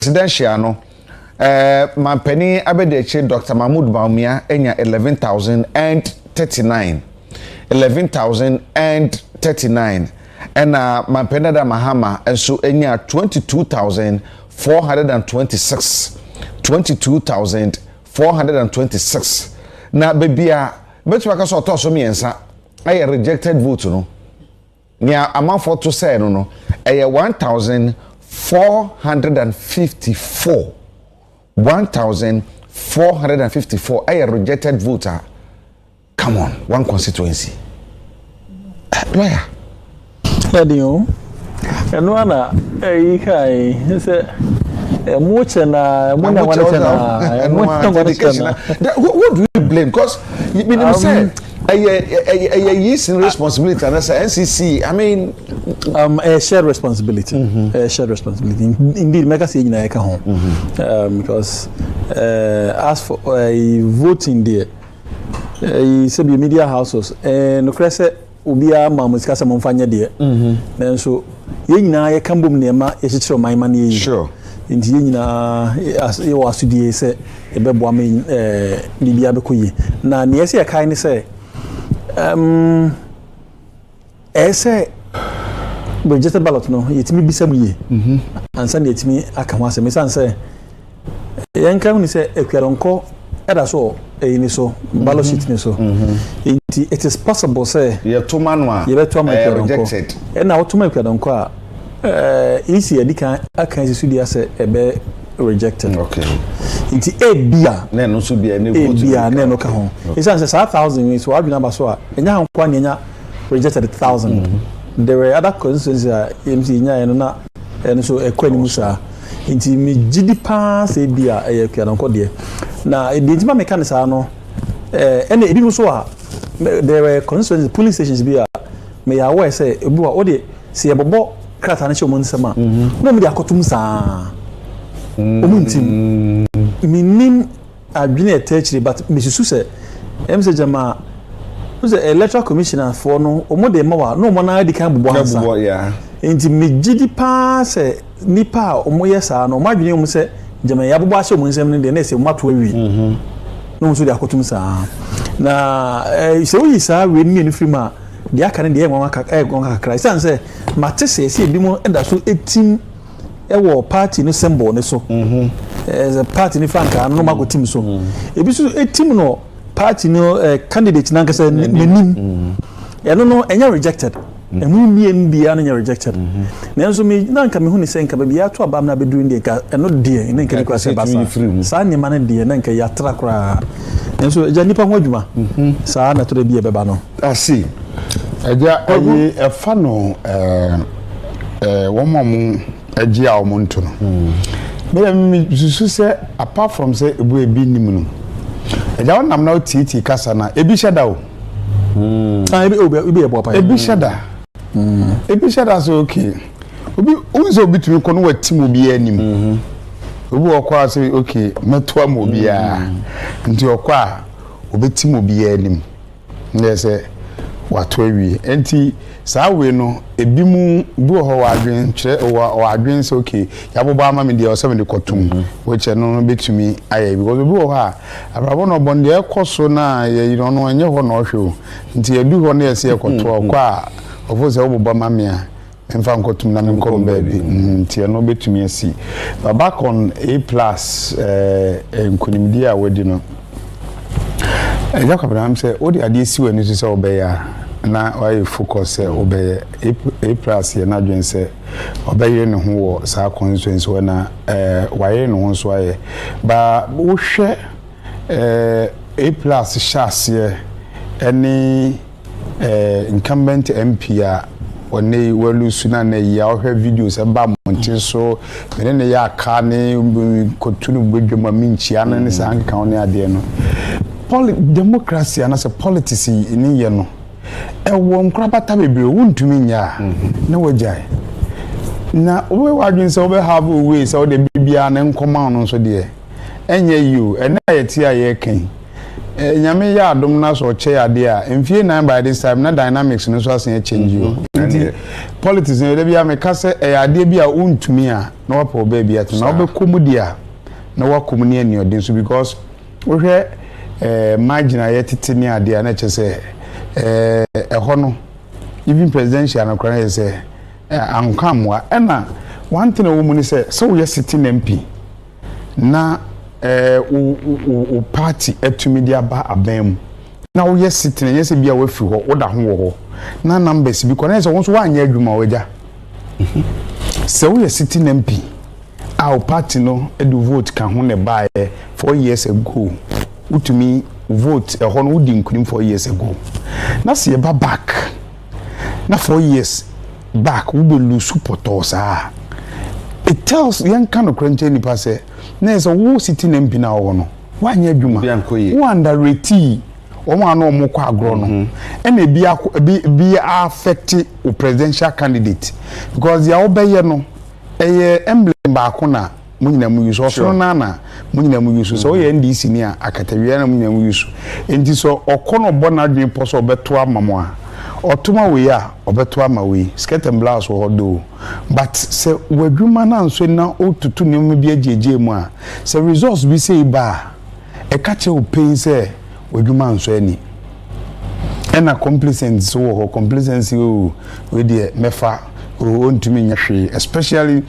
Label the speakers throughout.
Speaker 1: presidential no Mampeni Abedeche Dr. Mahmoud Baumia enya 11,039 11,039 and Mampena da Mahama enso enya 22,426 22,426 na bebia betwa ka so to miensa aye rejected vote no nya amafo to say no aye 1,454 1,454 aye rejected voter. Come on, one constituency. Lawyer.
Speaker 2: Edio. Eno ana kai say much na muna
Speaker 1: what do you blame? Because you mean say a responsibility and as NCC, I mean
Speaker 2: a shared responsibility. A shared responsibility. Indeed, make us say in home. Because as for voting there, say the media houses no crese ubia mamusika sa monfanya there. Then so yina ye kambum nema ye chitro man ye.
Speaker 1: Sure.
Speaker 2: Inti yina as ye wasudie se ebeboa me bibia bekoye. Na ne yesi akai ne say ese registered ballot no yetimi bisam ye ansa na yetimi aka ho asem san say yenka hu ni say ekweronko eda so ni so ballot sheet ni so it is possible say
Speaker 1: ye to manwa
Speaker 2: ye beto ma ekweronko e na otoma ekweronko a isi edika aka sisudi ase ebe rejected.
Speaker 1: Okay.
Speaker 2: Inti ebia
Speaker 1: na no so bia ne
Speaker 2: vote ebia na no ka ho isa say 1,000 so adu number so a enya hankwa na enya rejected 1,000. There were other constituencies MC nya no na eno so ekwani musa inti me gidi pass ebia eyekwa no de na edintima mekanisa no ene ebi muso a there were constituencies police stations bia me ya aware say ebu a ode se yebobo krata na chewo nsema no me de akotum saa omuntim minim adwene etechiri but misusu se emse jama was the electoral commissioner for no omode mawa no mo na di kan bubo hansa
Speaker 1: yeah
Speaker 2: enti megidi pa se nipa omoye saa no madwene mu se jama ya bubo ahye omunsem ne de na se mato awi no so de akotum saa na se oyi saa we ni enu frima de aka ne de enwa aka gon kakra san se mate se ebi mo enda so etim ewo party no symbol ne so as a party ni franka no mago team so ebi so etim no party no candidate na nkasa nenim eno no enya rejected emu mie mbia no nya rejected na enso me na nka me hu ni se nka bia to abam na beduru ndi ka eno die ne nka ni kwa se basa sa ni ma na die na nka ya tra kra enso eja nipa ho adwuma sa na to de bia beba no
Speaker 3: asi eja ayi efa no womamu egia omuntu no me susu se apart from say ebu ebi nimu no eja wonam na otiti kasa na ebi sheda o
Speaker 2: ebi ebo pa
Speaker 3: ebi sheda so okay obi unzo bitumi ko no watim obi anim obi okwa say okay meto am obi a nti okwa obetim obi anim ne se wato awi enti saa we no ebi mu bu ho wadwen kire o adwen se okay yabobo ama me de o se me de kotum which no betumi aye because bu ho a abrabo no bonde ekoso na ye no no enye ho no hwe nti edu ho na ye se ekoto okwa ofo se obobo ama me a emfa nkotum na me nkom baby nti no betumi asi back on A+ nkonimdi a wadi no Abraham say odi ade si wani so say obeya na why focus say obey A+ ye na dwen say obey ne ho wo sa constituency na why ne ho so aye ba wo hwe A+ shase any incumbent MP a one welu suna na ya ohwe videos ba montin so me ne ya aka ne kotunu bedwuma minchia na ne sa anka one ade no democracy and as a politics in ye no e won krabata bebre wontumi nya na wajai na we wadwin se we have way so the bibia na nkoma no so de enye you e na ye ti aye kan nyame ya adom na so che ade a mfie 9 by this time na dynamics no so asen change you politics no dey me ka se ade bi a untumi a na wapo ba bi at na obekomu dia na wakomu ne ani odin so because wo hwe margin a yetete ne ade a na che se ho no even presidential na kran say ankamwa na one thing a woman say so we sitting MP na o party etumi dia ba abem na wo sitting yes bia we fi ho wo da ho wo na numbers bi kona say won so wanya adwuma waja so we sitting MP our party no edu vote kan ho ne ba 4 years ago utumi vote ho no udi nkunim 4 years ago na se ba back na 4 years back we will lose support us it tells young kind of cranty ni pass na so wo sitting MP na wo no wanya adwuma wo underrate o ma na o mo kwa agro no e na bi affect o presidential candidate because ya obeye no emblem ba ko na munyina mu yuso so na munyina mu yuso so ye NDC ni akatawia na munyina mu yuso enti so okono bo na adwen poso obeto amamo a otuma we a obeto ama we skirt and blouse wo do but se wadwuma na nso na otutu ne mu bi ajeje mu a se results bi say ba e ka che o pain se wadwuma nso ani ena complacency wo complacency we de mefa o ntumi nyahwe especially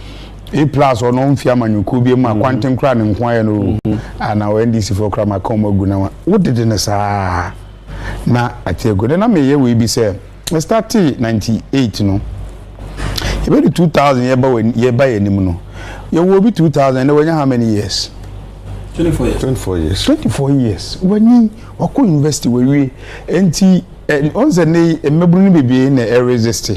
Speaker 3: A plus or non fear manuku be ma quantum crown in Quano and our NDC for Cramacoma Guna. What did in a na at your good and I may we be said. We started 98, no. You be 2000 year by any mono. You will be 2000 and how many years?
Speaker 2: 24 years.
Speaker 3: 24 years. 24 years. When you go invest we NT on the nay a mebuni baby in a resist.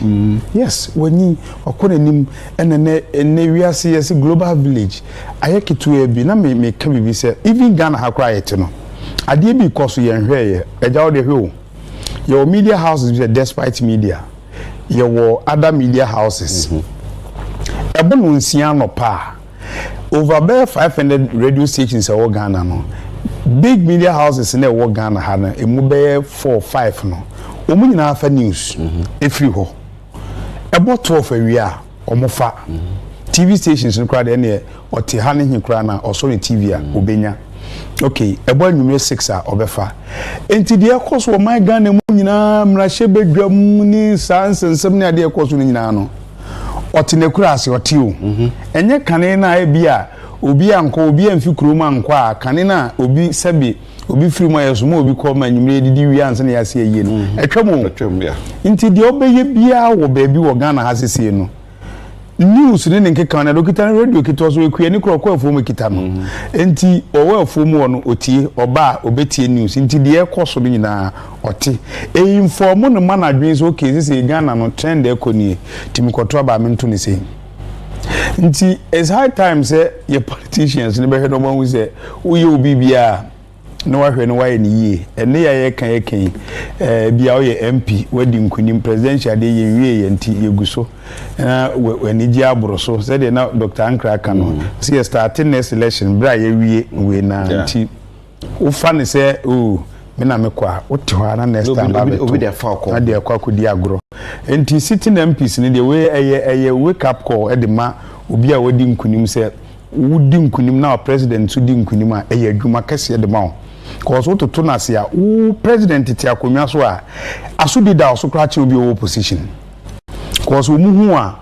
Speaker 3: Yes, when you okone nim and we are see as a global village. I yake to be na me can be say even Ghana ha quiet no. I did because we are here. A jaw the hill. Your media houses despite media. Your other media houses. A bon siano pa. Over there 500 radio stations in Ghana no. Big media houses in the Ghana had a mobile 4 or 5 no. Omu nyina afa news efri ho. Ebo 12 awia omofa. TV stations no crowd ene ote ha ne hinkra na osori TV a obenya. Okay, ebo anwumre 6 a obefa. Enti de ekoso wo my Ghana mu nyina mrahye bedwam ni sansensem ne ade ekoso no nyina no. Ote ne kura ase ote o. Enye kane na ebia obi anko obi amfi kuroma anko a kane na obi sabi obi free my yeso mo obi call my nyumre didi wi anse na yase ye no etwam ya nti de obeye bia wo baabi wo Ghana hasese no news ne nkeka na dokita radio kito so ekue ni kro kwa fomu kita no nti owa fomu wo no otie oba obetie news nti de ekoso no nyina ote inform no management so okay sese Ghana no trend ekoni timikoto aba mento ne sei nti it's high time say your politicians ne be hwe no man say uye obi bia no wahwe no waye ni yie ene ya kan bia oye MP wadi nkunim presidential de ye wie nti yeguso na wani ji aburo so say de na Dr. Ankra kan no see starting next election bra ye wie we na nti wo fa ne say me na me kwa wote ho na next time obi de fa ko na de kwa ko di agro nti sitting MPs ne de we eye wake up call e de ma obi a wadi nkunim say wudi nkunim na president so di nkunim a eye adwuma kase de ma cause what to na sia president ti akonwa so a asudi da so kra che obi opposition cause omuhu a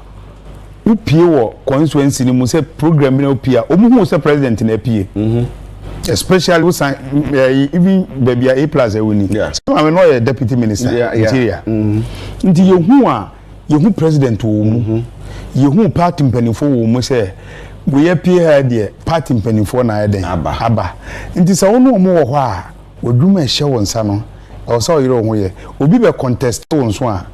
Speaker 3: upie wo constituency ni mu se program na upia omuhu se president na apie especially even baby A+ ewuni so I know deputy minister interior nti yehu president wo mu yehu party mpanifo wo mu se we appear here party mpanifo na eden aba nti sa wono mo wo ho a oduma ehye won sa no o sa oyiro ho ye obi be contest won so a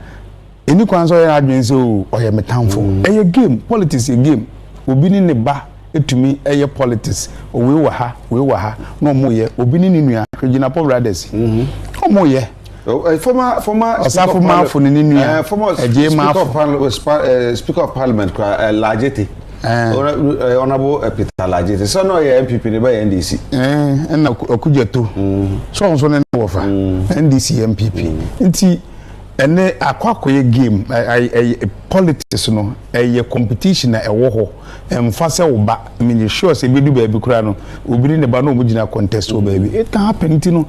Speaker 3: eni kwan so ye adwen se o ye metamfo eye game politics a game obi ni ne ba etumi eye politics o we wa ha no mo ye obi ni nua Regina Paul brothers o mo ye
Speaker 1: former
Speaker 3: speaker of parliament
Speaker 1: Lajete honorable epitalaje so no ye MPP ne ba NDC
Speaker 3: na okujeto so ne wofa NDC MPP nti ene akwakoye game politics no eye competition na ewo ho emfa se wo ba me sure se bedu ba bi kura no obiri ne ba no omugina contest wo ba bi it can happen nti no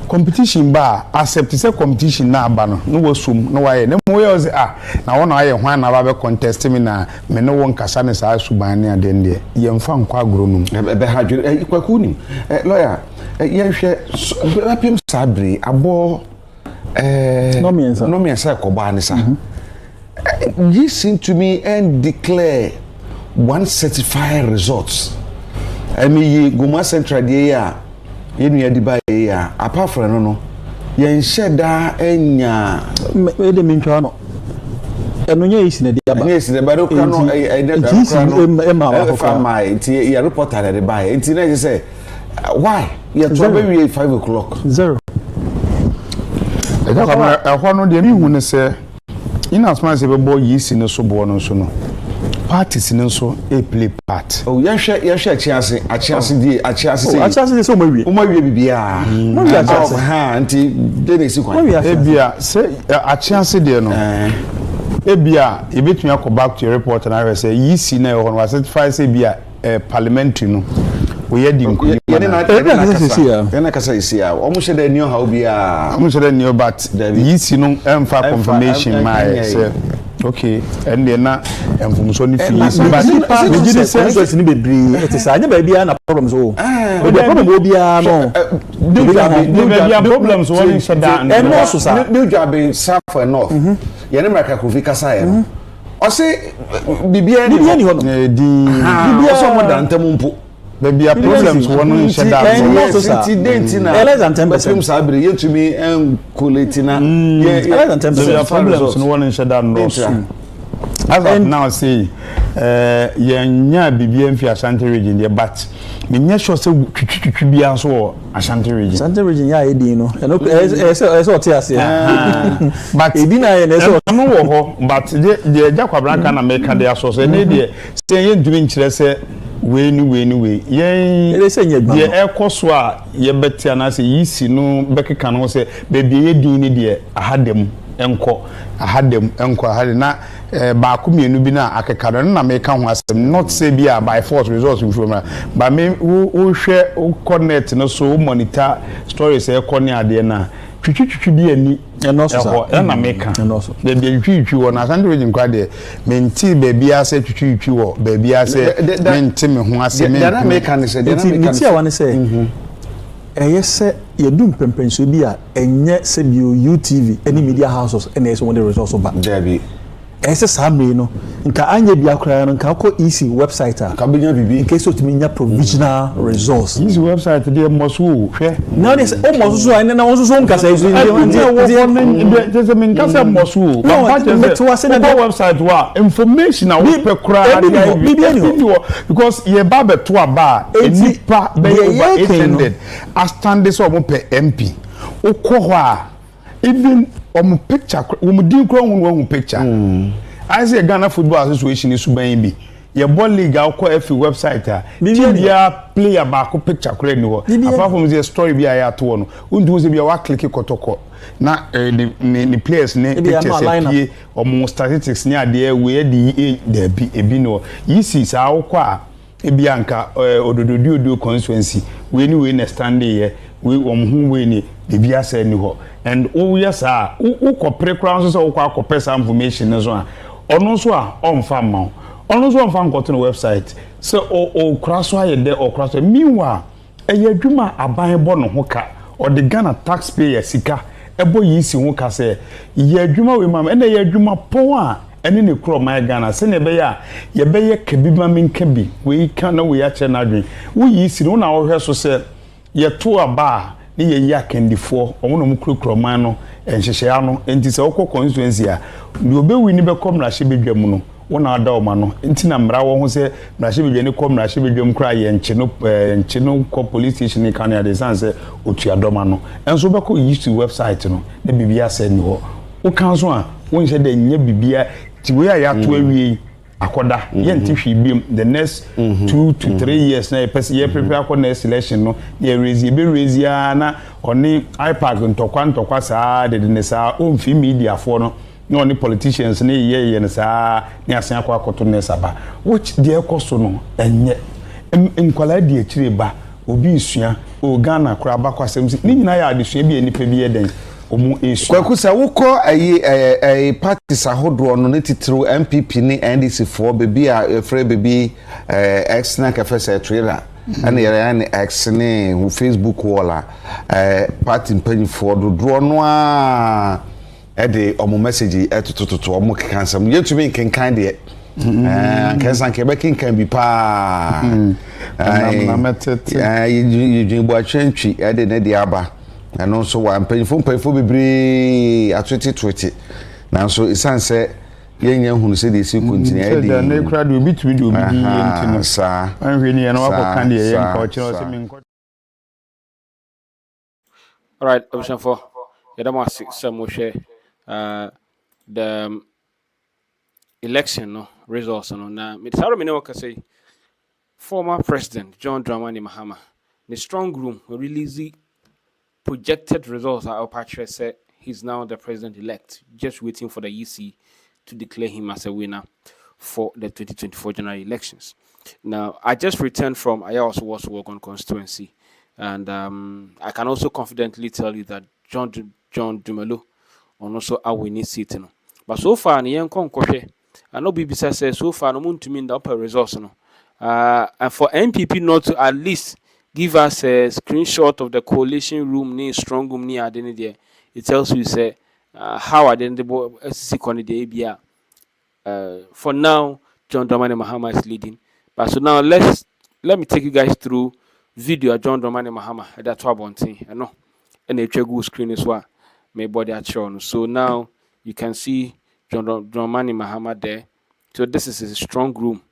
Speaker 3: competition ba accept say competition na aba no no wasum no waye ne mo ye na wona aye hwan na ba be contest me na me no won kasa ne sa suban ne ade ne ye mfa nkwa agro num
Speaker 1: be ha kwaku ni lawyer ye hwe apim sabre abo no miensa ko ba ni sa you seem to me and declare one certified results emi Goma Central dey ya yenu ya diba ya apart from no ye nsheda enya
Speaker 2: e de mintwa no eno nya isi na dia ba
Speaker 1: nya isi de ba do kra no e ti ya reporter de ba e ti na say why you to be 5 o'clock
Speaker 2: zero
Speaker 3: ehwa no de mi hu ne se in as man se be boy yisi ne so bo no so no parties ne so e play part
Speaker 1: oh ye hwe achiase say
Speaker 2: so
Speaker 1: mawie bibia ha nti de ne si kwan
Speaker 3: e bia se achiase de no e bia e betumi akọ back to your report na say yisi na ho no certify say bia parliamentary no we had in
Speaker 1: Yana kasa isi ya omo shede ni ha obi a
Speaker 3: omo shede ni but yisi no emfa confirmation my say okay and then na emfumso ni fi but we did
Speaker 2: sense ni bebre it is anya ba bia na problems o the problem obi a no
Speaker 3: the problems one sheda
Speaker 1: and no so sa new job in south for north yana marka ko fi kasa ya no o say bibia ni ho
Speaker 3: di
Speaker 1: bibia so mo dan tamumpo
Speaker 3: baby a problems one shut down
Speaker 1: na less than 10% sabre yetumi collatina
Speaker 2: less than 10%
Speaker 3: problems no one shut down no as of now say yenya bibia mfi Ashanti region there but me nya sure say twitwi bia so Ashanti region
Speaker 2: ya edin no so tiase
Speaker 3: but
Speaker 2: edin na ye so
Speaker 3: no wo ho but the Jakwabranka na make dey so say ne dey say yen dumi nkire say we yen
Speaker 2: ele se nya gba
Speaker 3: ye ekoso a ye betia na say yisi no bekeka no say baby ye din ni de ahadem enko na ba ko mienu bi na akeka no na me ka ho asem not say bia by force results from but me wo hwe connect no so monitor stories e ko ne ade na twitwi bi ani
Speaker 2: eno so
Speaker 3: na me ka baby twitwi wo na Ashanti region kwa de menti baby ase twitwi wo baby ase menti me ho ase me
Speaker 1: na me ka ne se de na me ka
Speaker 2: menti a wane se eyese yedum pempenso bi a enye se bio UTV any media houses and yes one the results ba
Speaker 1: Debbie
Speaker 2: ese samre no nka anya bia kra no nka ko easy website a
Speaker 1: ka benya bibi
Speaker 2: in case of nya provisional results
Speaker 3: easy website dey mosu hwe
Speaker 2: now this almost so and na won so nka say
Speaker 3: just me nka say mosu but website wa information a we pe kra because ye ba beto aba enipa be over 800 as stand so mo pe MP ukọ a even omu picture omu din kro won picture I say Ghana Football Association is suban bi ye ball league akọ FA website a dia player ba ko picture kro ni ho apart from the story bi aya to no undu se bi wa click kotoko na the players ne pictures e omu statistics ni ade we di de bi ebi no yisi sa akọ a ebi anka odododio constituency we ni na stand here we omhu we ni bibia asa ni ho and o yes who corporate crown so who person information so ono so a onfa ma ono so onfa nkoto no website so o kraso aye de o kraso meanwhile adwuma aban bo no ho ka o de Ghana taxpayer sika ebo yisi ho ka se ye adwuma we ma na ye adwuma pon a ene ne kro my Ghana se ne be ya ye be ye kabima menka bi we kan na we ya che na adwen wo yisi no na wo hwe so se ye to aba ni ye ya kendifo omo no mkrokro man no enhyehyɛ ano enti sɛ okɔ constituency a ni obewi ni be kom na hye bedwam no wona ada o ma no enti na mra wo ho sɛ na hye bedwam ni kom na hye bedwam kra ye nche no ko police station ni kan ya de san sɛ otuadoma no enso be ko yi website no na bibia sɛ ni ho wo kan so a wo nhye de nya bibia ti we ya to awie akoda yenti hwibiem the next 2 to 3 years na person ye prepare akọ next election no ye raise be raise ya na oni ipac ntokwa saa de ne saa o mfi media fo no na oni politicians na ye ne saa ne asen akọ akoto ne saba which de ekoso no enye nkwala di akire ba obi isua o Ghana kura ba kwasem ni nyina ya adesua bi enipa bi eden omu esu
Speaker 1: kwaku sa wukọ parties ahodo no ne titiro MPP ni NDC for bebi a free bebi X na ka fese trailer ana yere ne X ne Facebook wall party mpanyifo do no a de omo message etototo omo kansam yetumi kenkan de kansan ke be kenkan bi pa
Speaker 3: na metete
Speaker 1: you bo atwentwi de ne de aba and also one painful bebre at 2020 now so isanse yenye hunu se dey continue
Speaker 3: dey na crowd we between do bi yentino
Speaker 1: sa
Speaker 3: anhwe ni na wakoka de ye nka ochiro se min
Speaker 4: all right option 4 yadama some share the election no results no na me tell me no ka say former president John Dramani Mahama the strong room release projected results are Patrick said he's now the president-elect, just waiting for the EC to declare him as a winner for the 2024 general elections. Now, I just returned from, I also was work on Constituency, and I can also confidently tell you that John Dumelo on also our winning seat. But so far, I know BBC says so far, no moon to mean the upper results. And for MPP not to at least give us a screenshot of the coalition room near strong room near identity. It tells you say how identifiable SCC candidate for now John Dramani Mahama is leading. But so now let me take you guys through video of John Dramani Mahama at that one thing. I know and a good screen is what my body at shown. So now you can see John Dramani Mahama there. So this is a strong room.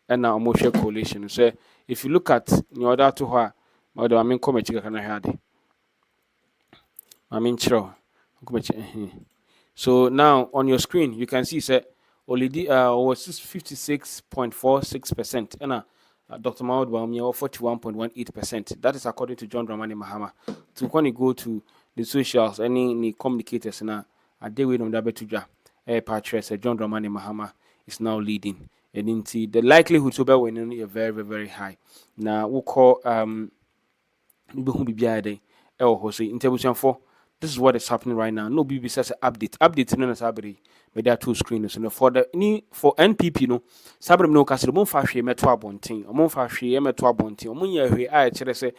Speaker 4: And now Moshe coalition. So if you look at the other to her, I mean, come and I mean, so now on your screen, you can see say already was 56.46%, and Dr. Mahmoud Bawumia 41.18%. That is according to John Dramani Mahama. So when you go to the socials, any communicators now, a day with them that to Patrick said John Dramani Mahama is now leading. And the likelihood to be winning is very, very, very high. Now we call intervention 4. This is what is happening right now. No BBC says update. Update no sabri. But there are two screens. No for NPP no sabri no kasi mo fa hwe meto abonten. Mo fa hwe meto abonten. Mo nya hwe a kire say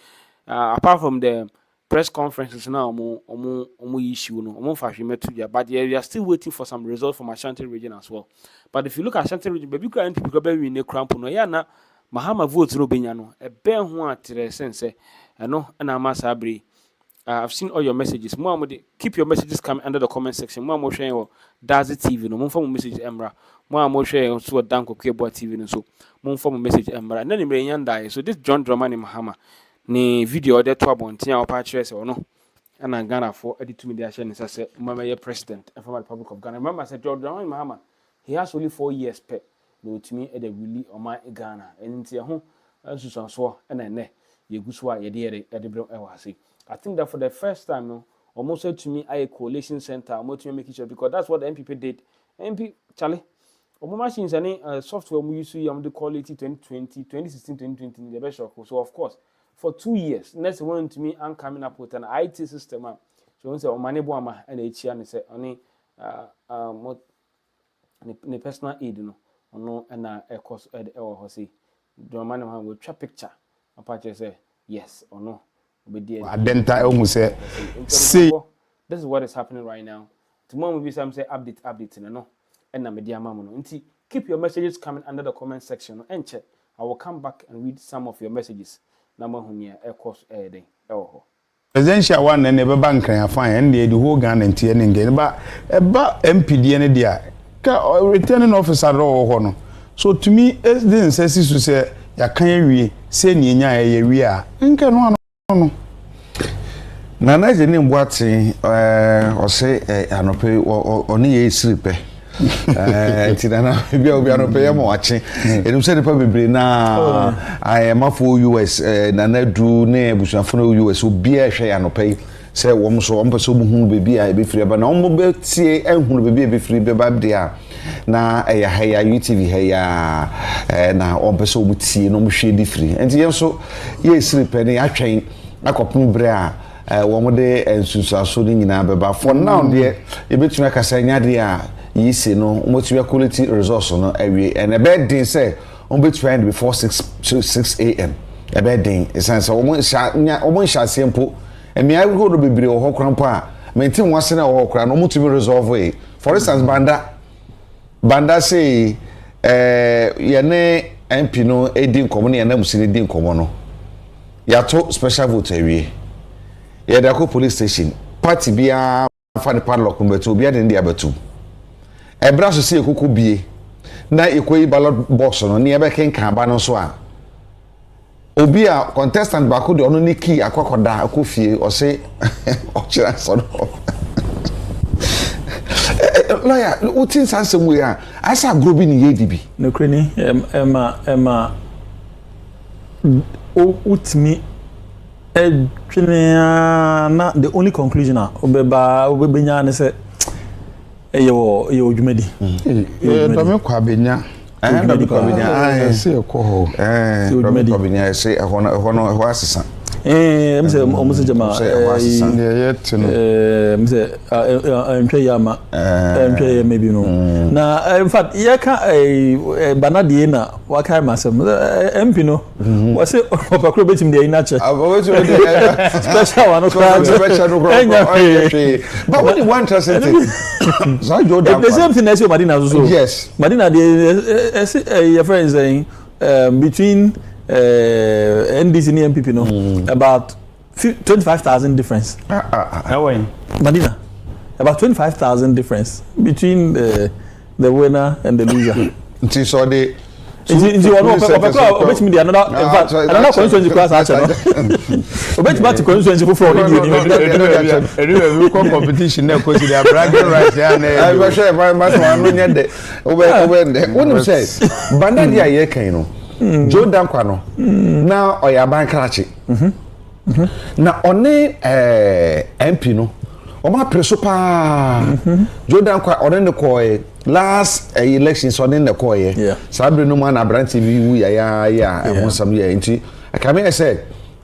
Speaker 4: apart from the press conferences now omo issue no omo fa hwe meto ya, but we are still waiting for some results from Ashanti region as well. But if you look at Ashanti region, baby can NPP go be win cramp no ya na Mahama vote no benya no e ben ho atere sense no na ma sabri. I've seen all your messages. Keep your messages coming under the comment section. More sharing Does it TV no. More form message Emra. More sharing so Danko Kebo TV no so. More form message Emra. And then in Yanda. So this John Dramani Mahama ni video there to abontia or patches or no. And I'm Ghana for edit to me the Ashan is a Mama president and from the Republic of Ghana. Remember I said John Dramani Mahama. He has only 4 years pet. No to me at the really on my Ghana. And in home as you saw and then you go so you dear at the bro I think that for the first time, no, almost said to me, I coalition center, I'm to make sure because that's what the MPP did. MP Charlie, machines any software we use to the quality 2020, 2016, 2020, the best. So of course, for 2 years, next one to me, I'm coming up with an IT system. So we say, oh, money boama and HCR and say, only the personal aid, no, and a course or say, the man will trap picture. Apache say yes or no.
Speaker 3: See,
Speaker 4: this is what is happening right now. Tomorrow will be some say update no and media mamono. Keep your messages coming under the comment section and check. I will come back and read some of your messages. Number hunya air course air day.
Speaker 3: Presidential one and never bank can find and the whole gun and TN again. But MPD and dia returning officer or honor. So to me, as the necessity to say ya can we say nya we are no.
Speaker 1: Nana jeni mbwati o se anope oni ye siripe Tinana bi no pay mo ache enum se depa bebre na mafo US na na du na ebusuafo no US obi a hwe ya no pay se wo so wo pese omuhunu bebi a be free ba na wo be tie ehunu bebi a be free be ba de a na ya UTV ya na wo pese wo tie no mo hwe di free enti yem so ye siri pe ne atwen akopun bre a wo mo de ensusuaso ni nyina beba for now de e betumi akasa nyade a yisi no mo tiwe quality resource no awie and a bed din say on between before 6 to 6 am a bed din essence o mo sha sempo e mi I go do bebre o hokran po a mentin wase na o hokran no mo tiwe resolve e for instance banda say ye ne MP no edin komo ne na musini din komo no ya to special vote awie ye da ko police station party bia fa de padlock mbeto bia de ndi abetu ebra so se ekuku bie na ekoyi ballot box no ne ebe kenkan ba no so a obi a contestant ba ko de ono ni key akokoda akofie o se o kira so no lawyer utin sanse mu ya asa grobi ni yedibi
Speaker 2: no kreni ema utmi na the only conclusion obebenya ne se yo dwumadi
Speaker 3: dome kwa benya
Speaker 1: dome kwa benya
Speaker 3: se ko ho
Speaker 1: dome kwa benya se ho asesa
Speaker 2: mse omuse jama mse ntwe yama ntwe maybe no na in fact yeka banadie na wakai masem MP no wase opakro betim de inache special one
Speaker 1: but what you want to say so you do
Speaker 2: the same thing as you Madina so
Speaker 1: yes
Speaker 2: Madina the your friends saying between NDC and MPP no about 25,000 difference. Madina, about 25,000 difference between the winner and the loser.
Speaker 1: Until so they.
Speaker 2: Inti one obet me another in fact another constituency class actually. Obet back to constituency for
Speaker 3: we competition na because they are bragging right there na.
Speaker 1: I sure my no nyade. Obe wonu say banda dia ye kan no. Jordan kwa no na oyaban krachi na one MP no o ma preso pa Jordan kwa one ne ko last election so ne ko ye sabre no ma na brand TV wu ya e sam ya nti akame say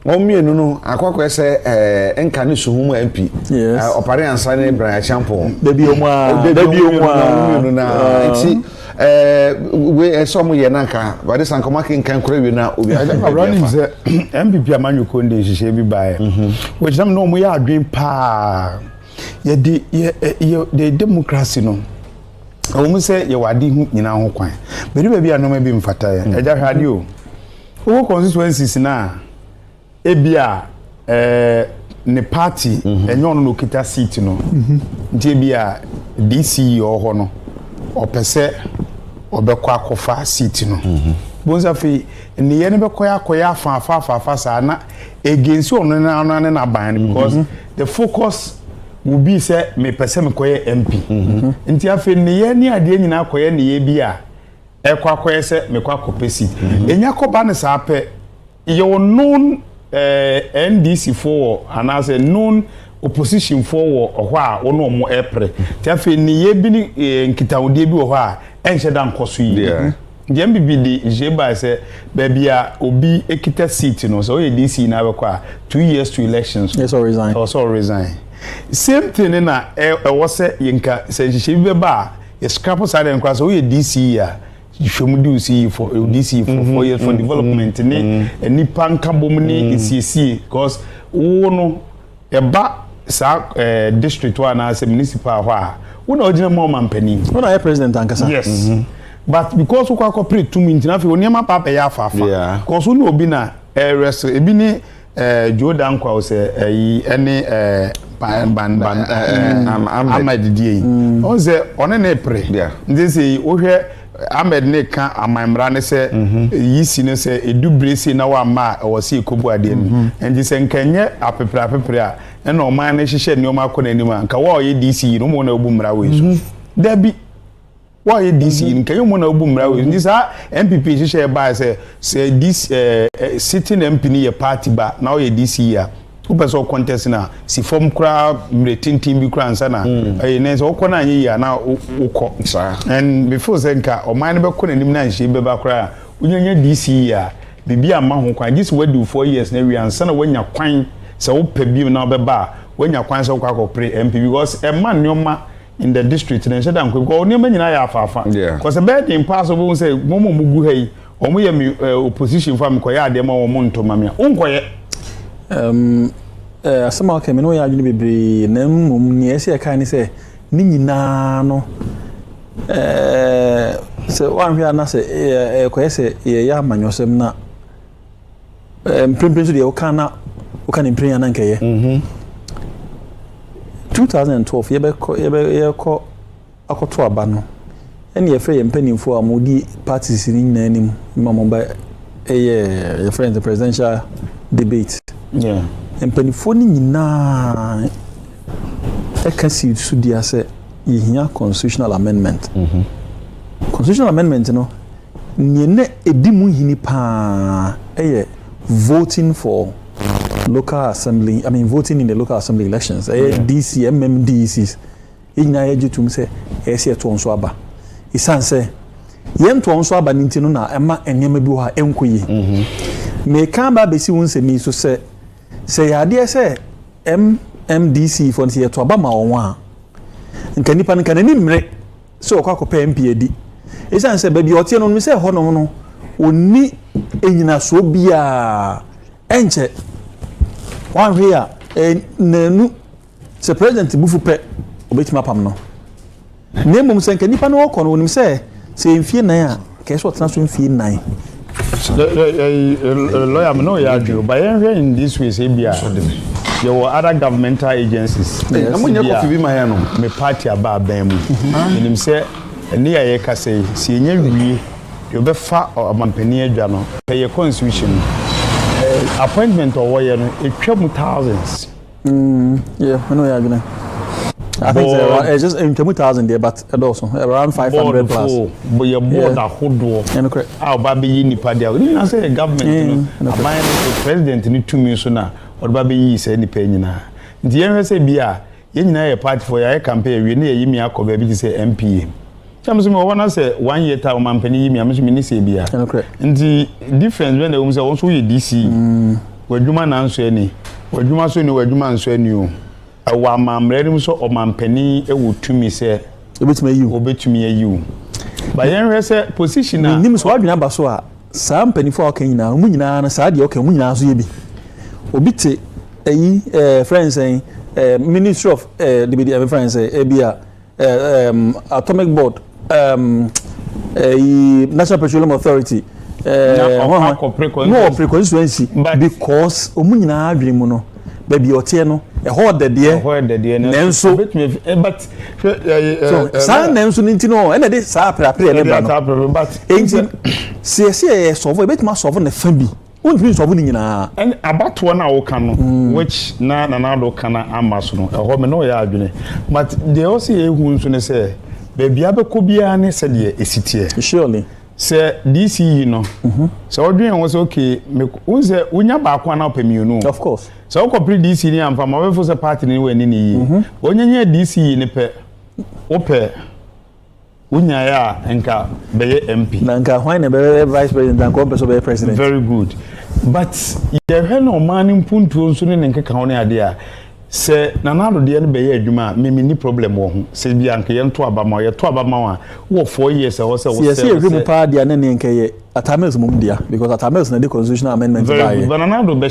Speaker 1: o mienu no akwa say enka ne suhum MP opare ansa ne Brian Champion
Speaker 2: debi o mu
Speaker 1: na nti we some ye nanka but this ankoma kan kora wi na obi
Speaker 3: running say MPP amanyu konde hihye bi bae which them no mo ya adwen pa ye the democracy no o mu say ye wade hu nyina ho kwan beri ba bi anoma bi mfata ye eja hwade o constituencies na ebia ne party enyo no kita seat no ntie bia DC ho no opese obekwa akofa seat no bonza fi ne ye ne bekoya afa sa na against ono na ban because the focus will be say me pese me koye MP nti afi ne ye ni ade nyina koye ne ye bi a ekwa koye se me kwa kope seat enya ko ba ne sa pe ye known NDC for and as a known opposition for or wa ono mo epre ti afi ne ye bi ni nkitawde bi wo ha enche dan koso yi MPP di jeba say baby a obi ekita seat no so DC na be kwa 2 years to elections
Speaker 2: yes or resign
Speaker 3: same thing na was say yinka say she be ba e scrap side en kwa so DC ya hwemu DC for DC for 4 years for development ni nipa nkabom ni CC because wo no e ba sa district one as municipal wa una original more man penny
Speaker 2: una president ankasa
Speaker 3: yes but because we cooperate to me na fe oniema papa ya afafa because we obi na rest ebi ni Jordan kwa o se any Ahmed die o se one na pre nti se o hwe Ahmed ne ka amamra ne se yisi ne se edubresi na wa ma o se ekobu ade ni nti se nkanye apepre a na o man ne hihye ne o ma kọ na ni ma nka wa o ye DC no mo na obu mra we so dabi why DC nka you na obu mra we this MPP share by say this sitting MP ni your party ba now your DC ya who person contest na si form kra mretintin bi kra ansa na na so okọ na anyi ya na ukọ and before say nka o man be kọ na nim na nhye be ba kra unyanya DC ya bibi ama ho kwan this we do 4 years na we ansa na wanya kwan se wo pa bi na be ba wanya kwan se wo kwa pre MP because a man nyoma in the district na nhyɛ da nkɔ because oni nyina ya afafa because a bad impossible say momo mugu hai omo ye opposition fa me kɔ ya ade ma wo mo ntoma me onkɔye
Speaker 2: asema okay me no ya adwene bebre na mmom ne ese kan ni sɛ ni nyina no sɛ wanhwe ana sɛ kɔye sɛ ye ya amanyosɛm na mprempren so de wo kana mpren ana nkɛye 2012 yɛbɛkɔ akɔto aba no ɛne yɛfrɛ yɛ mpanimfo a modi parties ni nyinaa anim ma mo ba ɛyɛ yɛfrɛ the presidential debate mpanimfo ni nyinaa ɛka si so dia sɛ yɛhia constitutional amendment constitutional amendment no ne edi mu hini paa ɛyɛ voting for local assembly, voting in the local assembly elections. DC, MMDCs. Ina yejutum se ese to onso aba. Isan se yen to onso aba nti no na ema enyema bi ho enkoyi. Me kan ba besi won se mi so se ya de se MMDC for se to aba ma won a. Nka nipa nka na ni mre se okwakopa MP edi. Isan se ba bi otie no se ho no oni enyina so bia enche one here nanu se president bufu pe obetima pam no nemum se nka nipa no okọ no onim se enfie nan a ka so tena so enfie nan
Speaker 3: lawyer no ya do but in this way say bia there were other governmental agencies
Speaker 1: amunya kofi bi ma ya no
Speaker 3: me party aba ban mu enim se ene ya ye ka say si enya wie you be fa amampani adwa no pay constitution appointment or why it trouble thousands.
Speaker 2: Yeah, I know you're gonna. I think it's just in 2,000 there, but also around 500 plus.
Speaker 3: But your board a whole door. Our baby nipa there. You know, say government. The president need 2 million sooner. Or baby is any penny na. The end say bia. You know, a party for your campaign. We need you me a baby to say MP. Sometimes we want to say 1 year time man penny me. I'm just say bia. And the difference when they say also you DC. Wejuma na nso ani. Wejuma so ni wejuma nso ani o. Awa mamrɛ so o man penny e wo tumi say obetumi ayi. Ba yen hwɛ sɛ position na
Speaker 2: nim so adwena ba so a saa mpanifo a ɔka nyinaa mu nyinaa na saa de ɔka mu nyinaa so yɛ bi. Obi te ayi friends Ministry of the friends ebia Atomic Board National Petroleum Authority no Constituency because omu nyina adwene mu no baby otie no hold the dear nenso
Speaker 3: but
Speaker 2: sa nenso ninti no ene de sa prapre ne ba no
Speaker 3: but
Speaker 2: enti se solve betuma solve na fa bi won't solve ni nyina
Speaker 3: and about one na wo kan no which na do kana amaso no ho me no ya adwene but they also ehun so ne say baby abeko bia ne se de esitie
Speaker 2: surely
Speaker 3: say DC no so odwen was okay me unse unya ba kwa na opemiunu
Speaker 2: of course
Speaker 3: so ko pre DC ni amfa ma we for say party ni we ni yi onyenye DC ni pe ope unya ya enka be MP
Speaker 2: na nka hwan na be vice president and ko person be president
Speaker 3: very good but ye hwe no man mpuntu nso ne nkeka ho ne ade a se nanado de ne be ye adwuma me ni problem wo ho se bia nka ye nto abama ye to abama wa wo 4 years wo se wo
Speaker 2: se ye mu pa dia ne nka ye atamels mum dia because atamels na the constitutional amendment
Speaker 3: by but nanado be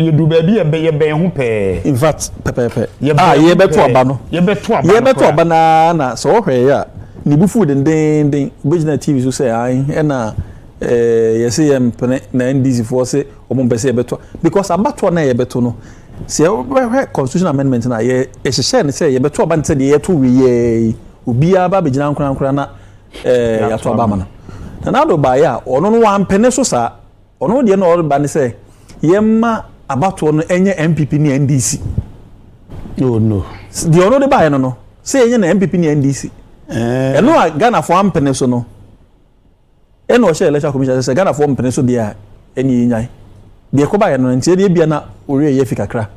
Speaker 3: you do baby ye be ho pe
Speaker 2: in fact pepe ye beto aba no ye beto aba na so wo hwe ya ni bufu den original TV so say ai na ye say ye mpene na NDC for say omo be say ye beto because abato na ye beto no se constitutional amendment na ye ehye ne say ye beto aba nte de ye to wiye obi aba be gina nkran na ya to aba ma na do ba ya ono no wan pene so sa ono de na ba ne say ye ma abato no enye MPP ni NDC
Speaker 3: oh no
Speaker 2: de ono de ba ya no say enye na MPP ni NDC eno Ghana for ampene so no eno she electoral commission say Ghana for ampene so dia eni nyai de ko ba ye no ntie de bia na ori ye fi kakra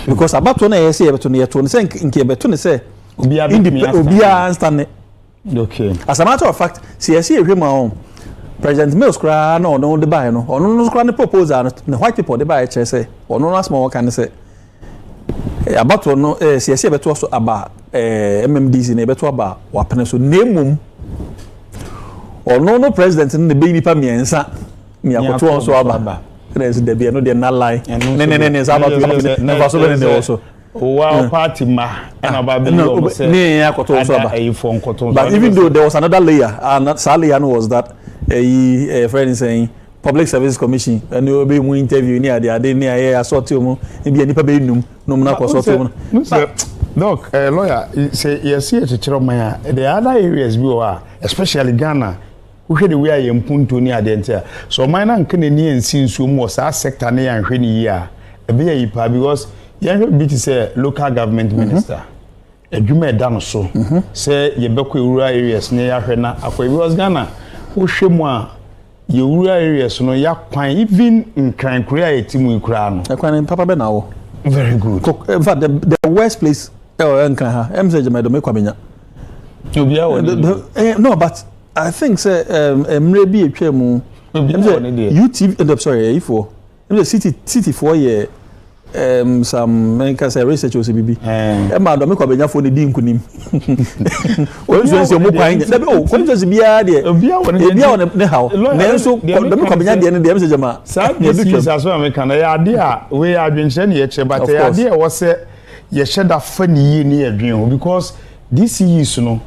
Speaker 2: because abato na ye say yebeto ne yeto ne say nke yebeto ne say obia stand
Speaker 3: okay
Speaker 2: as a matter of fact see ehwema on President Mills kra no the buy no ono kra ne proposal no white people the buy che say ono no small can say abato no see yebeto so aba MMDC na yebeto aba wapene so nemum ono no president ne be nipa miensa mi akoto so aba there's the be no the na lie ne sabato never so be also
Speaker 3: wow party ma and about
Speaker 2: but even though there was another layer and sadly was that a friend is saying Public Service Commission and you be mu interview near the near sort you be nipa be num na ko sort you
Speaker 3: doc lawyer say yes here to chiro man the other areas we are especially Ghana we the way I mpunto ni adentia so man na nke ni ensinsu mu sa sector na ya hwe ni ya e be yi pa because yan be to say local government minister adwuma da no so say ye be ko rural areas na ya hwe na akwa because Ghana wo hwe mu a ye rural areas no ya kwan even in kran korea etimu ikura no
Speaker 2: kwan papa be na wo
Speaker 3: very good
Speaker 2: in fact the worst place nkan ha message me do me kwamenya no but I think say mre bi etwa mu UTV sorry ifo city for year some men can say research was bibi ma do me kwabenya fo ne di nkunim so say mo kwan na be constituency bia de bia on ne how na so do me kwabenya de ne de message ma
Speaker 3: sa this as well me can ya de a we adwenche ne ye che but ya de wo se ye sheda fa ni yi ne adwen because this is no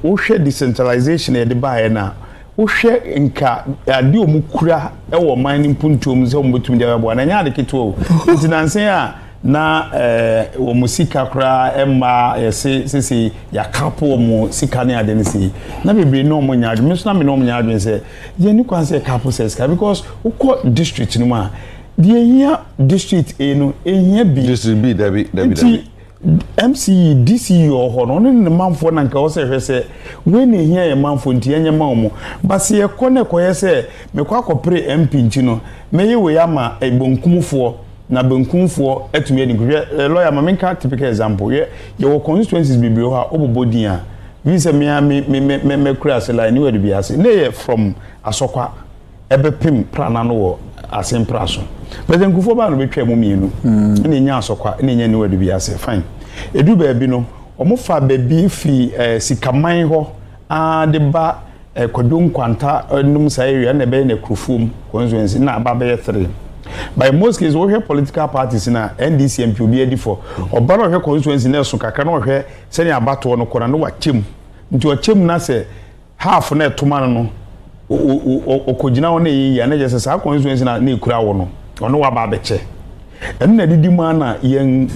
Speaker 3: wo hwe decentralization e de bae na wo hwe nka ade o mukura e wo mining puntom se o mbetum de babo na nya de keto ntinansen a na wo musika kra emma se ya kapo mo sika ne ade ne se na bebre no mo nya adwum so na me no mo nya adwum se ye ni kwan se kapo se sika because wo ko district ni ma de here district e no ehia bi
Speaker 1: district B David
Speaker 3: MC DC or no ne manfo na nka wo se hwese we ne hia ye manfo nti enye ma omo base ye kone koye se me kwa kopre MP nti no me ye we ya ma ebonkumfo na bonkumfo atumi eni hwe lawyer ma menka typical example ye wo constituencies bibiro ha obobodin a we se me kura se line we de biase ne ye from asokwa ebepim prana no wo asempra so but nkufo ba no betwa mu mienu ne nya asokwa ne nya ne we de biase fine edu ba bi no omofa ba bi fi sikaman ho a de ba kodon kwanta num sa area na be na krufum constituency na ba be 3 by most cases we have political parties na NDC MP obi edi for obaro hwe constituency na so kakra no hwe se ne abato no kora no wachem nti wachem na se half na etoma no okojina wona yi ya na je se sa constituency na ekura wo no ono wa ba beche enu na didi ma na yen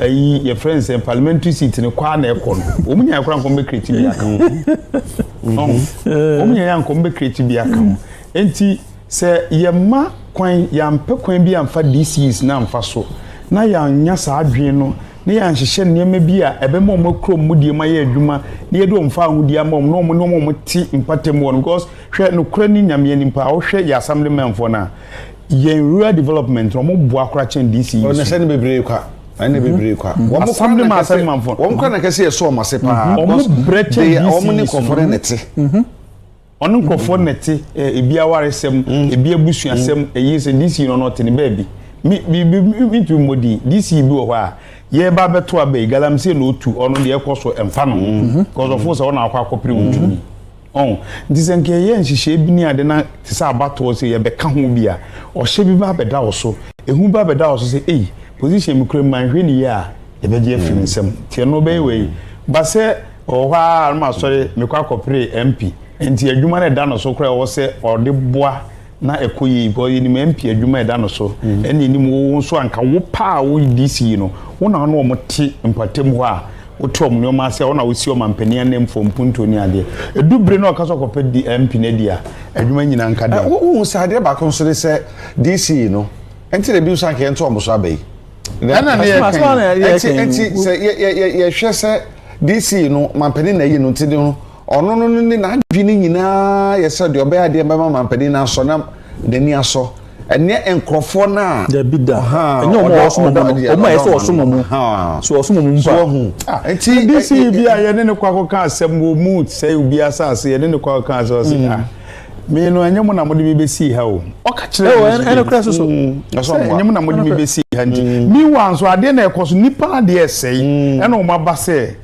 Speaker 3: ayi your friends in parliamentary seat ne kwa na ekọ no omunya ekura nko be create bi aka no omunya ya nko be create bi aka no enti se ye ma kwan ya mpe kwan bi amfa DCs na amfa so na ya nya sa adwen no ne ya nhihye nneema bi a ebe mo makrom mudie ma ya adwuma ne ye do mfa ahudie ma no mo ti mpatem won because hwe no kura ni nyame ni mpa wo hwe ya assemblyman fo na ye rural development no mo bo akora chen DC
Speaker 1: o ne se ne bebre kwa ane bebre kwa
Speaker 3: wo mo assemblyman fo
Speaker 1: wo mo na kase ye so ma se pa
Speaker 3: o mo breche
Speaker 1: o mo ni kofore nete
Speaker 3: onu kofore nete ebi awaresem ebi abusuasem eyi se DC no no te ne baby mi tu modi DC bi o ha ye ba beto abai galamse no tu ono de ekoso emfa no because of force ona akwa akopre wutumi ndizenke ye nhihye bi ni ade na tisa abato se ye beka ho bia o hye bi ba beda wo so ehu ba beda wo so se position mi kure manhwe ni ya ye beje afiri nsem tie no be we ba se o ha ma sori mi kwa akopre MP enti adwuma na da no so kure wo se o de boa na ekoyi bo yi ni MP adwuma eda no so eni ni mo so anka wo pa wo DC no wo na no mo ti empatem ho a wo to mo ma se wo na wo si o mampania na mfo mpunto ni ade edubre na okaso kopɛ di MP na dia adwuma nyina nka da
Speaker 1: wo sa ade ba konso se DC no enti de bi so anka ento mo so abai
Speaker 3: na na ye
Speaker 1: enti se ye hwɛ se DC no mampani na yi no ntidi no ono no ni na adwene nyina yesa de obaya de bema mampani na so na dani aso ene enkrofo na
Speaker 2: da bida enye omo oso mo yeso oso mo so oso mo mpa
Speaker 3: enti DC bia ye ne kwa ka asem wo mu say obi asase ye ne kwa ka so me no enye mo na mo de bi besi ha o ka kire
Speaker 2: ene kra so
Speaker 3: enye mo na mo de bi besi ha nti mi wan so ade na ekoso nipa de esei ene o maba se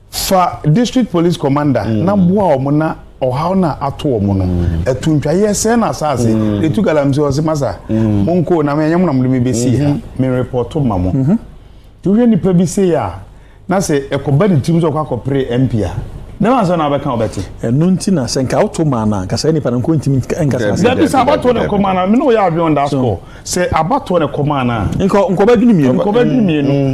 Speaker 3: fa district police commander na boa o mo na ohaw na ato o mo no etuntwa ye se na asase etu galamse o se masa monko na me enye mo na mo de bi besi ha me report ma mo tu hwe nipa bi se ya na se ekoba ni tim so kwa kopre MP a na ma so na be kan obeti
Speaker 2: enu nti na senka auto mana nka se nipa nko ntimi enka sa
Speaker 3: da bi sa abato ne komana me no ya abi on that score se abato ne komana
Speaker 2: nko ba dwuni mienu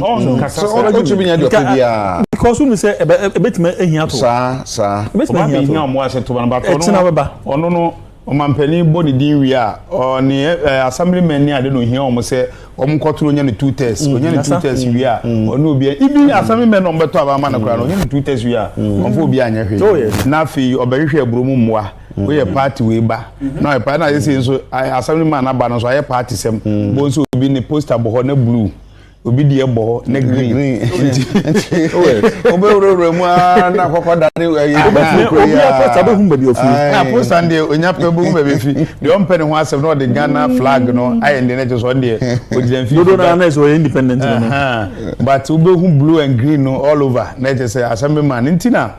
Speaker 3: o nka sa
Speaker 1: o tu binya de obia
Speaker 2: because unu se ebetima ehia to
Speaker 1: sa
Speaker 3: ebetima ehia mo ase to na bato no ono no o mampani body din wi a oni assemblyman ni ade no hia o mo se o mo kotoro nya ne 2 tests o nya ne 2 tests wi a ono obi ibi assemblyman no beto aba ma na kura no nya ne 2 tests wi a o fo obi anya hwe na fi obehwe abromu mmoa we ye party we ba na e pa na yesi so assemblyman na ba no so aye party sem bo so obi ne poster bo na blue obi die bo na green
Speaker 1: obe mu na kokoda ne
Speaker 2: obi poster be hum ba bi ofi
Speaker 3: na poster ndie onya pe be hum ba bi fi de on pe ne ho asem no de Ghana flag no aye ndie ne so ndie ojian fi
Speaker 2: do na so independent no
Speaker 3: but obe hum blue and green no all over na je say assemblyman ntina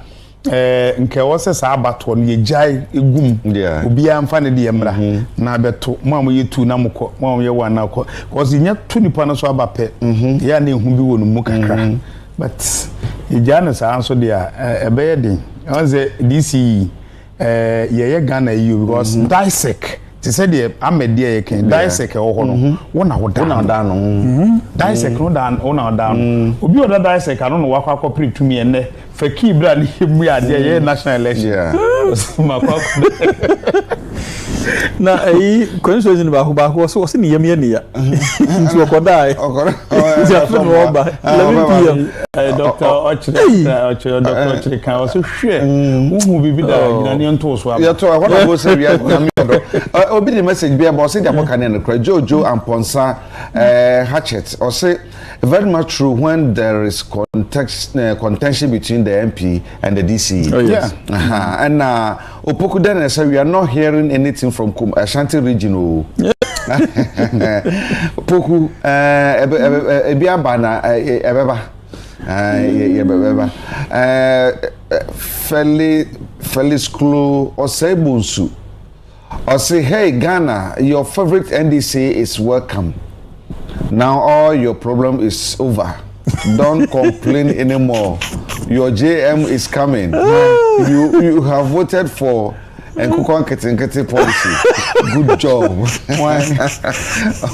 Speaker 3: nke wose sa abato no ye jai egum obi amfa ne de yemra na beto mo yetu na mko mo ye wan na ko cause nya tu nipa no so abape ya na ehu bi wonu mu kakra but ye jana sa anso de ebe ye den onze DC ye Ghana you because dissect ti said the amede ye ken dissect e ho no wona hoda no dissect no dan wona hoda no obi oda dissect ano no wakwa akopre tumi ene fa ki bra ni mu ya de ye national election makwa
Speaker 2: na Constituency ni ba ko so ni yem ye ni ya nti okoda ja fe no ba 11 pm
Speaker 3: Dr. Ochire kan o so hwe uhu bibi da gina ni nto so aba
Speaker 1: ya to what about say we na me do obi the message be about say the moka na kra Jojo Amponsa Hatchet or say very much true when there is contention between the MP and the DC.
Speaker 2: Oh, yes.
Speaker 1: Yeah. And Opoku then say we are not hearing anything from Ashanti region. Opoku ebiaba na ebeba Felix Klo or say Bunsu or say hey Ghana, your favorite NDC is welcome. Now all your problem is over. Don't complain anymore. Your JM is coming. You have voted for Nkukwan Ketenkete policy. Good job. Why? I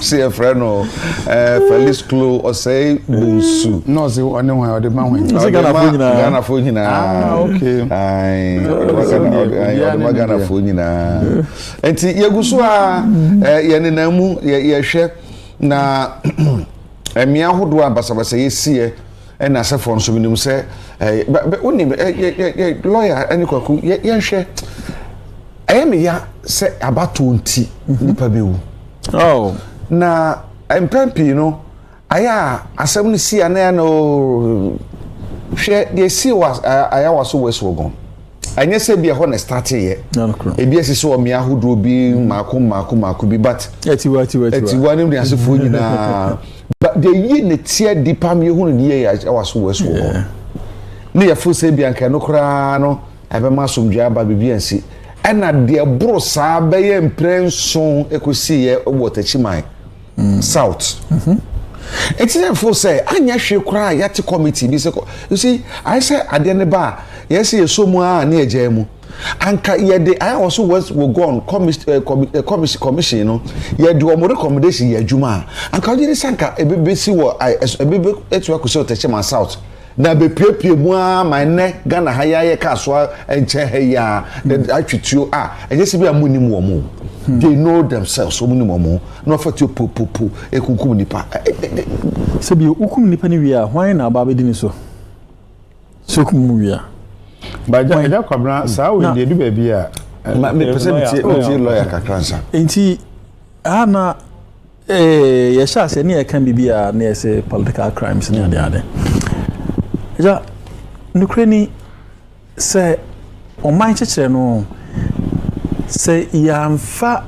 Speaker 1: see a friend or Felix Klo or say Bunsu.
Speaker 3: No, say one or the man.
Speaker 1: Ghana Funina.
Speaker 3: Okay.
Speaker 1: Ghana Funina. And Yagusua Yaninamu Yashe. Na emia hodo abasabasa yesie na asefo nso binim se onim lawyer ani kwaku ye hwe ayeme ya se abato nti nipa bewu na empampi no aya asem ni si ana no hwe de si was aya waso wesogon anya se bia ho na start ye ebi asisi o mia hodo bi mako bi but etiwa nim de asefo nyina but de yi ne tie dipa me hu ne ye waso wesogon ne ya fo se bia nka no kra no ebe masomdwa ba bibi ansi ena de bro sa be ye mprenson ekosi ye wotachiman south it's not for say anya hwe kra yate committee bi se you see I say ade ne ba yes ye so mu a na eje mu anka ye de I also was go on commission no ye do mo recommendation ye adwuma anka je sanka ebebe si wo ebebe etu akosi wotachiman south na be piepie mu a mane Ghana ha ya ka so enche ha ya atwituo enye se bi amunim wo mu they know themselves omunim wo mu no fatio popopo ekunkum nipa
Speaker 2: se bi ukum nipa ni wi a hwan na aba be di ni so Sokumuya.
Speaker 3: But ja kwabra saa we dey do baby a
Speaker 1: me person lawyer kakransa.
Speaker 2: Enti ana ye sha se ne kan bibia na say political crimes ne ade. Ja nukreni se o man chechire no se yamfa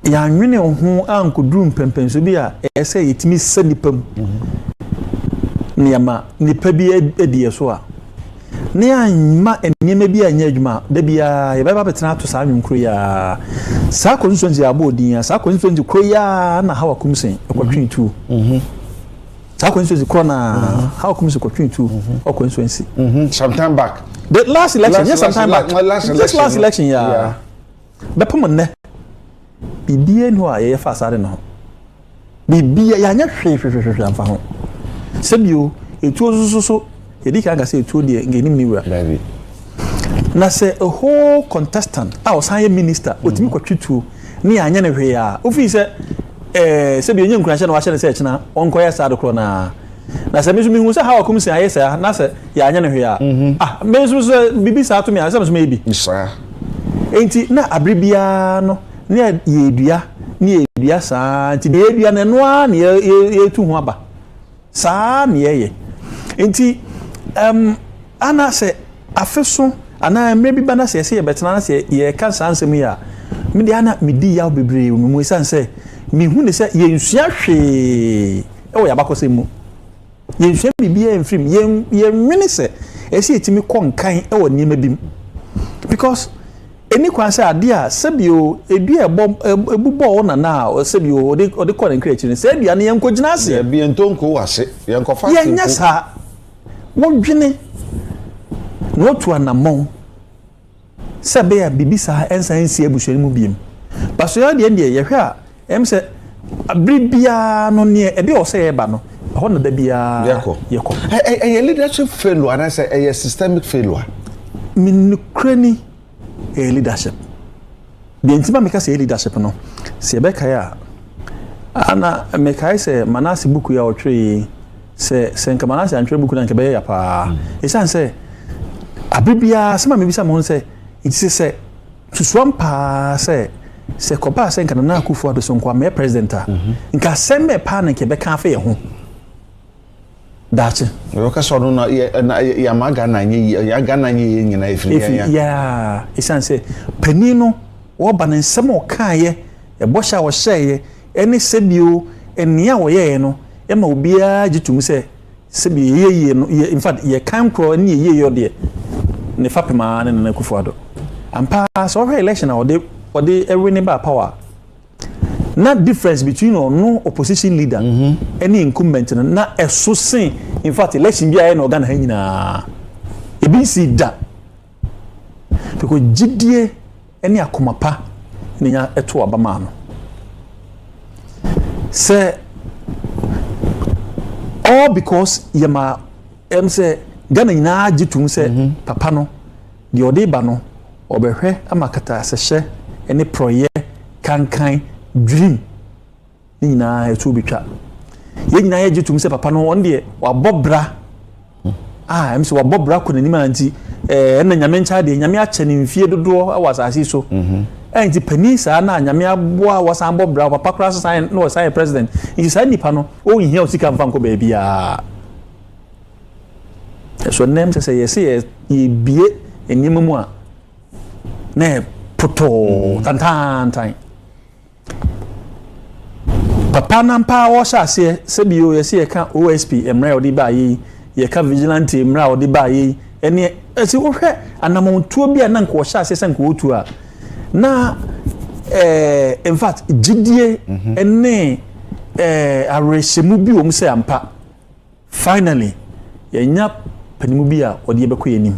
Speaker 2: yanwene ho ankoduru mpempenso bi a ese yetimi sanipam niama nipa bi edie so a ne anma enema bi anya adwuma da bia ye baba betena to saa nwunkro ya saa constituency abodin ya saa constituency kro ya na hawa kumsen ekwatwen tu saa constituency kro na hawa kumsen ekwatwen tu o constituency
Speaker 1: sometime back
Speaker 2: the last election yes sometime back last election ya bepom ne bibie no a ye fa sare no bibie ya nya hwe amfa ho sebio etu so yedi kan ga say etu de ngenim ni wura na say a whole contestant outside minister otimi kwatwitu ni anya ne hwe ya ofi say sebio nye nkuranhye na wa hye ne say china onko ya sade kro na say mesu mi hu say hawa komisi aye say na say ya anya ne hwe ya mesu say bibi sa to me say mesu mebi
Speaker 1: isa
Speaker 2: enti na abribia no ne yedua sa enti de yedua ne no a ne yetu ho aba sa ne ye enti ana se afeso ana mrebi bana se ye betena na se ye kan sansem ya me de ana me di yaw bebre mu sanse me hu ne se ye nsua hwe e wo yabakose mu ye nsua bibia enfrim ye nwene se ese etimi konkan e wo niema bim because eni kwan se ade a sebio edua ebubo na na sebio ode kọ nkre chi ne se edua ne yenkogina ase
Speaker 1: ye bi entonko wase yenkofa
Speaker 2: ye nya sa wodwene no to anamon sebe ya bibisa ensansi ebushani mu biem paso ya de ye hwe a em se abribia no ne ebe o se eba no ho na da bia yeko
Speaker 1: leadership failure and I say systemic failure
Speaker 2: minkreni leadership de ntima meka say leadership no se ebe kai a ana meka say manase buku ya otwe se nka manase antwe buku na nke be ya pa esan se abribia sema me bisa mo se itse se suswam pa se kopa se nka na akufo ado so nkwa me president a nka sembe pa na nke be kan fa ye ho dache
Speaker 1: yo ka so no na ya maga na nye ya ga na nye nyina efiri
Speaker 2: ya esan se panino wo ba na nsem o kan ye e bosha wo hye ene sebio enia wo ye no e ma obia gitum se sebio ye no in fact ye kan kro ne ye yo de ne fapema ne na kufu ado ampa so her election ode every neighbor power not difference between no opposition leader any incumbent na eso sen in fact election bia na organ ha nyina ebi si da because gidie any akomapa ne nya eto abama no say all because yema say Ghana nyina gitum say papa no de ode ba no obehwe amakata sehye ene proye kankan dream nyina etu bitwa ye nyina ye gitum say papa no on de wabobra say wabobra ko nanim anti na nyame ncha de nyame ache ne mfie dodo awasase so enti pani saa na nyame aboa wasan bobra papa kra san no san president nti saa nipa no o hia osika mfa nko ba bia so nem say yes ye bie enim mu a na poto tantan papa nampa wo sha se bio yes ye ka OSP emra odi ba yi ye ka vigilante emra odi ba yi ene esi wo hwe anamontuo bia na nko sha se nko otu a na in fact gidie ene areshemu bi o mse ampa finally yenya panimu bi a odi ebekọ yenim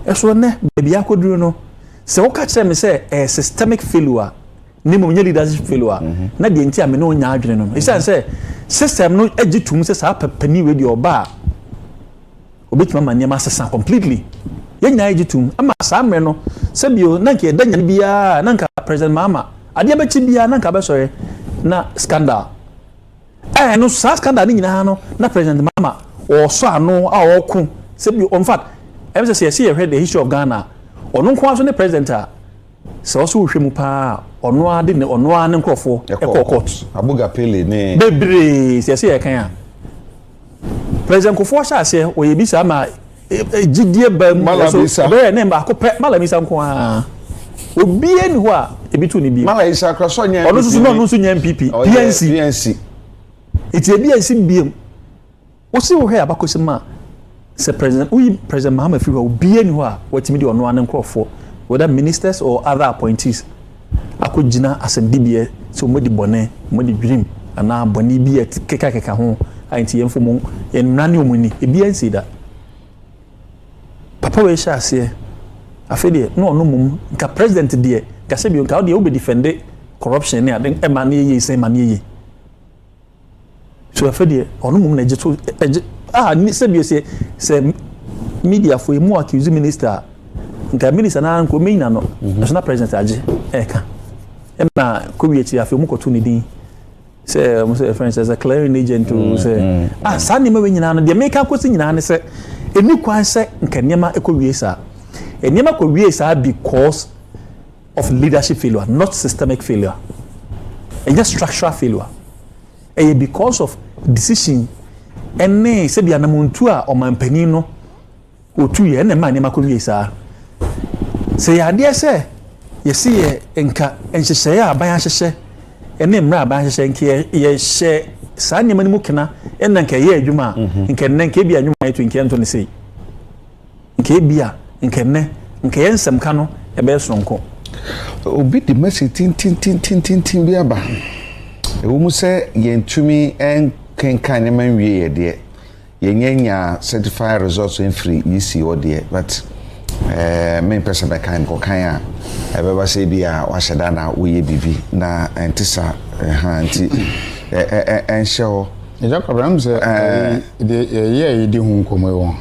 Speaker 2: eso ne bebi akoduru no se wo ka kire me se systemic failure ni mo nya leadership failure na de nti ame no nya adwene no isa se system no agitum se sa pani we de oba obetima manya masesa completely yenya agitum ama sa mre no se bio na nke da nya bia na nka president mama ade abechi bia na nka be sore na scandal no sa scandal ni nyina no na president mama o so ano a o ku say in fact em say see the history of Ghana ono nko aso ne president a so so hwemu pa ono ade ne ono ane nkrofo e court
Speaker 1: abuga pele ne
Speaker 2: bebre say kan a president kofo sha ase oye bi sa ma gidie ba
Speaker 1: mu so
Speaker 2: be ne ba ko malamisa nko a obi eni ho a ebitu ni bi
Speaker 1: malamisa kraso nya
Speaker 2: ono so nya MPP PNC iti ebi ansi biem osi wo hwe abakosi ma se president Mahama Fiwa obi eni ho a watimi di ono ane nkrofo whether ministers or other appointees akogina asendibie so modi bone modi dream ana bone bi keka ho anti yemfo mo enrane omuni ebi ansi da papa we sha ase afede no ono mum nka president de ka se bi nka o de o be defend corruption ni ade e ma na ye se ma na ye so afede ono mum na jeto ni se bi se media for emu accuse minister nka minister na nko meina no national president age eka e na ko wi eti afi mu ko tu ni din say mo say friends as a clearing agent to say sani me nyina no de make ko si nyina ne say eni kwan say nka niema e ko wi sa niema ko wi sa because of leadership failure not systemic failure and just structural failure because of decision ene se bia na muntu a o mampani no otu ye ene ma niema ko wi sa say ya de say yesi ye nka enhyehyɛ ya aban ahyehyɛ ene mra aban ahyehyɛ nke ye hye saa nyema ni mu kena ena nka ye adwuma nka enne nka bia adwuma etu nke ento ne sei nka bia nka enne nka ye nsɛm ka no ebe sonko
Speaker 1: obi di message tin bi aba ewo mu sɛ yentumi enkenkan ne man wie ye de yenya certified results in free EC or de but main person that kan ko kan a ebeba say bia wa hyeda na wo ye bibi na entisa anti enhye
Speaker 3: Jack Abraham say ye di hu nkomo won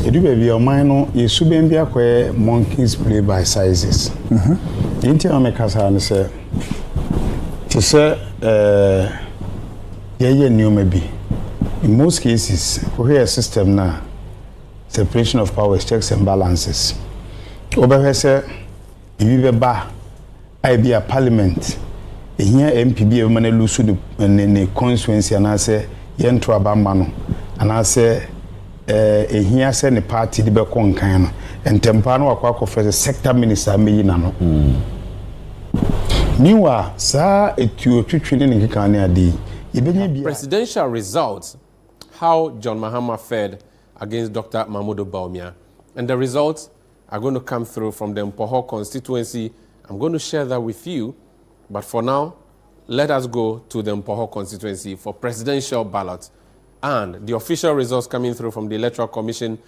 Speaker 3: edu ba bia oman no ye suben bia kwa monkeys play by sizes inti na mekasa ne say to say ye nneoma bi in most cases we hear system na separation of powers, checks and balances. Over say, if you ba, I be a parliament. Here MPB a man lose the constituency and I say yen to abamano and I say here send the party the becon kind and tempano aqua for the sector minister me nano. Meanwhile, sir, it you training in Kikania
Speaker 5: presidential results, how John Mahama fared against Dr. Mahmoud Bawumia. And the results are going to come through from the Mpoho constituency. I'm going to share that with you. But for now, let us go to the Mpoho constituency for presidential ballot. And the official results coming through from the Electoral Commission,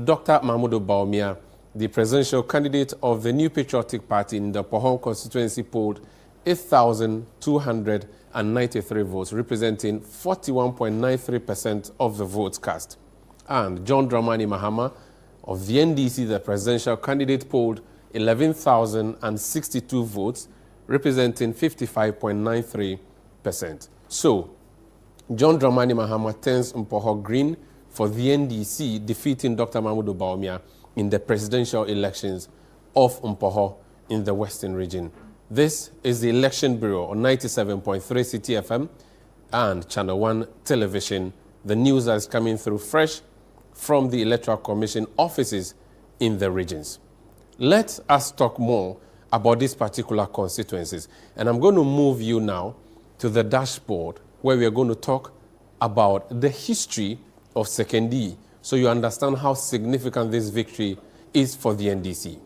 Speaker 5: Dr. Mahmoud Bawumia, the presidential candidate of the New Patriotic Party in the Mpoho constituency, polled 8,293 votes, representing 41.93% of the votes cast. And John Dramani Mahama of the NDC, the presidential candidate, polled 11,062 votes, representing 55.93%. So, John Dramani Mahama turns Mpoho green for the NDC, defeating Dr. Mahmoud Bawumia in the presidential elections of Mpoho in the Western region. This is the Election Bureau on 97.3 CTFM and Channel 1 Television. The news that is coming through fresh from the Electoral Commission offices in the regions. Let us talk more about these particular constituencies. And I'm going to move you now to the dashboard where we are going to talk about the history of Sekondi so you understand how significant this victory is for the NDC.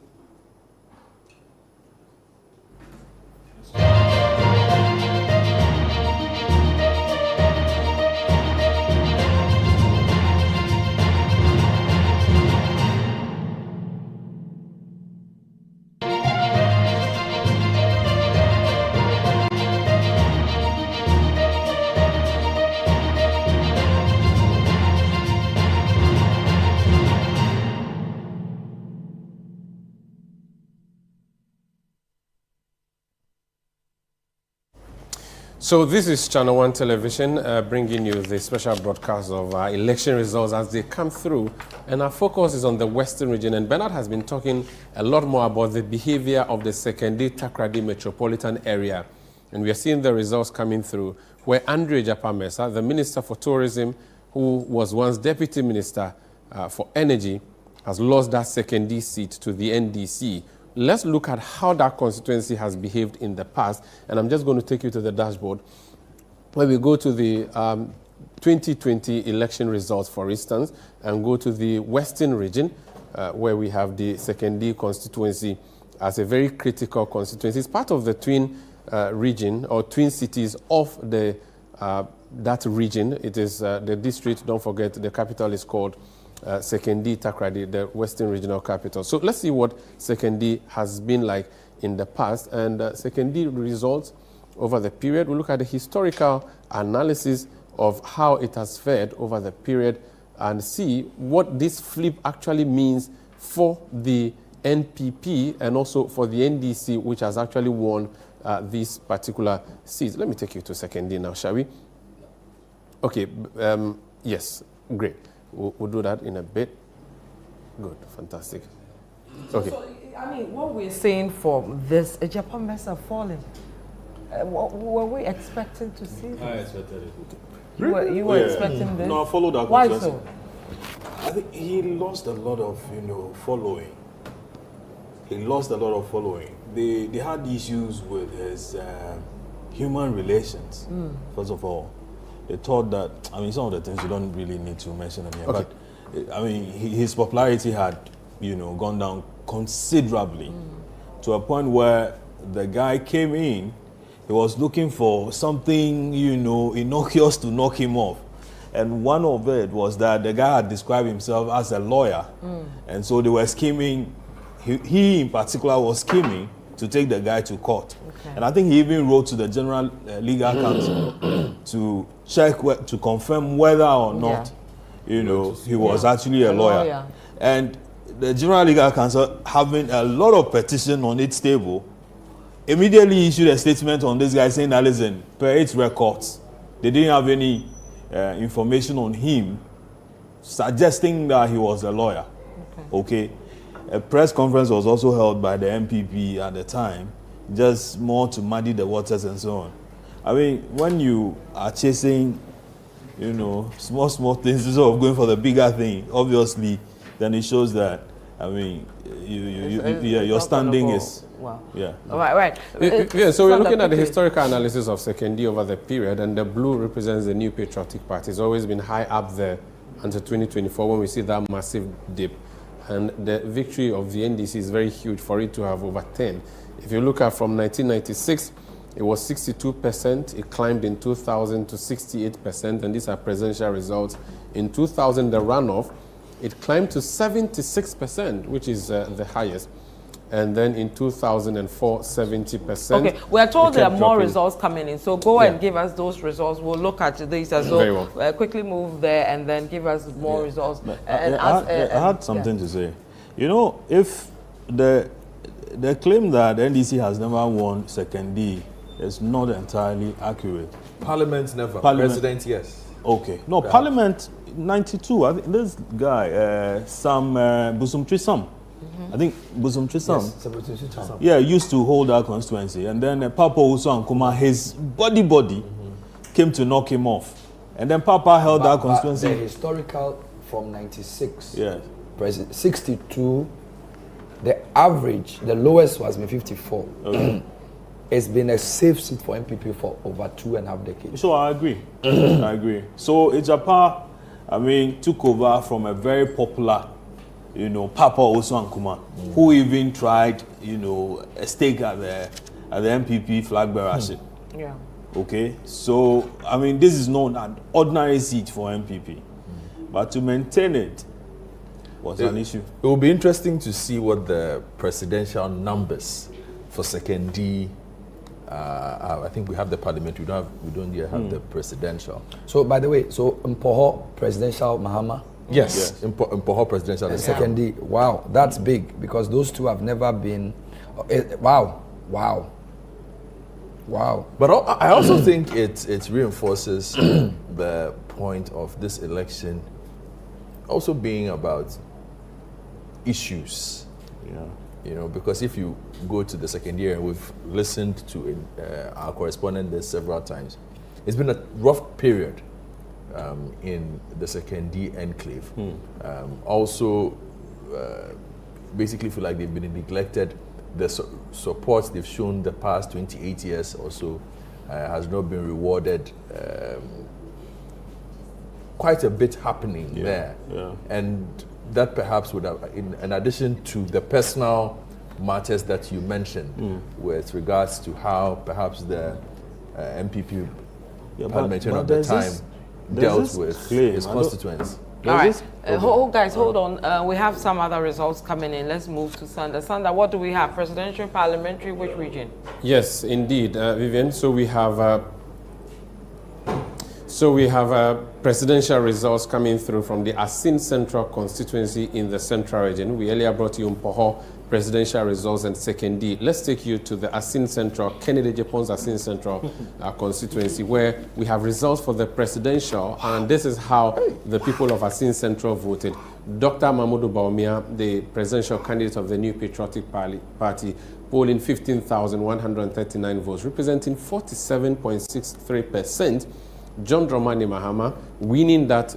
Speaker 5: So this is Channel 1 Television bringing you the special broadcast of our election results as they come through. And our focus is on the Western region. And Bernard has been talking a lot more about the behavior of the Sekondi Takoradi metropolitan area. And we are seeing the results coming through where Andre Japamesa, the Minister for Tourism, who was once Deputy Minister for Energy, has lost that Sekondi seat to the NDC. Let's look at how that constituency has behaved in the past. And I'm just going to take you to the dashboard where we go to the 2020 election results, for instance, and go to the Western region where we have the Sekondi constituency as a very critical constituency. It's part of the twin region or twin cities of the that region. It is the district, don't forget, the capital is called Sekondi Takoradi, the Western Regional Capital. So let's see what Sekondi has been like in the past. And Sekondi results over the period. We look at the historical analysis of how it has fared over the period and see what this flip actually means for the NPP and also for the NDC, which has actually won these particular seats. Let me take you to Sekondi now, shall we? Okay, yes, great. We'll do that in a bit. Good, fantastic. Okay.
Speaker 6: So, I mean, what we're saying for this, Japamesa falling, were we expecting to see this?
Speaker 7: I expected it.
Speaker 6: You were expecting this?
Speaker 7: No, I followed that.
Speaker 6: Why so?
Speaker 7: I think he lost a lot of, following. He lost a lot of following. They had issues with his human relations, first of all. They thought that, some of the things you don't really need to mention them here, okay. But, his popularity had, gone down considerably to a point where the guy came in, he was looking for something, innocuous to knock him off. And one of it was that the guy had described himself as a lawyer. And so they were scheming, he in particular was scheming to take the guy to court. Okay. And I think he even wrote to the General Legal Counsel to check, to confirm whether or not, he was actually a lawyer. And the General Legal Counsel, having a lot of petition on its table, immediately issued a statement on this guy saying that, listen, per its records, they didn't have any information on him suggesting that he was a lawyer. Okay. A press conference was also held by the MPP at the time, just more to muddy the waters and so on. When you are chasing, small things instead of going for the bigger thing, obviously, then it shows that, your standing is...
Speaker 6: Wow.
Speaker 7: Yeah.
Speaker 6: Right.
Speaker 5: Yeah, so we're looking at the historical analysis of Sekondi over the period, and the blue represents the New Patriotic Party. It's always been high up there until 2024 when we see that massive dip. And the victory of the NDC is very huge for it to have overturned. If you look at from 1996, it was 62%. It climbed in 2000 to 68%, and these are presidential results. In 2000, the runoff, it climbed to 76%, which is the highest. And then in 2004, 70%.
Speaker 6: Okay, we are told there are more results coming in. So go and give us those results. We'll look at these as well. Quickly move there and then give us more results.
Speaker 7: I had something to say. If the claim that NDC has never won Sekondi is not entirely accurate.
Speaker 8: Parliament never. President, yes.
Speaker 7: Okay. No, Parliament 92. I think this guy, Sam Busum Trisam. I think Busum Trisam, yes, used to hold that constituency. And then Papa Uso Ankuma, his body came to knock him off. And then Papa held that constituency.
Speaker 8: The historical from 96,
Speaker 7: yes.
Speaker 8: 62, the average, the lowest was 54. Okay. It's been a safe seat for MPP for over 2.5 decades.
Speaker 7: So I agree. I agree. So Ijapa, took over from a very popular Papa Osu Ankuma, who even tried, a stake at the MPP flag bearership.
Speaker 6: Yeah.
Speaker 7: Okay, so this is not an ordinary seat for MPP, but to maintain it was an issue.
Speaker 8: It will be interesting to see what the presidential numbers for Sekondi. I think we have the parliament. We don't yet have the presidential. So by the way, Mpoho presidential Mahama. Yes. Mpoho presidential. The Sekondi, wow, that's big because those two have never been. Wow. Wow. But I also think it reinforces the point of this election also being about issues.
Speaker 7: Yeah.
Speaker 8: You know, because if you go to the second year, and we've listened to our correspondent there several times, it's been a rough period in the second D enclave. Also, basically feel like they've been neglected. The support they've shown the past 28 years or so has not been rewarded. Quite a bit happening there. Yeah. And that perhaps would have, in addition to the personal matters that you mentioned with regards to how perhaps the MPP parliamentarian of the time dealt with his constituents.
Speaker 6: All right, guys, hold on. We have some other results coming in. Let's move to Sanda. Sanda, what do we have? Presidential, parliamentary, which region?
Speaker 5: Yes, indeed, Vivian. So we have presidential results coming through from the Asin Central constituency in the Central region. We earlier brought you Mpoho presidential results and second D. Let's take you to the Asin Central, Kennedy Japon's Asin Central constituency, where we have results for the presidential, and this is how the people of Asin Central voted. Dr. Mahamudu Bawumia, the presidential candidate of the New Patriotic Party, polling 15,139 votes, representing 47.63%. John Dramani Mahama winning that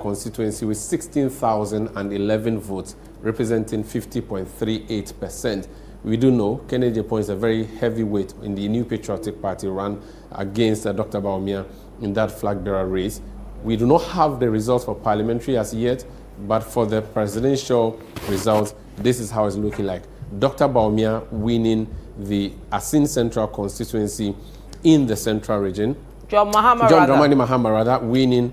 Speaker 5: constituency with 16,011 votes, representing 50.38%. We do know Kennedy Japan is a very heavyweight in the New Patriotic Party run against Dr. Bawumia in that flag bearer race. We do not have the results for parliamentary as yet, but for the presidential results, this is how it's looking like. Dr. Bawumia winning the Asin Central constituency in the Central region. John Dramani Mahama winning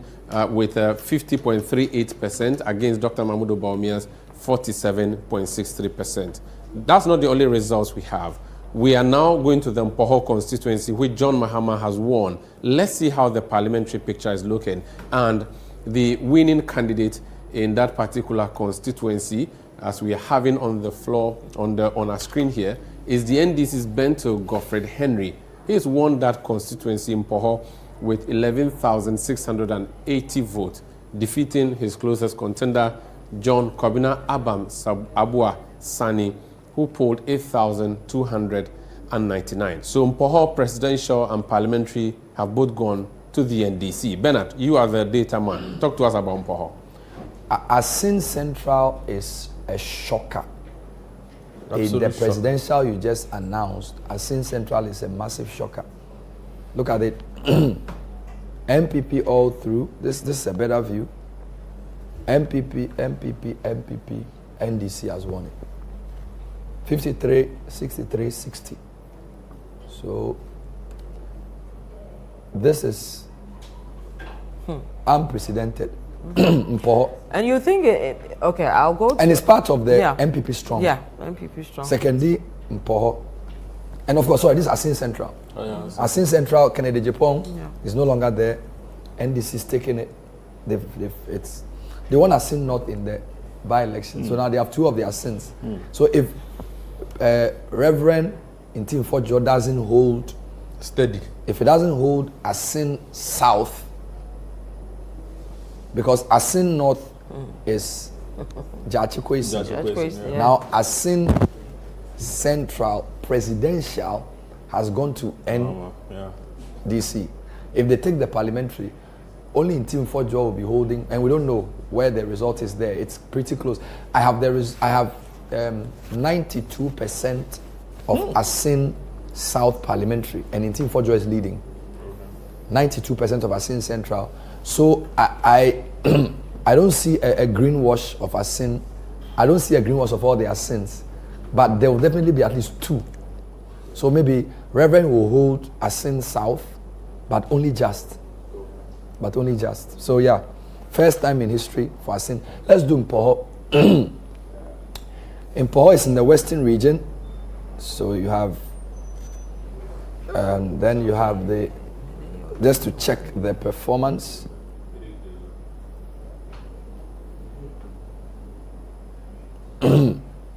Speaker 5: with 50.38% against Dr. Mahamudu Bawumia's 47.63%. That's not the only results we have. We are now going to the Mpoho constituency, which John Mahama has won. Let's see how the parliamentary picture is looking. And the winning candidate in that particular constituency, as we are having on the floor, on our screen here, is the NDC's Bento Godfred Henry. He's won that constituency in Mpoho with 11,680 votes, defeating his closest contender, John Kobina Abua Sani, who polled 8,299. So Mpoho presidential and parliamentary have both gone to the NDC. Bernard, you are the data man. Talk to us about Mpoho.
Speaker 8: Asin Central is a shocker. In the presidential you just announced, Asin Central is a massive shocker. Look at it. MPP all through. This is a better view. MPP, NDC has won it. 53, 63, 60. So this is unprecedented.
Speaker 6: And you think okay, I'll go to,
Speaker 8: and it's part of the MPP strong.
Speaker 6: Yeah, MPP strong.
Speaker 8: Secondly, Mpoho. And of course, sorry, this is Asin Central.
Speaker 7: Oh, yeah,
Speaker 8: Asin Central, Kennedy Japan is no longer there. NDC is taking it. They won Asin North in the by-election. So now they have two of their Asins. So if Reverend Intim Fojo doesn't hold
Speaker 5: steady,
Speaker 8: if it doesn't hold Asin South, because Asin North is Jachikoisi. Now Asin Central presidential has gone to NDC. If they take the parliamentary, only in Team 4 will be holding, and we don't know where the result is there. It's pretty close. I have 92% of Asin South parliamentary, and in Team 4 is leading. 92% of Asin Central. So I don't see a greenwash of Asin. I don't see a greenwash of all the Asins, but there will definitely be at least two. So maybe Reverend will hold Asin South, but only just. So yeah, first time in history for Asin. Let's do Mpoho. Mpoho is in the western region. So you have, then you have just to check the performance.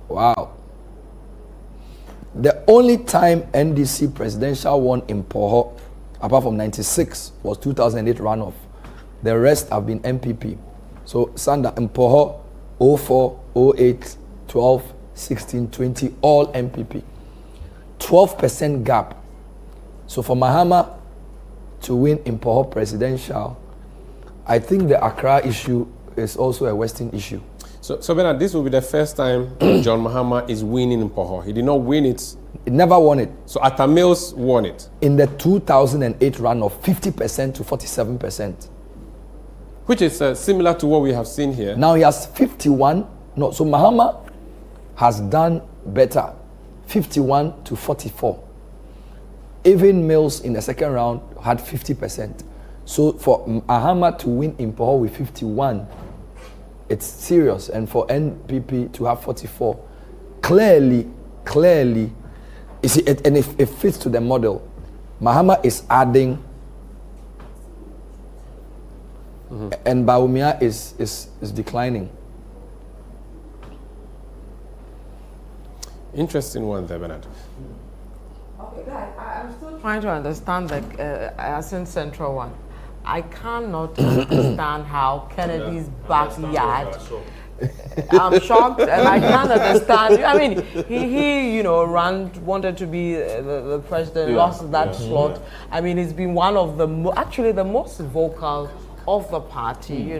Speaker 8: Wow.
Speaker 9: The only time NDC presidential won in Poho, apart from 96, was 2008 runoff. The rest have been MPP. So Sanda in Poho, 04, 08, 12, 16, 20, all MPP. 12% gap. So for Mahama to win in Poho presidential, I think the Accra issue is also a Western issue.
Speaker 5: So Bernard, this will be the first time John Mahama is winning in Poho. He did not win it.
Speaker 9: He never won it.
Speaker 5: So Atta Mills won it.
Speaker 9: In the 2008 runoff, 50% to 47%.
Speaker 5: Which is similar to what we have seen here.
Speaker 9: Now he has 51. No, so Mahama has done better. 51 to 44. Even Mills in the second round had 50%. So for Mahama to win in Poho with 51, it's serious. And for NPP to have 44, clearly, you see, and it fits to the model. Mahama is adding, and Bawumia is declining.
Speaker 5: Interesting one there, Bernard.
Speaker 6: Okay, I'm still trying to understand the Asin Central one. I cannot understand how Kennedy's backyard. I'm shocked, and I can't understand. I mean, he wanted to be the president, lost that slot. I mean, he's been one of the actually the most vocal of the party,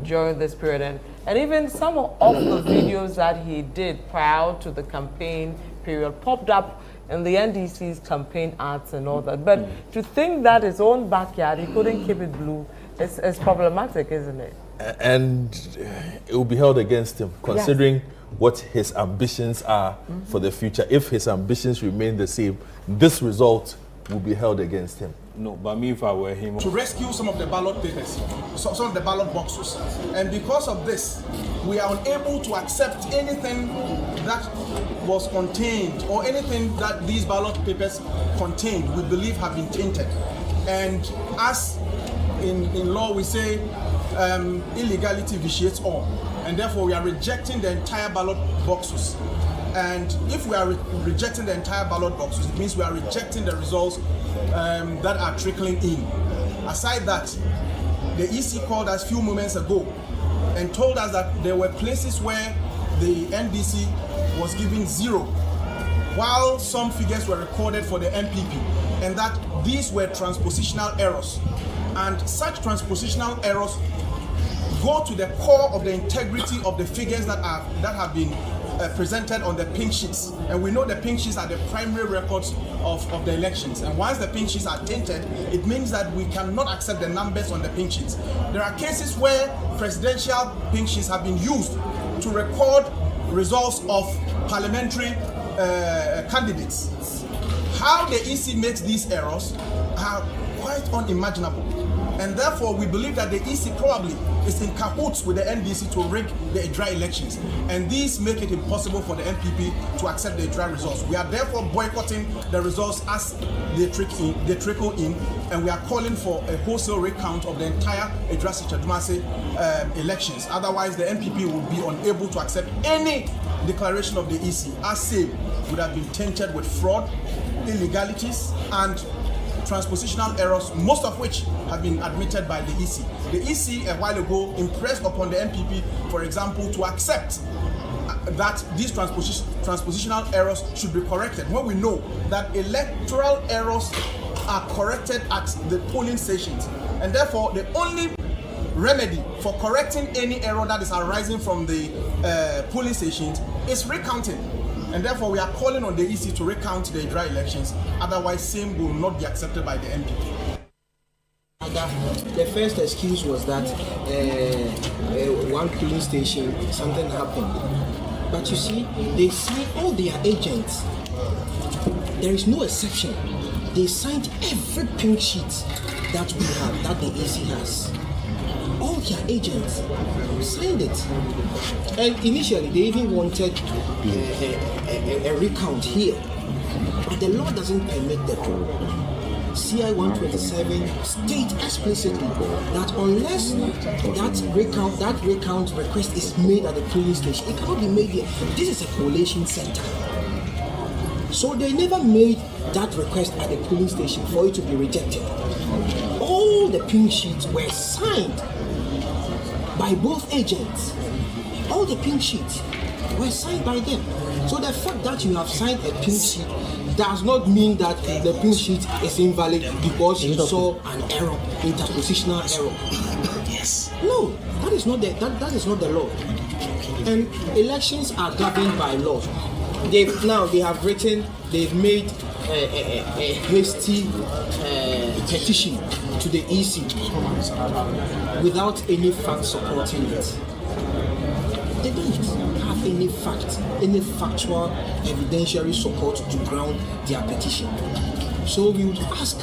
Speaker 6: during this period, and even some of the videos that he did prior to the campaign period popped up in the NDC's campaign ads and all that. But to think that his own backyard, he couldn't keep it blue, is problematic, isn't it?
Speaker 8: And it will be held against him, considering what his ambitions are for the future. If his ambitions remain the same, this result will be held against him.
Speaker 7: No, but me, if I were him,
Speaker 10: to rescue some of the ballot papers, some of the ballot boxes. And because of this, we are unable to accept anything that was contained or anything that these ballot papers contained, we believe have been tainted. And as in law, we say illegality vitiates all. And therefore, we are rejecting the entire ballot boxes. And if we are rejecting the entire ballot boxes, it means we are rejecting the results that are trickling in. Aside that, the EC called us a few moments ago and told us that there were places where the NDC was giving 0, while some figures were recorded for the MPP, and that these were transpositional errors. And such transpositional errors go to the core of the integrity of the figures that have been presented on the pink sheets. And we know the pink sheets are the primary records of the elections. And once the pink sheets are tainted, it means that we cannot accept the numbers on the pink sheets. There are cases where presidential pink sheets have been used to record results of parliamentary candidates. How the EC makes these errors are quite unimaginable. And therefore, we believe that the EC probably is in cahoots with the NDC to rig the dry elections. And these make it impossible for the MPP to accept the dry results. We are therefore boycotting the results as they trickle in, and we are calling for a wholesale recount of the entire Edrasi Chadumase elections. Otherwise, the MPP will be unable to accept any declaration of the EC, as same would have been tainted with fraud, illegalities, and transpositional errors, most of which have been admitted by the EC. The EC a while ago impressed upon the MPP, for example, to accept that these transpositional errors should be corrected, when we know that electoral errors are corrected at the polling stations. And therefore, the only remedy for correcting any error that is arising from the polling stations is recounting. And therefore, we are calling on the EC to recount the dry elections. Otherwise, same will not be accepted by the MPP.
Speaker 11: The first excuse was that one polling station, something happened. But you see, they signed all their agents. There is no exception. They signed every pink sheet that we have, that the EC has. All their agents signed it. And initially, they even wanted a recount here. But the law doesn't permit that. CI 127 states explicitly that unless that recount request is made at the polling station, it cannot be made here. This is a collation center. So they never made that request at the polling station for it to be rejected. All the pink sheets were signed by both agents. All the pink sheets were signed by them. So the fact that you have signed a pink sheet does not mean that the pink sheet is invalid because you saw an error, interpositional error. Yes. No, that is not the law. And elections are governed by law. They've made a hasty petition to the EC without any fact supporting it. They don't have any factual evidentiary support to ground their petition. So we would ask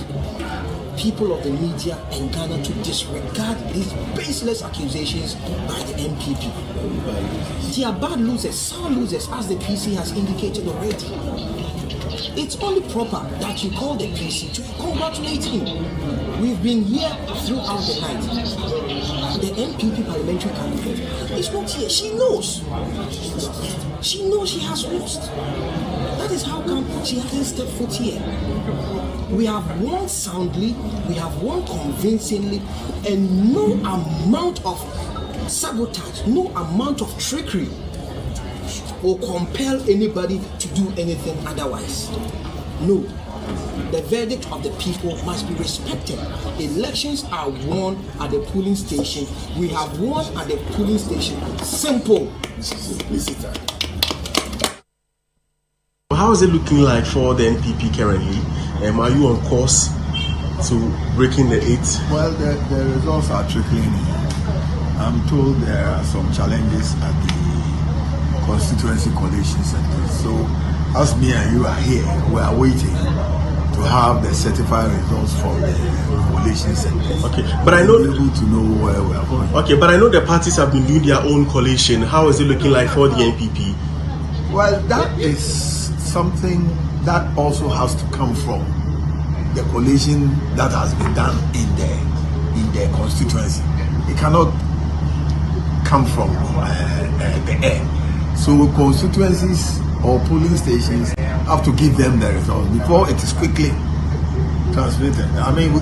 Speaker 11: people of the media and Ghana to disregard these baseless accusations by the MPP. They are bad losers, sour losers, as the PC has indicated already. It's only proper that you call the PC to congratulate him. We've been here throughout the night. The MPP parliamentary candidate is not here. She knows. She knows she has lost. That is how come she hasn't stepped foot here. We have won soundly, we have won convincingly, and no amount of sabotage, no amount of trickery will compel anybody to do anything otherwise. No. The verdict of the people must be respected. Elections are won at the polling station. We have won at the polling station. Simple. Simplicity.
Speaker 12: How is it looking like for the NPP currently? Are you on course to breaking the 8?
Speaker 13: Well, the results are trickling in. I'm told there are some challenges at the Constituency coalition centers. So, as me and you are here, we are waiting to have the certified results from the coalition centers.
Speaker 12: Okay, but I know
Speaker 13: able to know where we are going.
Speaker 12: Okay, but I know the parties have been doing their own coalition. How is it looking like for the NPP?
Speaker 13: Well, that is something that also has to come from the coalition that has been done in the constituency. It cannot come from the air. So constituencies or polling stations have to give them the results before it is quickly transmitted. I mean,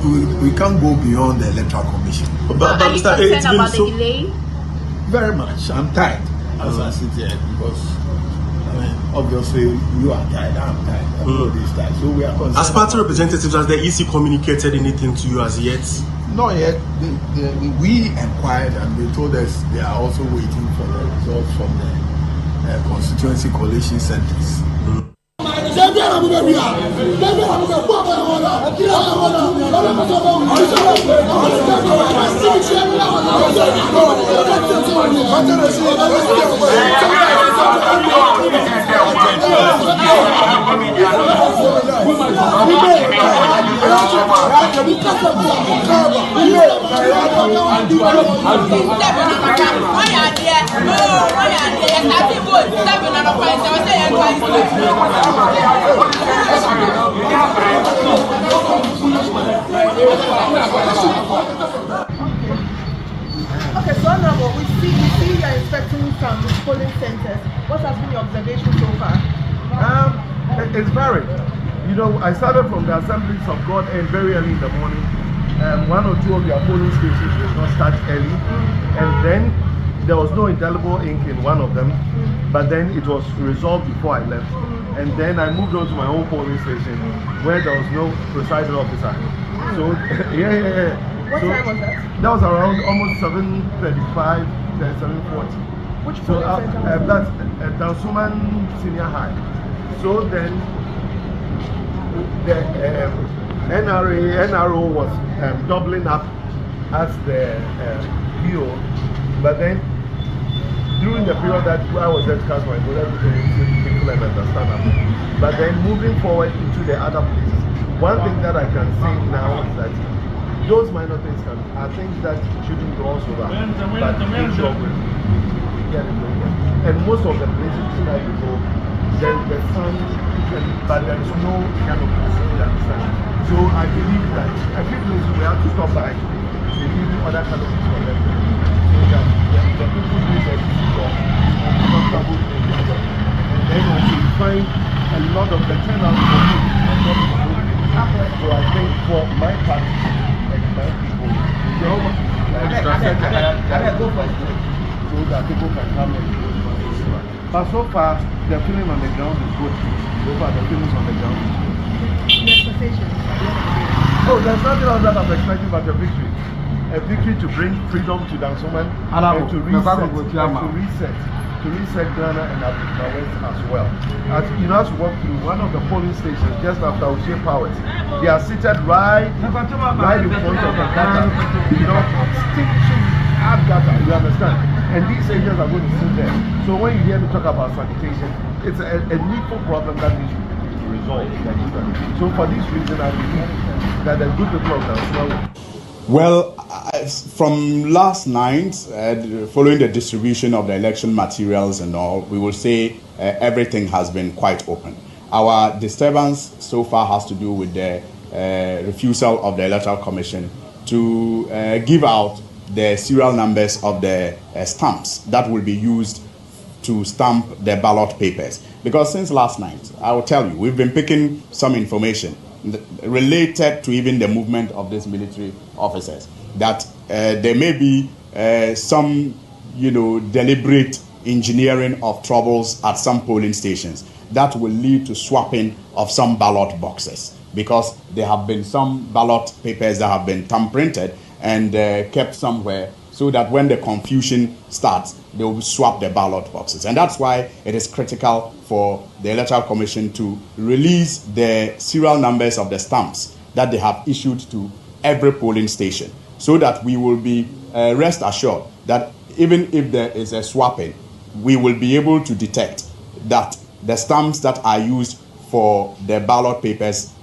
Speaker 13: we can't go beyond the electoral commission.
Speaker 14: But are you concerned about the delay?
Speaker 13: Very much. I'm tired as I sit here because obviously you are tired, I'm tired, everybody is tired. So we are concerned.
Speaker 12: As party representatives, has the EC communicated anything to you as yet?
Speaker 13: Not yet. We inquired and they told us they are also waiting for the results from the constituency coalition centers.
Speaker 15: Okay, so Honorable, we see you are inspecting some polling centers. What has been your observation so far?
Speaker 16: It's varied. You know, I started from the Assemblies of God and very early in the morning. One or two of their polling stations did not start early, and then there was no indelible ink in one of them, but then it was resolved before I left. And then I moved on to my own polling station where there was no presiding officer. So, yeah.
Speaker 15: What time was that?
Speaker 16: That was around almost 7:35 to 7:40.
Speaker 15: Which polling center?
Speaker 16: That's at Dansuman Senior High. So then the NRO was doubling up as the PO, but then during the period that I was there to cast my vote, people and understand. But then moving forward into the other places, one thing that I can say now is that those minor things are things that shouldn't gloss over, but make sure we get it going. And most of the places that you go, there's the sun, but there is no canopy. So I believe that every place we have to stop by, they give you other canopies for them. So that the people use it for comfortable things. And NYC, you find a lot of the turnout for me. So I think for my party and my people, so that people can come and do it. But so far, the feeling on the ground is good. So far, the feelings on the ground is good. Oh, there's nothing else that I'm expecting but a victory. A victory to bring freedom to Dansoman and to reset Ghana and Africa West as well. As you know, as we walk through one of the polling stations just after Uche Powers, they are seated right in front of the gutter. You know, stinking hard gutter, you understand? And these agents are going to sit there. So when you hear me talk about sanitation, it's a needful problem that needs to be resolved. So for this reason, I believe that the good people of Dansoman.
Speaker 17: Well, from last night, following the distribution of the election materials and all, we will say everything has been quite open. Our disturbance so far has to do with the refusal of the Electoral Commission to give out the serial numbers of the stamps that will be used to stamp the ballot papers. Because since last night, I will tell you, we've been picking some information related to even the movement of these military officers, that there may be some, deliberate engineering of troubles at some polling stations that will lead to swapping of some ballot boxes, because there have been some ballot papers that have been thumb-printed and kept somewhere, so that when the confusion starts, they will swap the ballot boxes. And that's why it is critical for the Electoral Commission to release the serial numbers of the stamps that they have issued to every polling station, so that we will be rest assured that even if there is a swapping, we will be able to detect that the stamps that are used for the ballot papers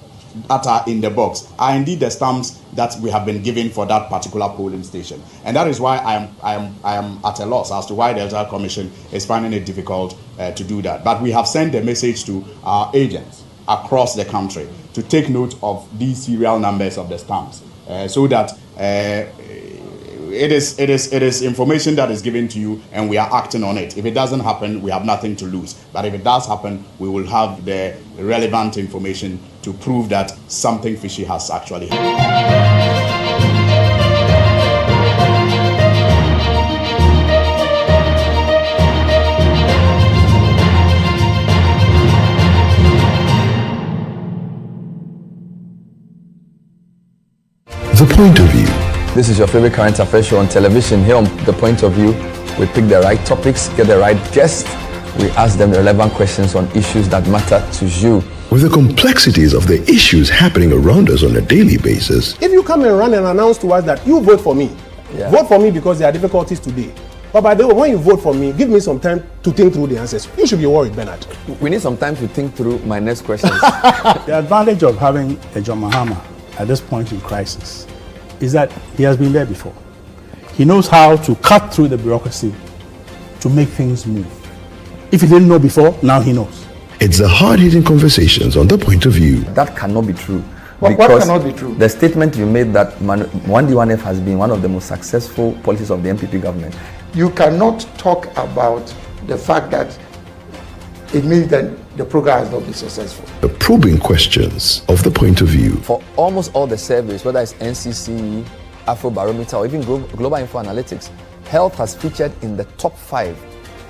Speaker 17: that are in the box are indeed the stamps that we have been given for that particular polling station. And that is why I am at a loss as to why the Electoral Commission is finding it difficult to do that. But we have sent a message to our agents across the country to take note of these serial numbers of the stamps, so that it is information that is given to you and we are acting on it. If it doesn't happen, we have nothing to lose. But if it does happen, we will have the relevant information to prove that something fishy has actually happened.
Speaker 18: The Point of View.
Speaker 9: This is your favorite current affairs show on television. Here on The Point of View, we pick the right topics, get the right guests. We ask them the relevant questions on issues that matter to you.
Speaker 18: With the complexities of the issues happening around us on a daily basis.
Speaker 19: If you come and run and announce to us that you vote for me, vote for me because there are difficulties today. But by the way, when you vote for me, give me some time to think through the answers. You should be worried, Bernard.
Speaker 9: We need some time to think through my next question.
Speaker 2: The advantage of having a John Mahama at this point in crisis is that he has been there before. He knows how to cut through the bureaucracy to make things move. If he didn't know before, now he knows.
Speaker 18: It's the hard-hitting conversations on The Point of View.
Speaker 9: That cannot be true.
Speaker 11: What cannot be true?
Speaker 9: The statement you made that 1D1F has been one of the most successful policies of the MPP government.
Speaker 11: You cannot talk about the fact that it means that the program has not been successful.
Speaker 18: The probing questions of The Point of View.
Speaker 9: For almost all the surveys, whether it's NCC, Afrobarometer, or even Global Info Analytics, health has featured in the top 5.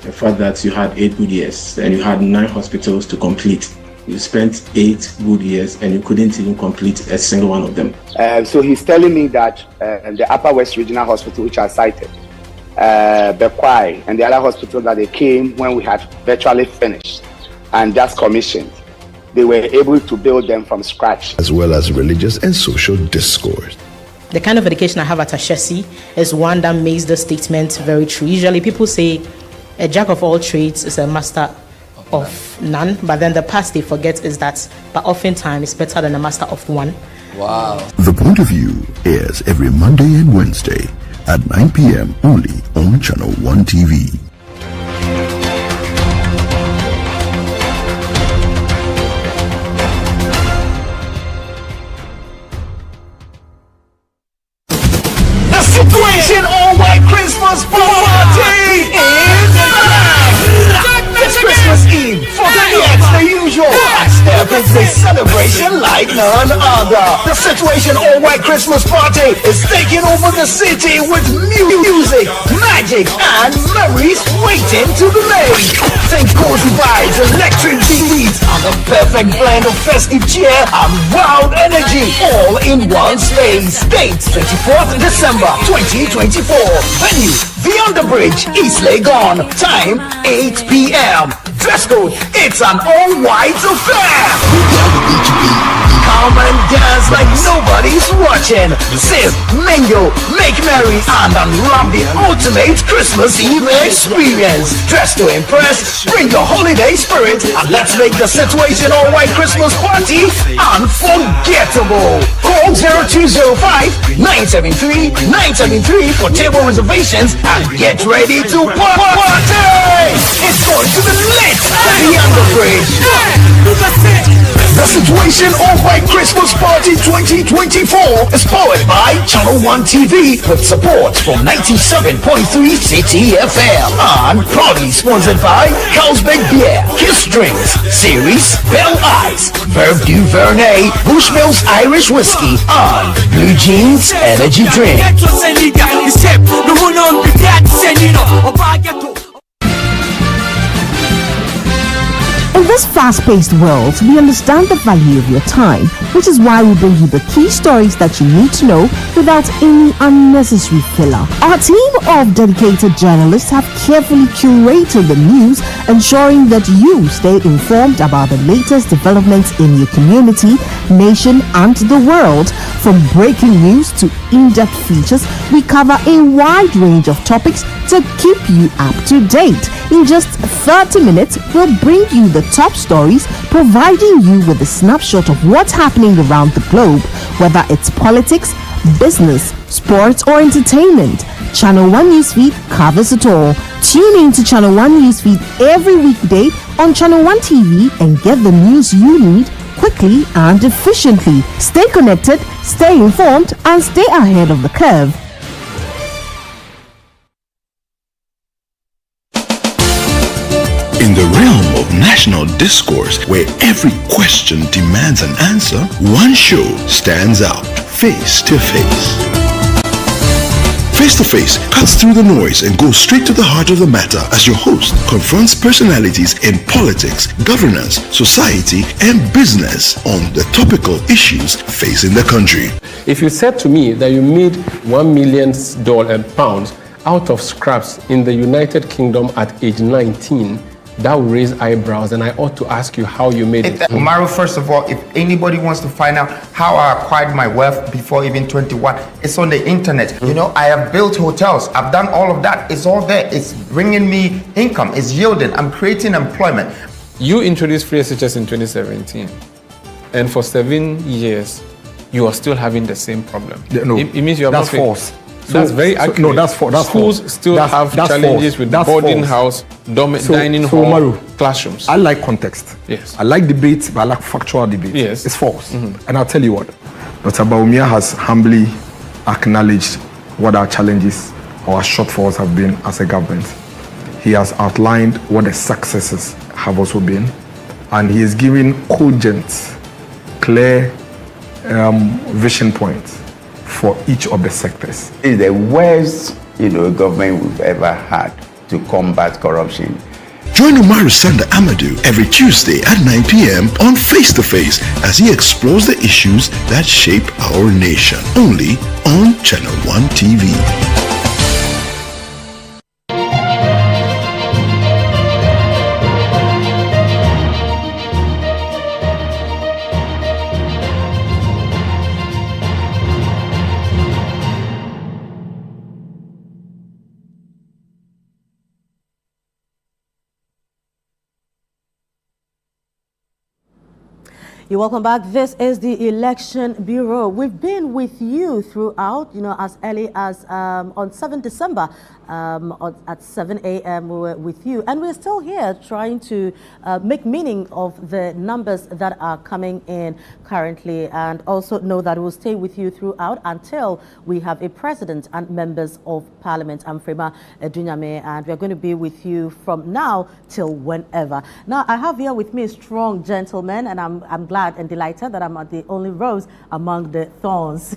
Speaker 20: The fact that you had 8 good years and you had 9 hospitals to complete. You spent 8 good years and you couldn't even complete a single one of them.
Speaker 21: So he's telling me that the Upper West Regional Hospital, which I cited, Bekwai, and the other hospital that they came when we had virtually finished and just commissioned, they were able to build them from scratch.
Speaker 18: As well as religious and social discourse.
Speaker 22: The kind of education I have at Ashesi is one that makes the statement very true. Usually people say a jack of all trades is a master of none, but then the part they forget is that, but oftentimes it's better than a master of one.
Speaker 9: Wow.
Speaker 18: The Point of View airs every Monday and Wednesday at 9 p.m. only on Channel 1 TV.
Speaker 23: The Situation All-White Christmas Party is live! This Christmas Eve for the is a celebration like none other. The Situation All White Christmas Party is taking over the city with music, magic, and memories waiting to be made. Think cozy vibes, electric beats, and the perfect blend of festive cheer and wild energy, all in one space. Date 24th December 2024. Venue Beyond the Bridge, East Legon. Time 8 p.m. Dress code, it's an all-white affair. Come and dance like nobody's watching. Sip, mingle, make merry, and unwrap the ultimate Christmas Eve experience. Dress to impress, bring your holiday spirit, and let's make the Situation All White Christmas Party unforgettable. Call 0205-973-973 for table reservations and get ready to party! It's going to be lit beyond the bridge. The Situation All White Christmas Party 2024 is powered by Channel 1 TV with support from 97.3 City FM and proudly sponsored by Carlsberg Beer, Kiss Drinks, Series, Bell Ice, Verve du Vernet, Bushmills Irish Whiskey, and Blue Jeans Energy Drink.
Speaker 1: In this fast-paced world, we understand the value of your time, which is why we bring you the key stories that you need to know without any unnecessary filler. Our team of dedicated journalists have carefully curated the news, ensuring that you stay informed about the latest developments in your community, nation, and the world. From breaking news to in-depth features, we cover a wide range of topics to keep you up to date. In just 30 minutes, we'll bring you the top stories, providing you with a snapshot of what's happening around the globe, whether it's politics, business, sports, or entertainment. Channel 1 Newsfeed covers it all. Tune in to Channel 1 Newsfeed every weekday on Channel 1 TV and get the news you need quickly and efficiently. Stay connected, stay informed, and stay ahead of the curve.
Speaker 18: In the realm of national discourse, where every question demands an answer, one show stands out: Face to Face. Face to Face cuts through the noise and goes straight to the heart of the matter as your host confronts personalities in politics, governance, society, and business on the topical issues facing the country.
Speaker 5: If you said to me that you made £1 million out of scraps in the United Kingdom at age 19, that will raise eyebrows, and I ought to ask you how you made it.
Speaker 3: Umaru, first of all, if anybody wants to find out how I acquired my wealth before even 21, it's on the internet. You know, I have built hotels. I've done all of that. It's all there. It's bringing me income. It's yielding. I'm creating employment.
Speaker 5: You introduced free SHS in 2017, and for 7 years, you are still having the same problem.
Speaker 4: No,
Speaker 5: it means you have
Speaker 4: that's
Speaker 5: not
Speaker 4: false.
Speaker 5: That's very accurate.
Speaker 4: No, that's false.
Speaker 5: Schools still have challenges with boarding house, dining hall,
Speaker 4: Umaru,
Speaker 5: classrooms.
Speaker 4: I like context.
Speaker 5: Yes.
Speaker 4: I like debate, but I like factual debate.
Speaker 5: Yes.
Speaker 4: It's false. And I'll tell you what. Dr. Bawumia has humbly acknowledged what our challenges or our shortfalls have been as a government. He has outlined what the successes have also been. And he is giving cogent, clear vision points for each of the sectors.
Speaker 24: It's the worst, government we've ever had to combat corruption.
Speaker 18: Join Umaru Sanda Amadou every Tuesday at 9 p.m. on Face to Face as he explores the issues that shape our nation. Only on Channel 1 TV.
Speaker 6: You're welcome back. This is the Election Bureau. We've been with you throughout, as early as on 7 December at 7 a.m. we were with you. And we're still here trying to make meaning of the numbers that are coming in currently, and also know that we'll stay with you throughout until we have a president and members of parliament. I'm Frema Dunyame, and we're going to be with you from now till whenever. Now, I have here with me a strong gentleman, and I'm glad and delighted that I'm at the only rose among the thorns.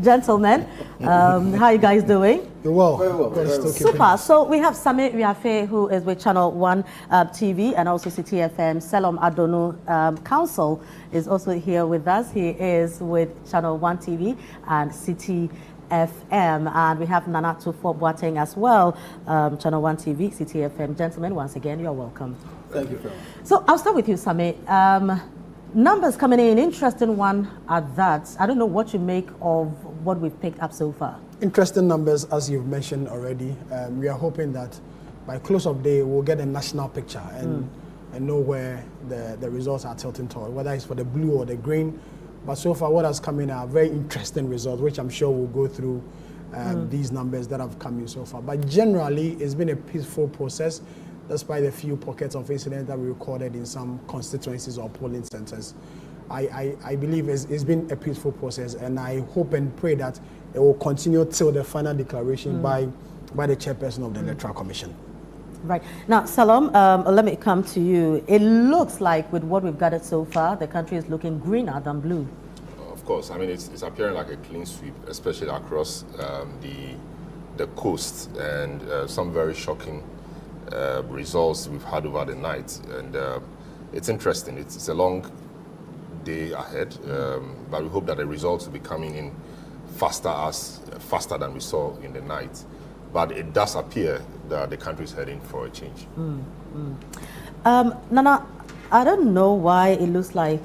Speaker 6: Gentlemen, how are you guys doing?
Speaker 19: You're well.
Speaker 6: Very well. Very well. Super. So we have Sami Riafe, who is with Channel 1 TV and also City FM. Selom Adonu Council is also here with us. He is with Channel 1 TV and City FM. And we have Nana Tufo Boateng as well, Channel 1 TV, City FM. Gentlemen, once again, you're welcome.
Speaker 11: Thank you, Phil.
Speaker 6: So I'll start with you, Sami. Numbers coming in, interesting one at that. I don't know what you make of what we've picked up so far.
Speaker 19: Interesting numbers, as you've mentioned already. We are hoping that by close of day, we'll get a national picture and know where the results are tilting toward, whether it's for the blue or the green. But so far, what has come in are very interesting results, which I'm sure we'll go through these numbers that have come in so far. But generally, it's been a peaceful process, despite a few pockets of incidents that we recorded in some constituencies or polling centers. I believe it's been a peaceful process, and I hope and pray that it will continue till the final declaration by the chairperson of the Electoral Commission.
Speaker 6: Right. Now, Salom, let me come to you. It looks like with what we've gathered so far, the country is looking greener than blue.
Speaker 7: Of course. I mean, it's appearing like a clean sweep, especially across the coast, and some very shocking results we've had over the night. And it's interesting. It's a long day ahead, but we hope that the results will be coming in faster than we saw in the night. But it does appear that the country is heading for a change.
Speaker 6: Nana, I don't know why it looks like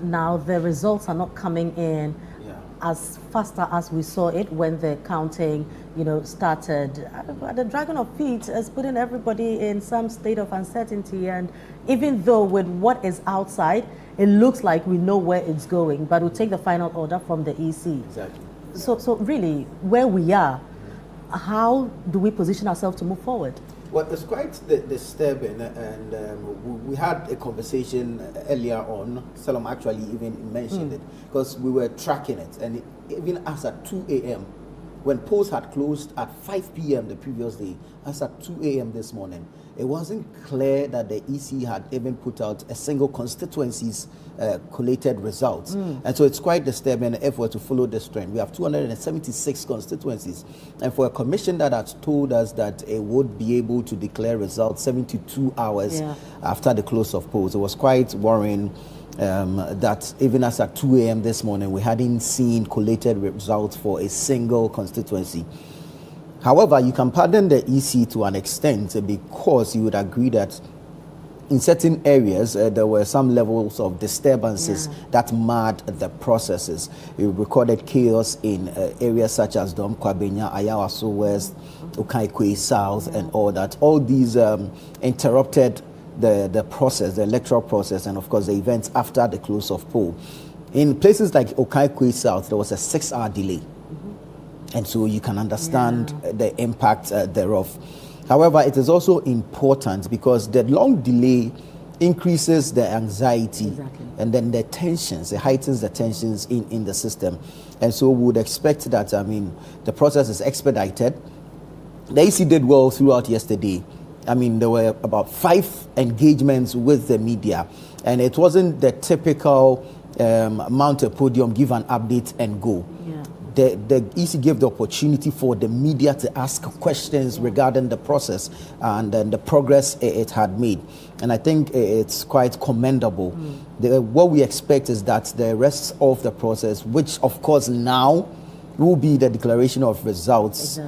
Speaker 6: now the results are not coming in as faster as we saw it when the counting, started. The dragging of feet is putting everybody in some state of uncertainty, and even though with what is outside, it looks like we know where it's going, but we'll take the final order from the EC.
Speaker 11: Exactly.
Speaker 6: So really, where we are, how do we position ourselves to move forward?
Speaker 11: Well, it's quite disturbing, and we had a conversation earlier on. Salom actually even mentioned it, because we were tracking it, and even as at 2 a.m., when polls had closed at 5 p.m. the previous day, as at 2 a.m. this morning, it wasn't clear that the EC had even put out a single constituency's collated results. And so it's quite disturbing if we're to follow this trend. We have 276 constituencies. And for a commission that has told us that it would be able to declare results 72 hours after the close of polls, it was quite worrying that even as at 2 a.m. this morning, we hadn't seen collated results for a single constituency. However, you can pardon the EC to an extent, because you would agree that in certain areas, there were some levels of disturbances that marred the processes. We recorded chaos in areas such as Dom Kwabenya, Ayawaso West, Okaikwe South, and all that. All these interrupted the process, the electoral process, and of course the events after the close of poll. In places like Okaikwe South, there was a 6-hour delay. And so you can understand the impact thereof. However, it is also important because the long delay increases the anxiety and then the tensions, it heightens the tensions in the system. And so we would expect that, the process is expedited. The EC did well throughout yesterday. There were about 5 engagements with the media, and it wasn't the typical mount a podium, give an update and go. The EC gave the opportunity for the media to ask questions regarding the process and then the progress it had made. And I think it's quite commendable. What we expect is that the rest of the process, which of course now will be the declaration of results,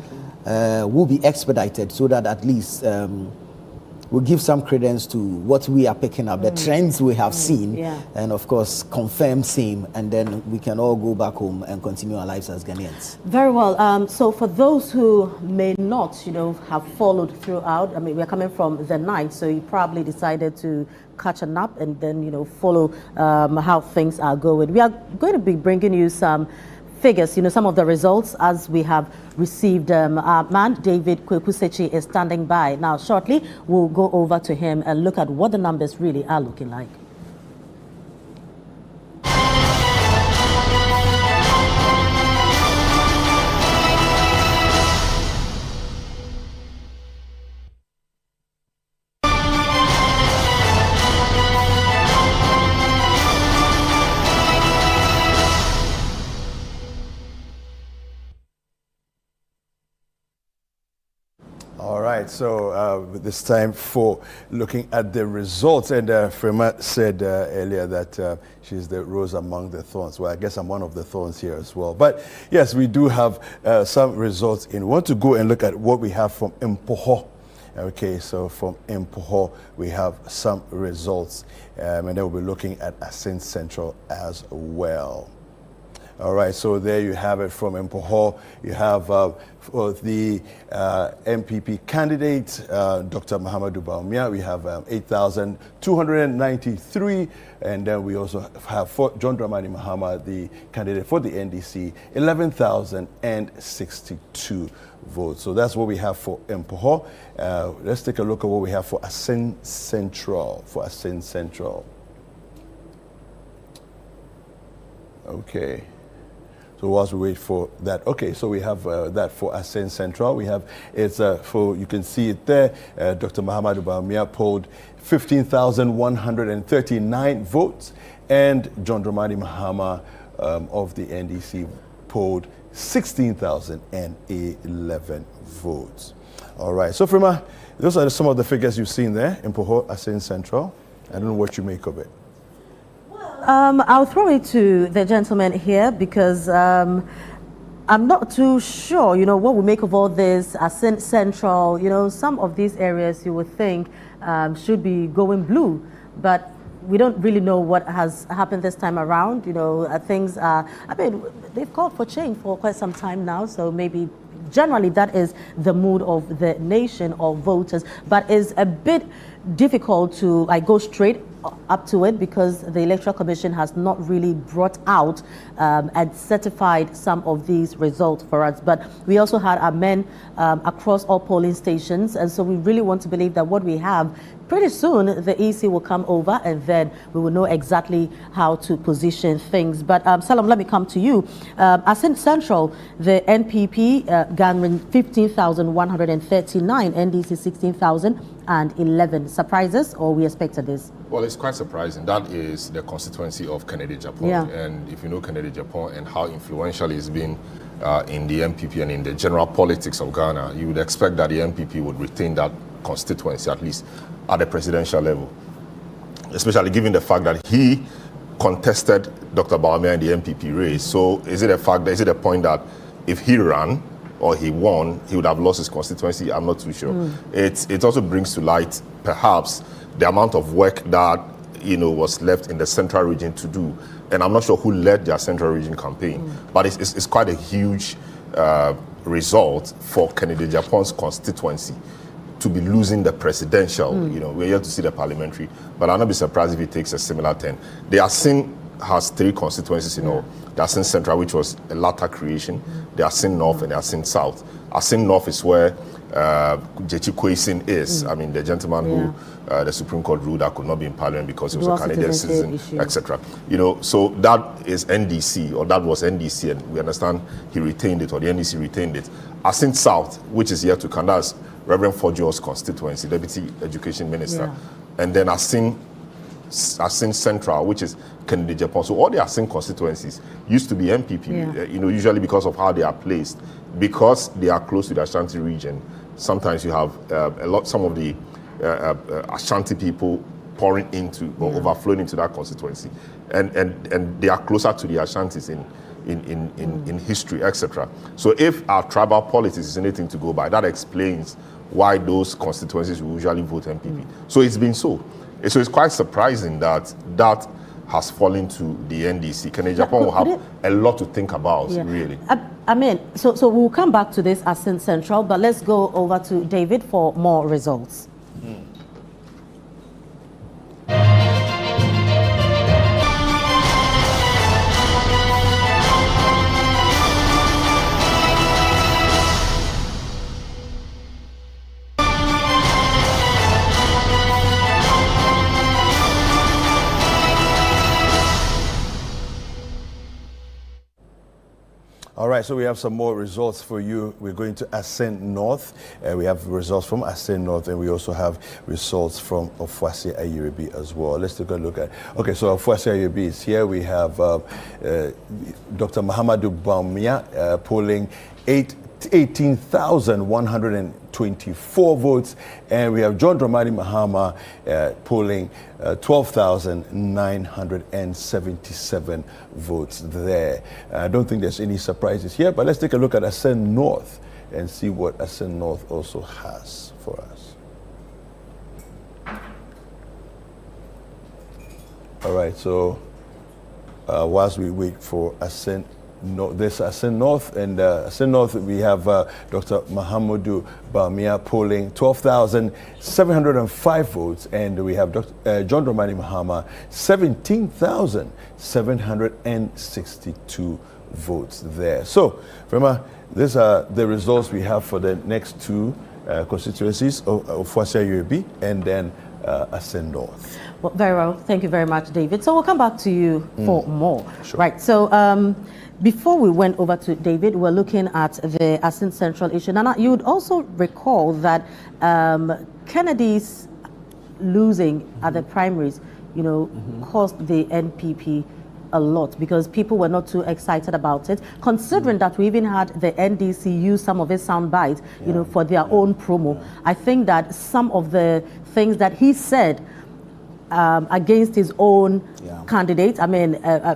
Speaker 11: will be expedited so that at least
Speaker 8: will give some credence to what we are picking up, the trends we have seen, and of course confirm same, and then we can all go back home and continue our lives as Ghanaians.
Speaker 6: Very well. So for those who may not, have followed throughout, I mean, we're coming from the night, so you probably decided to catch a nap and then, follow how things are going. We are going to be bringing you some figures, some of the results as we have received. Our man, David Kwekusechi, is standing by. Now, shortly, we'll go over to him and look at what the numbers really are looking like.
Speaker 10: So this time for looking at the results, and Frema said earlier that she's the rose among the thorns. Well, I guess I'm one of the thorns here as well. But yes, we do have some results in. We want to go and look at what we have from Mpoho. Okay, so from Mpoho we have some results, and then we'll be looking at Asin Central as well. All right, so there you have it from Mpoho. You have for the MPP candidate, Dr. Mahamudu Bawumia, we have 8,293. And then we also have for John Dramani Mahama, the candidate for the NDC, 11,062 votes. So that's what we have for Mpoho. Let's take a look at what we have for Asin Central. Okay. So whilst we wait for that, okay, so we have that for Asin Central. We have, you can see it there, Dr. Mahamudu Bawumia polled 15,139 votes, and John Dramani Mahama of the NDC polled 16,011 votes. All right, so Frema, those are some of the figures you've seen there in Mpoho, Asin Central. I don't know what you make of it.
Speaker 6: I'll throw it to the gentleman here because I'm not too sure, what we make of all this. Asin Central, some of these areas you would think should be going blue, but we don't really know what has happened this time around. Things are, they've called for change for quite some time now, so maybe generally that is the mood of the nation or voters, but it's a bit difficult to go straight up to it because the Electoral Commission has not really brought out and certified some of these results for us. But we also had our men across all polling stations, and so we really want to believe that what we have, pretty soon the EC will come over and then we will know exactly how to position things. But Salam, let me come to you. Asin Central, the NPP garnering 15,139, NDC 16,011. Surprises, or we expected this?
Speaker 7: Well, it's quite surprising. That is the constituency of Kennedy Japan.
Speaker 6: Yeah.
Speaker 7: And if you know Kennedy Japan and how influential it's been in the MPP and in the general politics of Ghana, you would expect that the MPP would retain that constituency, at least at the presidential level, especially given the fact that he contested Dr. Bawumia in the MPP race. So is it a point that if he ran or he won, he would have lost his constituency? I'm not too sure. It also brings to light, perhaps, the amount of work that was left in the central region to do. And I'm not sure who led their central region campaign, but it's quite a huge result for Kennedy Japan's constituency to be losing the presidential. We're here to see the parliamentary, but I'll not be surprised if it takes a similar turn. The Asin has 3 constituencies in all. The Asin Central, which was a latter creation, the Asin North and the Asin South. Asin North is where Jechi Kwesin is. I mean, the gentleman who the Supreme Court ruled that could not be in parliament because he was a Canadian citizen, etc. So that is NDC, or that was NDC, and we understand he retained it, or the NDC retained it. Asin South, which is yet to come, that's Reverend Fojo's constituency, Deputy Education Minister. And then Asin Central, which is Kennedy Japan. So all the Asin constituencies used to be MPP, usually because of how they are placed. Because they are close to the Ashanti region, sometimes you have some of the Ashanti people pouring into or overflowing into that constituency. And they are closer to the Ashantis in history, etc. So if our tribal politics is anything to go by, that explains why those constituencies will usually vote MPP. So it's been so. So it's quite surprising that that has fallen to the NDC. Kennedy Japan will have a lot to think about, really.
Speaker 6: I mean, so we'll come back to this as in Central, but let's go over to David for more results.
Speaker 10: All right, so we have some more results for you. We're going to Ascent North. We have results from Ascent North, and we also have results from Ofuase Ayiribi as well. Let's take a look at. Okay, so Ofuase Ayiribi is here. We have Dr. Mahamudu Bawumia polling 18,124 votes, and we have John Dramani Mahama polling 12,977 votes there. I don't think there's any surprises here, but let's take a look at Ascent North and see what Ascent North also has for us. All right, so whilst we wait for Ascent North, this Ascent North, and Ascent North we have Dr. Mahamudu Bawumia polling 12,705 votes, and we have Dr. John Dramani Mahama 17,762 votes there. So, Rema, these are the results we have for the next two constituencies of Ofuase Ayiribi and then Ascent North.
Speaker 6: Well, very well. Thank you very much, David. So we'll come back to you for more.
Speaker 10: Sure.
Speaker 6: Right. So before we went over to David, we're looking at the Ascent Central issue. Nana, you would also recall that Kennedy's losing at the primaries, cost the NPP a lot because people were not too excited about it, considering that we even had the NDC use some of his sound bites, for their own promo. I think that some of the things that he said against his own candidate,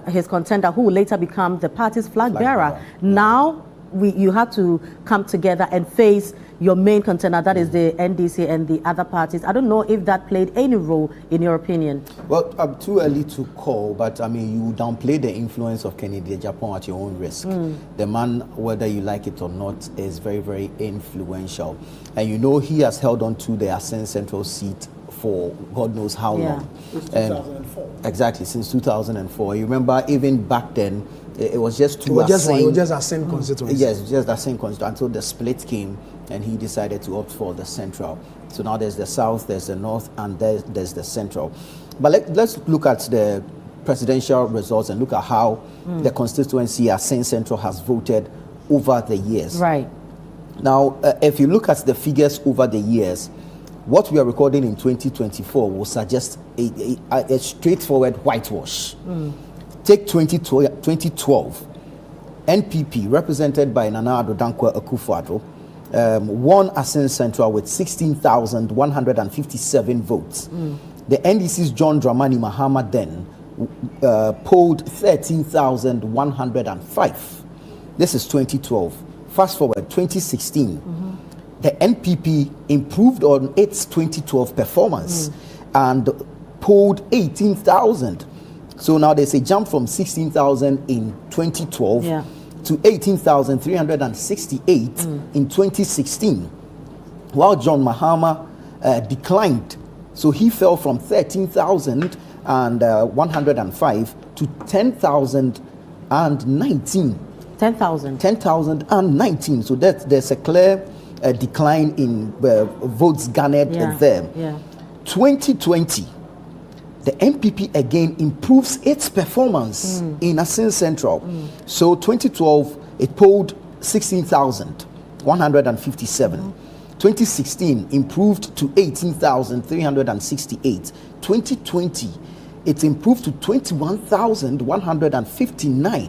Speaker 6: his contender, who will later become the party's flag bearer. Now, you have to come together and face your main contender, that is the NDC and the other parties. I don't know if that played any role in your opinion.
Speaker 8: Well, I'm too early to call, but you downplay the influence of Kennedy Japan at your own risk. The man, whether you like it or not, is very, very influential. And he has held on to the Ascent Central seat for God knows how long.
Speaker 19: Since 2004.
Speaker 8: Exactly, since 2004. You remember, even back then, it was just
Speaker 19: It was just Ascent constituency.
Speaker 8: Yes, just the same constituency until the split came and he decided to opt for the Central. So now there's the South, there's the North, and there's the Central. But let's look at the presidential results and look at how the constituency Ascent Central has voted over the years.
Speaker 6: Right.
Speaker 8: Now, if you look at the figures over the years, what we are recording in 2024 will suggest a straightforward whitewash. Take 2012, NPP, represented by Nana Addo Dankwa Akufo-Addo, won Ascent Central with 16,157 votes. The NDC's John Dramani Mahama then polled 13,105. This is 2012. Fast forward, 2016. The NPP improved on its 2012 performance and polled 18,000. So now there's a jump from 16,000 in 2012 to 18,368 in 2016. While John Mahama declined, so he fell from 13,105 to 10,019. 10,019. So there's a clear decline in votes garnered there. 2020, the NPP again improves its performance in Ascent Central. So 2012, it polled 16,157. 2016 improved to 18,368. 2020, it improved to 21,159.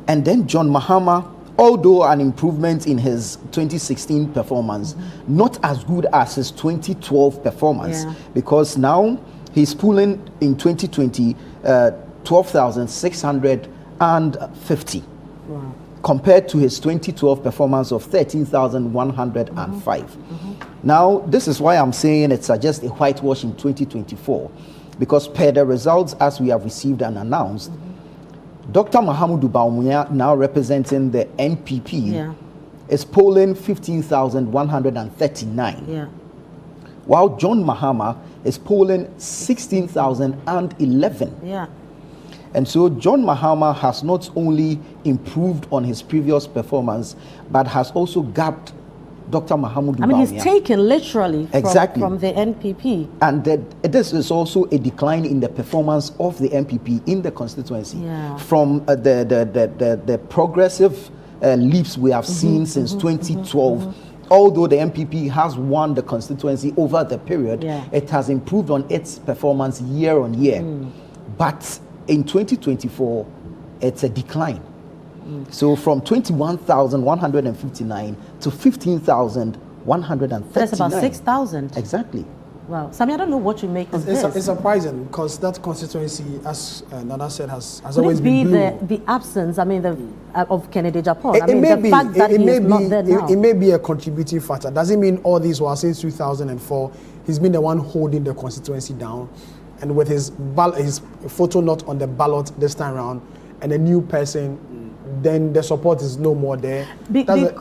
Speaker 8: And then John Mahama, although an improvement in his 2016 performance, not as good as his 2012 performance, because now he's pulling in 2020 12,650. compared to his 2012 performance of 13,105. Now, this is why I'm saying it suggests a whitewash in 2024, because per the results as we have received and announced, Dr. Mahamudu Bawumia, now representing the NPP, is polling 15,139. While John Mahama is polling 16,011. And so John Mahama has not only improved on his previous performance, but has also gapped Dr. Mahamudu Bawumia.
Speaker 6: He's taken literally from the NPP.
Speaker 8: And this is also a decline in the performance of the NPP in the constituency. From the progressive leaps we have seen since 2012. Although the NPP has won the constituency over the period, it has improved on its performance year on year. But in 2024, it's a decline. So from 21,159 to 15,139.
Speaker 6: That's about 6,000.
Speaker 8: Exactly.
Speaker 6: Wow. Sammy, I don't know what you make of this.
Speaker 19: It's surprising because that constituency, as Nana said, has
Speaker 6: Could
Speaker 19: always
Speaker 6: it be
Speaker 19: been blue.
Speaker 6: the absence, of Kennedy Japan?
Speaker 19: It may be,
Speaker 6: fact that
Speaker 19: it
Speaker 6: he
Speaker 19: may
Speaker 6: is
Speaker 19: be,
Speaker 6: not there now.
Speaker 19: it may be a contributing factor. Doesn't mean all these were since 2004. He's been the one holding the constituency down, and with his photo not on the ballot this time around, and a new person, then the support is no more there. That's a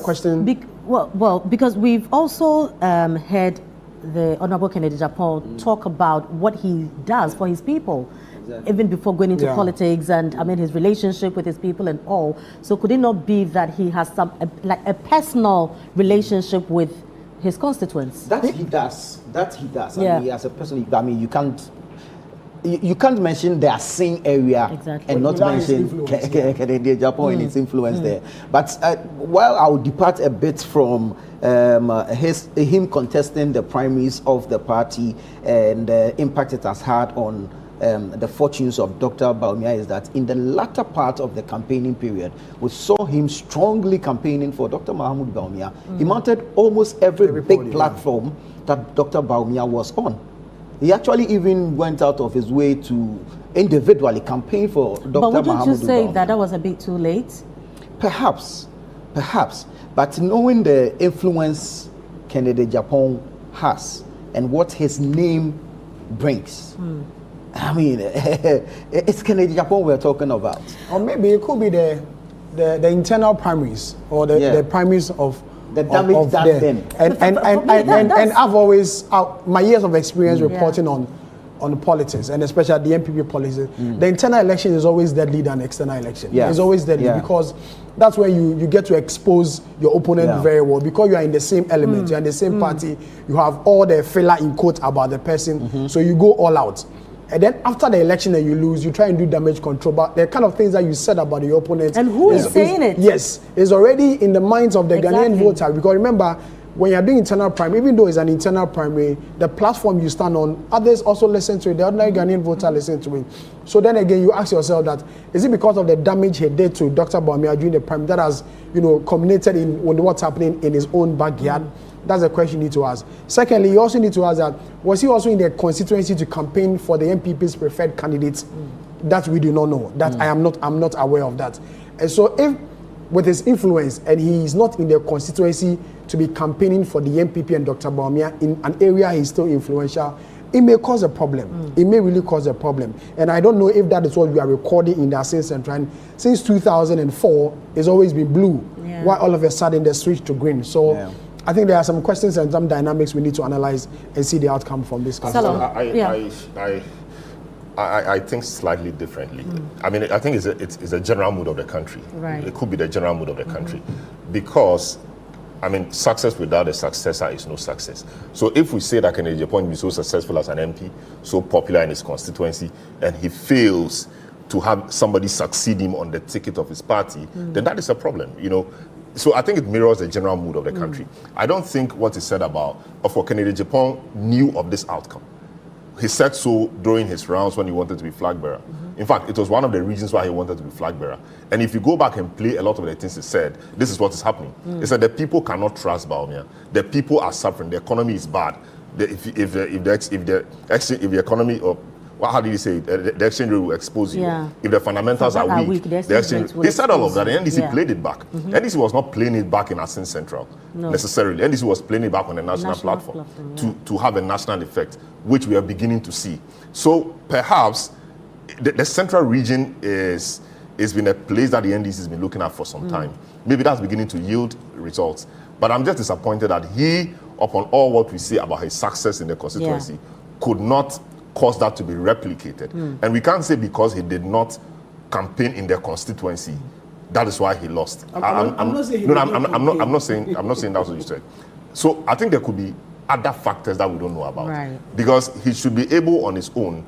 Speaker 19: question.
Speaker 6: Because we've also heard the Honorable Kennedy Japan talk about what he does for his people, even before going into politics, and his relationship with his people and all. So could it not be that he has a personal relationship with his constituents?
Speaker 8: That he does. As a person, you can't mention the Asing area and not mention Kennedy Japan and its influence there. But while I'll depart a bit from him contesting the primaries of the party and the impact it has had on the fortunes of Dr. Bawumia, is that in the latter part of the campaigning period, we saw him strongly campaigning for Dr. Mahamudu Bawumia. He mounted almost every big platform that Dr. Bawumia was on. He actually even went out of his way to individually campaign for Dr. Mahamudu Bawumia.
Speaker 6: But wouldn't you say that was a bit too late?
Speaker 8: Perhaps. But knowing the influence Kennedy Japan has and what his name brings, it's Kennedy Japan we're talking about.
Speaker 19: Or maybe it could be the internal primaries or the primaries of
Speaker 8: the damage done then.
Speaker 19: And I've always, my years of experience reporting on politics, and especially the NPP policies, the internal election is always deadly than external election. It's always deadly because that's where you get to expose your opponent very well, because you are in the same element, you're in the same party, you have all the filler in quote about the person, so you go all out. And then after the election and you lose, you try and do damage control. But the kind of things that you said about your opponent.
Speaker 6: And who is saying it?
Speaker 19: Yes, is already in the minds of the Ghanaian voter. Because remember, when you're doing internal primary, even though it's an internal primary, the platform you stand on, others also listen to it. The ordinary Ghanaian voter listen to it. So then again, you ask yourself that, is it because of the damage he did to Dr. Bawumia during the primary that has, culminated in what's happening in his own backyard? That's a question you need to ask. Secondly, you also need to ask that, was he also in the constituency to campaign for the NPP's preferred candidates? That we do not know. That I'm not aware of that. And so if with his influence and he is not in the constituency to be campaigning for the NPP and Dr. Bawumia in an area he's still influential, it may cause a problem. It may really cause a problem. And I don't know if that is what we are recording in the Assin Central. Since 2004, it's always been blue. Why all of a sudden they switched to green? So I think there are some questions and some dynamics we need to analyze and see the outcome from this.
Speaker 7: I think slightly differently. I think it's a general mood of the country.
Speaker 6: Right.
Speaker 7: It could be the general mood of the country, because success without a successor is no success. So if we say that Kennedy Japan is so successful as an MP, so popular in his constituency, and he fails to have somebody succeed him on the ticket of his party, then that is a problem. So I think it mirrors the general mood of the country. I don't think what is said about Kennedy Japan knew of this outcome. He said so during his rounds when he wanted to be flag bearer. In fact, it was one of the reasons why he wanted to be flag bearer. And if you go back and play a lot of the things he said, this is what is happening. He said the people cannot trust Bawumia. The people are suffering. The economy is bad. If the economy or how did he say it? The exchange rate will expose you.
Speaker 6: Yeah.
Speaker 7: If the fundamentals are weak, the exchange rate. He said all of that. The NDC played it back. NDC was not playing it back in Asin Central necessarily. NDC was playing it back on a national platform to have a national effect, which we are beginning to see. So perhaps the central region is been a place that the NDC has been looking at for some time. Maybe that's beginning to yield results. But I'm just disappointed that he, upon all what we say about his success in the constituency, could not cause that to be replicated. And we can't say because he did not campaign in the constituency, that is why he lost. I'm not saying that's what you said. So I think there could be other factors that we don't know about.
Speaker 6: Right.
Speaker 7: Because he should be able on his own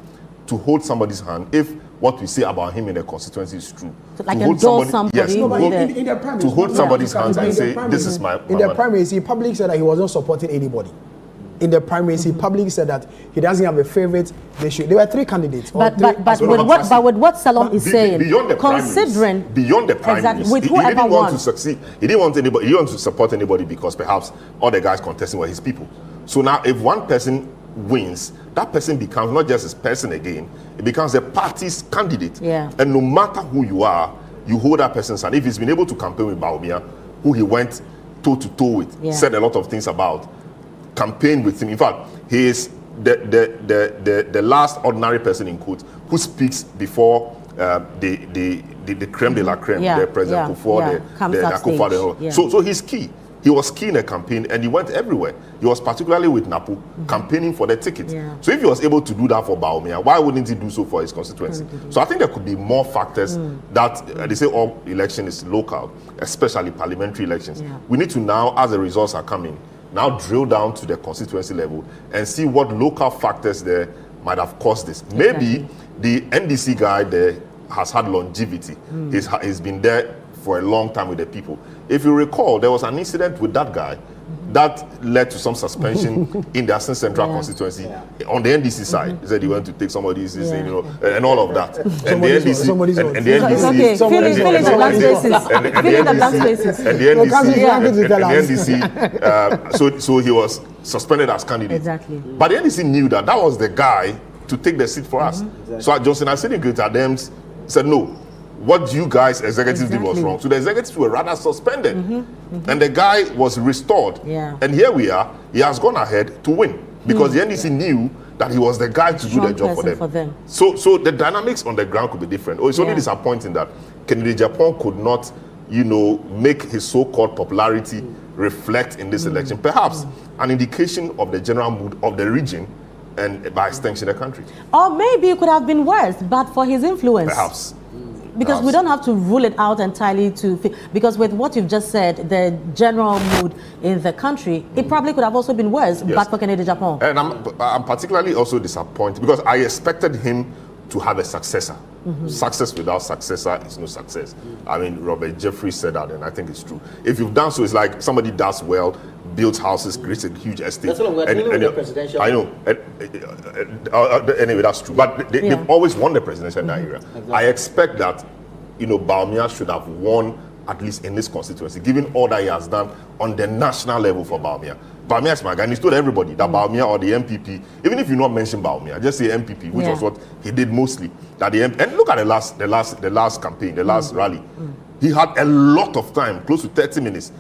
Speaker 7: to hold somebody's hand if what we say about him in the constituency is true.
Speaker 6: So like endorse somebody.
Speaker 7: Yes,
Speaker 19: No, but in the primaries,
Speaker 7: to hold somebody's hands and say, this is my
Speaker 19: in the primaries, he publicly said that he wasn't supporting anybody. In the primaries, he publicly said that he doesn't have a favorite. There were 3 candidates.
Speaker 6: But with what Salom is saying,
Speaker 7: beyond the
Speaker 6: considering
Speaker 7: beyond the primaries,
Speaker 6: exactly, with
Speaker 7: he didn't want to succeed. He didn't want anybody. He didn't want to support anybody because perhaps all the guys contesting were his people. So now, if one person wins, that person becomes not just his person again, it becomes the party's candidate.
Speaker 6: Yeah.
Speaker 7: And no matter who you are, you hold that person's hand. If he's been able to campaign with Bawumia, who he went toe to toe with, said a lot of things about, campaign with him. In fact, he is the last ordinary person in quotes who speaks before the creme de la creme, the President Kufuor, the Akufo. So he's key. He was key in the campaign and he went everywhere. He was particularly with Napu, campaigning for the ticket. So if he was able to do that for Bawumia, why wouldn't he do so for his constituency? So I think there could be more factors that, they say all election is local, especially parliamentary elections. We need to now, as the results are coming, now drill down to the constituency level and see what local factors there might have caused this. Maybe the NDC guy there has had longevity. He's been there for a long time with the people. If you recall, there was an incident with that guy that led to some suspension in the Asin Central constituency on the NDC side. He said he went to take somebody's, and all of that. And the NDC, so he was suspended as candidate.
Speaker 6: Exactly.
Speaker 7: But the NDC knew that was the guy to take the seat for us. So Johnson Asini Greater Adams said no. What you guys executives did was wrong. So the executives were rather suspended. And the guy was restored. And here we are. He has gone ahead to win. Because the NDC knew that he was the guy to do the job for them. So the dynamics on the ground could be different. It's only disappointing that Kennedy Japan could not, make his so-called popularity reflect in this election. Perhaps an indication of the general mood of the region and by extension the country.
Speaker 6: Or maybe it could have been worse, but for his influence.
Speaker 7: Perhaps.
Speaker 6: Because we don't have to rule it out entirely because with what you've just said, the general mood in the country, it probably could have also been worse, but for Kennedy Japan.
Speaker 7: And I'm particularly also disappointed because I expected him to have a successor. Success without successor is no success. I mean, Robert Jeffrey said that, and I think it's true. If you've done so, it's like somebody does well, builds houses, creates a huge estate.
Speaker 8: That's what we're dealing with the presidential.
Speaker 7: I know. Anyway, that's true. But they've always won the presidential in that area. Exactly. I expect that, Bawumia should have won at least in this constituency, given all that he has done on the national level for Bawumia. Bawumia is my guy, and he's told everybody that Bawumia or the MPP, even if you not mention Bawumia, just say MPP, which was what he did mostly. That and look at the last campaign, the last rally. He had a lot of time, close to 30 minutes,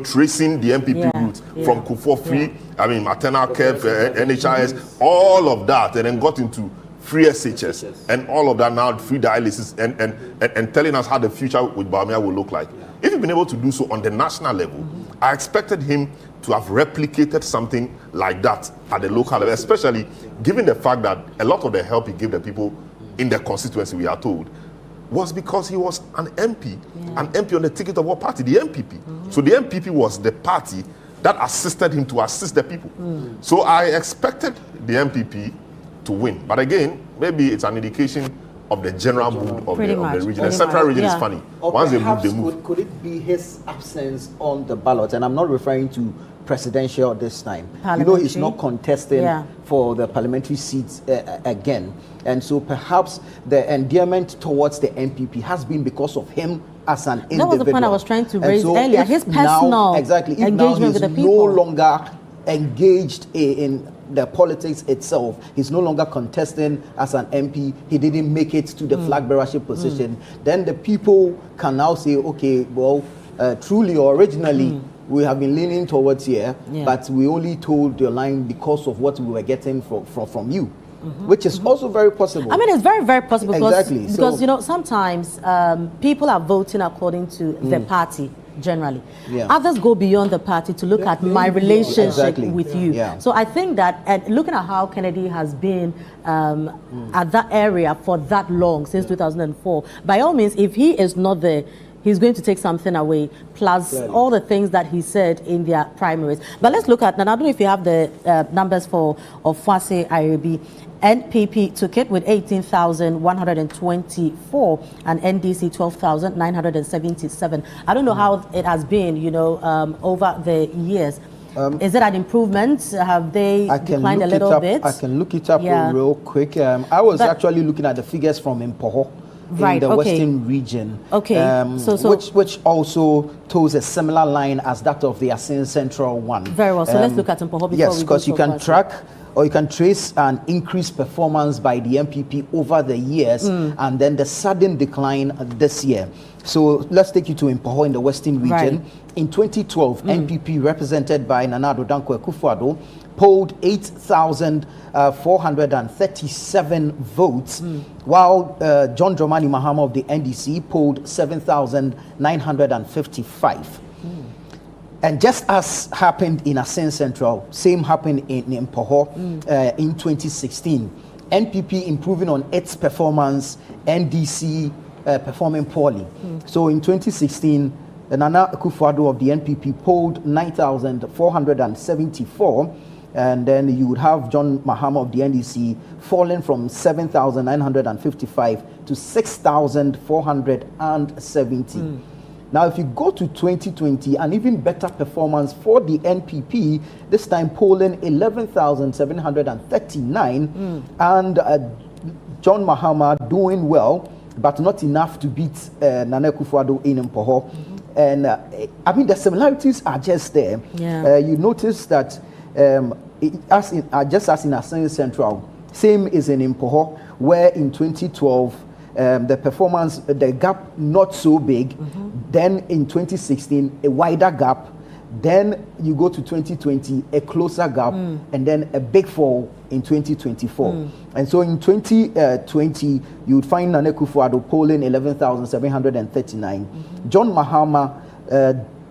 Speaker 7: tracing the MPP route from Kufuor free, maternal care, NHIS, all of that, and then got into free SHS and all of that now, free dialysis, and telling us how the future with Bawumia will look like. If he'd been able to do so on the national level, I expected him to have replicated something like that at the local level, especially given the fact that a lot of the help he gave the people in the constituency, we are told, was because he was an MP on the ticket of what party? The MPP. So the MPP was the party that assisted him to assist the people. So I expected the MPP to win. But again, maybe it's an indication of the general mood of the region. The central region is funny.
Speaker 8: Or
Speaker 7: once
Speaker 8: perhaps
Speaker 7: they move.
Speaker 8: Could it be his absence on the ballot? And I'm not referring to presidential this time. He's not contesting for the parliamentary seats again. And so perhaps the endearment towards the MPP has been because of him as an individual.
Speaker 6: That was the point I was trying to raise earlier. His personal engagement with the people.
Speaker 8: No longer engaged in the politics itself. He's no longer contesting as an MP. He didn't make it to the flag bearership position. Then the people can now say, okay, well, truly or originally, we have been leaning towards here, but we only told your line because of what we were getting from you. Which is also very possible.
Speaker 6: I mean, it's very, very possible.
Speaker 8: Exactly.
Speaker 6: Because you know, sometimes people are voting according to the party generally. Others go beyond the party to look at my relationship with you. So I think that, and looking at how Kennedy has been at that area for that long, since 2004, by all means, if he is not there, he's going to take something away, plus all the things that he said in their primaries. But let's look at, and I don't know if you have the numbers for Ofwase Ayebi. NPP took it with 18,124 and NDC 12,977. I don't know how it has been, you know, over the years. Is it an improvement? Have they declined a little bit?
Speaker 8: I can look it up real quick. I was actually looking at the figures from Impoho. In the Western region, which also toes a similar line as that of the Asin Central one.
Speaker 6: Very well. So let's look at Impoho before
Speaker 8: yes, because you can track or you can trace an increased performance by the MPP over the years, and then the sudden decline this year. So let's take you to Impoho in the Western region. In 2012, NPP represented by Nana Addo Dankwa Akufo-Addo polled 8,437 votes, while John Dramani Mahama of the NDC polled 7,955. And just as happened in Asin Central, same happened in Impoho in 2016. NPP improving on its performance, NDC performing poorly. So in 2016, Nana Akufo-Addo of the NPP polled 9,474, and then you would have John Mahama of the NDC falling from 7,955 to 6,470. Now, if you go to 2020, an even better performance for the NPP, this time polling 11,739, and John Mahama doing well, but not enough to beat Nana Akufo-Addo in Impoho. And I mean, the similarities are just there. You notice that just as in Asin Central, same is in Impoho, where in 2012, the performance, the gap not so big. Then in 2016, a wider gap. Then you go to 2020, a closer gap, and then a big fall in 2024. And so in 2020, you would find Nana Akufo-Addo polling 11,739. John Mahama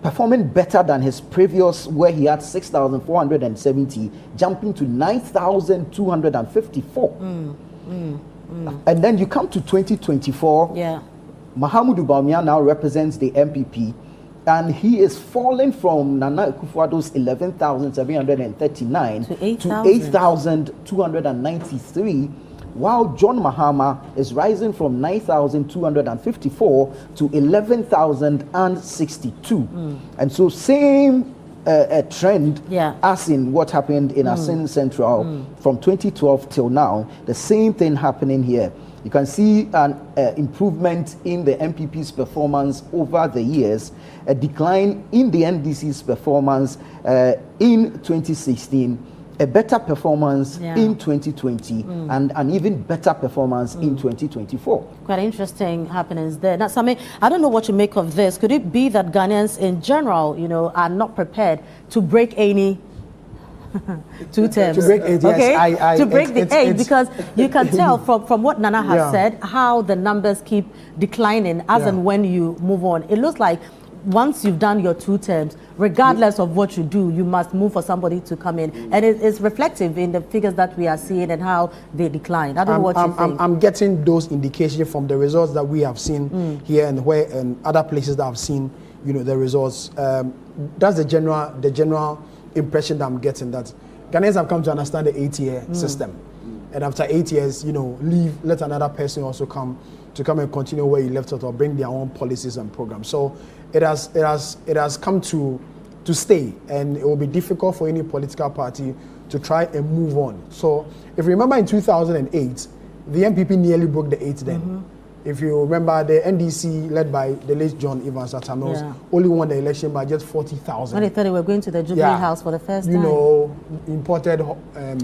Speaker 8: performing better than his previous, where he had 6,470, jumping to 9,254. And then you come to 2024. Mahamudu Bawumia now represents the MPP, and he is falling from Nana Akufo-Addo's 11,739 to 8,293, while John Mahama is rising from 9,254 to 11,062. And so same trend as in what happened in Asin Central from 2012 till now, the same thing happening here. You can see an improvement in the MPP's performance over the years, a decline in the NDC's performance in 2016, a better performance in 2020, and an even better performance in 2024.
Speaker 6: Quite interesting happenings there. Now, Sami, I don't know what you make of this. Could it be that Ghanaians in general, you know, are not prepared to break any two terms?
Speaker 19: To break eight, yes.
Speaker 6: To break the eight, because you can tell from what Nana has said how the numbers keep declining as and when you move on. It looks like once you've done your two terms, regardless of what you do, you must move for somebody to come in. And it's reflective in the figures that we are seeing and how they decline. I don't know what you think.
Speaker 19: I'm getting those indications from the results that we have seen here and other places that I've seen, you know, the results. That's the general impression that I'm getting, that Ghanaians have come to understand the 8-year system. And after 8 years, you know, let another person also come and continue where he left off, or bring their own policies and programs. So it has come to stay, and it will be difficult for any political party to try and move on. So if you remember in 2008, the MPP nearly broke the 8 then. If you remember, the NDC led by the late John Evans Atamils only won the election by just 40,000.
Speaker 6: When they thought they were going to the Jubilee House for the first time.
Speaker 19: You know, imported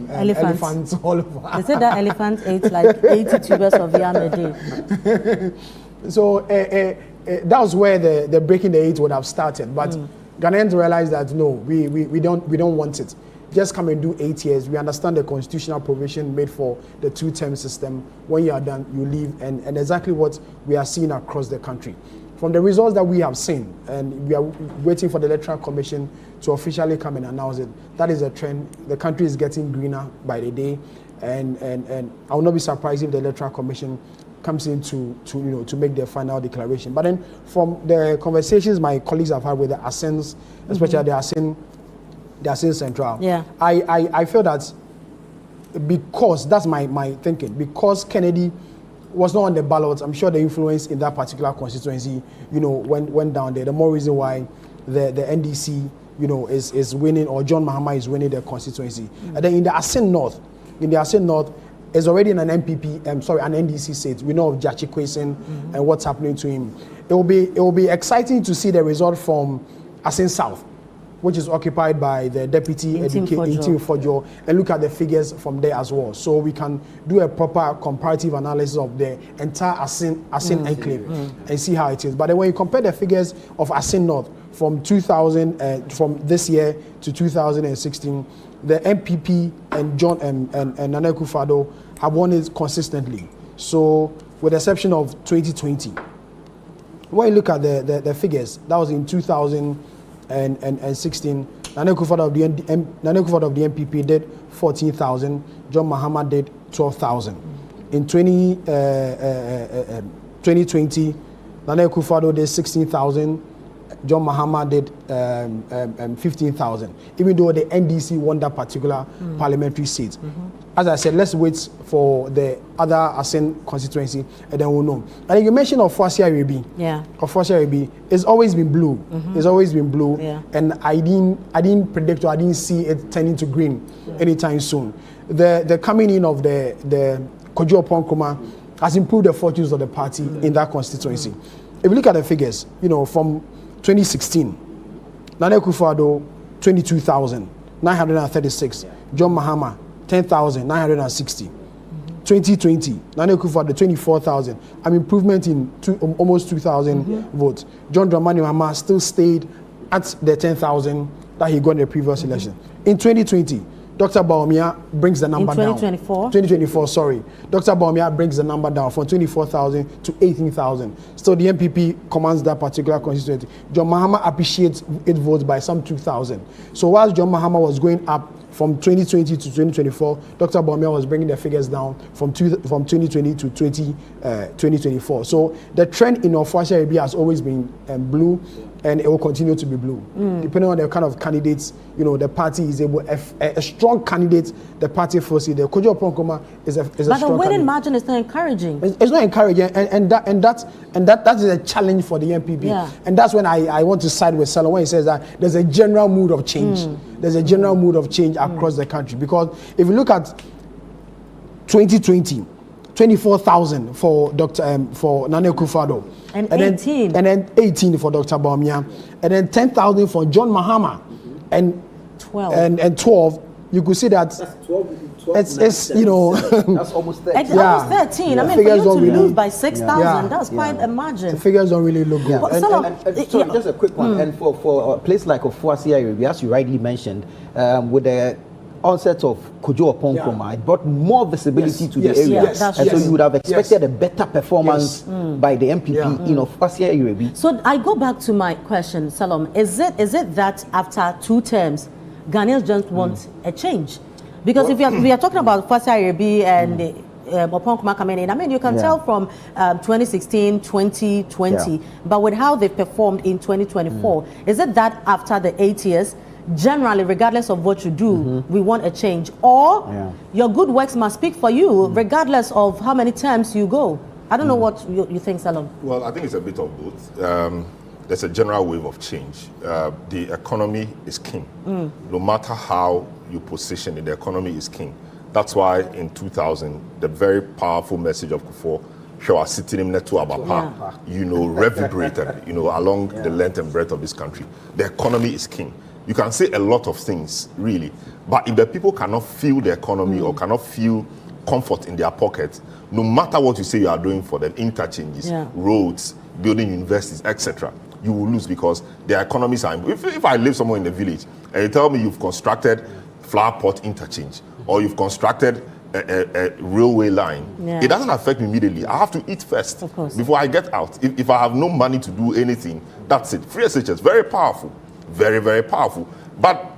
Speaker 19: elephants all over.
Speaker 6: They said that elephant ate like 80 tubers of yam a day.
Speaker 19: So that was where the breaking the eight would have started. But Ghanaians realized that no, we don't want it. Just come and do 8 years. We understand the constitutional provision made for the 2-term system. When you are done, you leave, and exactly what we are seeing across the country. From the results that we have seen, and we are waiting for the Electoral Commission to officially come and announce it, that is a trend. The country is getting greener by the day, and I will not be surprised if the Electoral Commission comes in to make their final declaration. But then from the conversations my colleagues have had with the Asens, especially the Asen Central, I feel that because, that's my thinking, because Kennedy was not on the ballot, I'm sure the influence in that particular constituency, went down there. The more reason why the NDC, is winning, or John Mahama is winning the constituency. And then in the Asen North, is already in an MPP, an NDC seat. We know of Jachi Kwesen and what's happening to him. It will be exciting to see the result from Asen South, which is occupied by the Deputy Intim Fojo, and look at the figures from there as well. So we can do a proper comparative analysis of the entire Asen enclave and see how it is. But then when you compare the figures of Asen North from from this year to 2016, the MPP and John and Nana Akufo-Addo have won it consistently. So with the exception of 2020, when you look at the figures, that was in 2016. Nana Akufo-Addo of the MPP did 14,000. John Mahama did 12,000. In 2020, Nana Akufo-Addo did 16,000. John Mahama did 15,000, even though the NDC won that particular parliamentary seat. As I said, let's wait for the other Asen constituency, and then we'll know. And you mentioned Ofoase Arebi. Ofoase Arebi, it's always been blue. It's always been blue, and I didn't predict, or I didn't see it turning to green anytime soon. The coming in of the Kojo Oponkroma has improved the fortunes of the party in that constituency. If you look at the figures, from 2016, Nana Akufo-Addo 22,936, John Mahama 10,960. 2020, Nana Akufo-Addo 24,000, an improvement in almost 2,000 votes. John Dramani Mahama still stayed at the 10,000 that he got in the previous election. In 2020, Dr. Bawumia brings the number down. 2024, sorry. Dr. Bawumia brings the number down from 24,000 to 18,000. So the MPP commands that particular constituency. John Mahama appreciates its votes by some 2,000. So whilst John Mahama was going up from 2020 to 2024, Dr. Bawumia was bringing the figures down from 2020 to 2024. So the trend in Ofoase Arebi has always been blue, and it will continue to be blue. Depending on the kind of candidates, the party is able, a strong candidate, the party foresee. The Kojo Oponkroma is a strong candidate. But the
Speaker 6: winning margin is not encouraging.
Speaker 19: It's not encouraging, and that is a challenge for the MPP. And that's when I want to side with Salon when he says that there's a general mood of change. There's a general mood of change across the country, because if you look at 2020, 24,000 for for Nana Akufo-Addo, and 18, and then 18 for Dr. Bawumia, and then 10,000 for John Mahama, and 12. You could see that it's
Speaker 8: that's almost 13.
Speaker 6: It's almost 13. I mean, for you to lose by 6,000, that's quite a margin.
Speaker 19: The figures don't really look good.
Speaker 8: So just a quick one. And for a place like Ofoase Arebi, as you rightly mentioned, with the onset of Kojo Oponkroma, it brought more visibility to the area. So you would have expected a better performance by the MPP in Ofoase Arebi.
Speaker 6: So I go back to my question, Salom. Is it that after 2 terms, Ghanaians just want a change? Because if we are talking about Ofoase Arebi and Oponkroma coming in, I mean, you can tell from 2016, 2020, but with how they've performed in 2024, is it that after the 8 years, generally, regardless of what you do, we want a change, or your good works must speak for you, regardless of how many terms you go? I don't know what you think, Salom.
Speaker 7: Well, I think it's a bit of both. There's a general wave of change. The economy is king. No matter how you position it, the economy is king. That's why in 2000, the very powerful message of Kufuor she was sitting in to Abapa, reverberated, along the length and breadth of this country. The economy is king. You can say a lot of things, really, but if the people cannot feel the economy or cannot feel comfort in their pockets, no matter what you say you are doing for them, interchanges, roads, building universities, etc., you will lose because their economies are. If I live somewhere in the village and you tell me you've constructed flower pot interchange or you've constructed a railway line, it doesn't affect me immediately. I have to eat first before I get out. If I have no money to do anything, that's it. Free SHS, very powerful, very, very powerful. But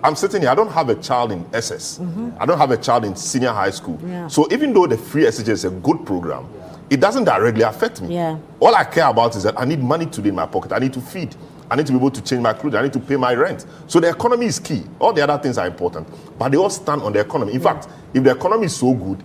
Speaker 7: I'm sitting here, I don't have a child in SS. I don't have a child in senior high school. So even though the free SHS is a good program, it doesn't directly affect me. All I care about is that I need money today in my pocket. I need to feed. I need to be able to change my clothes. I need to pay my rent. So the economy is key. All the other things are important. But they all stand on the economy. In fact, if the economy is so good,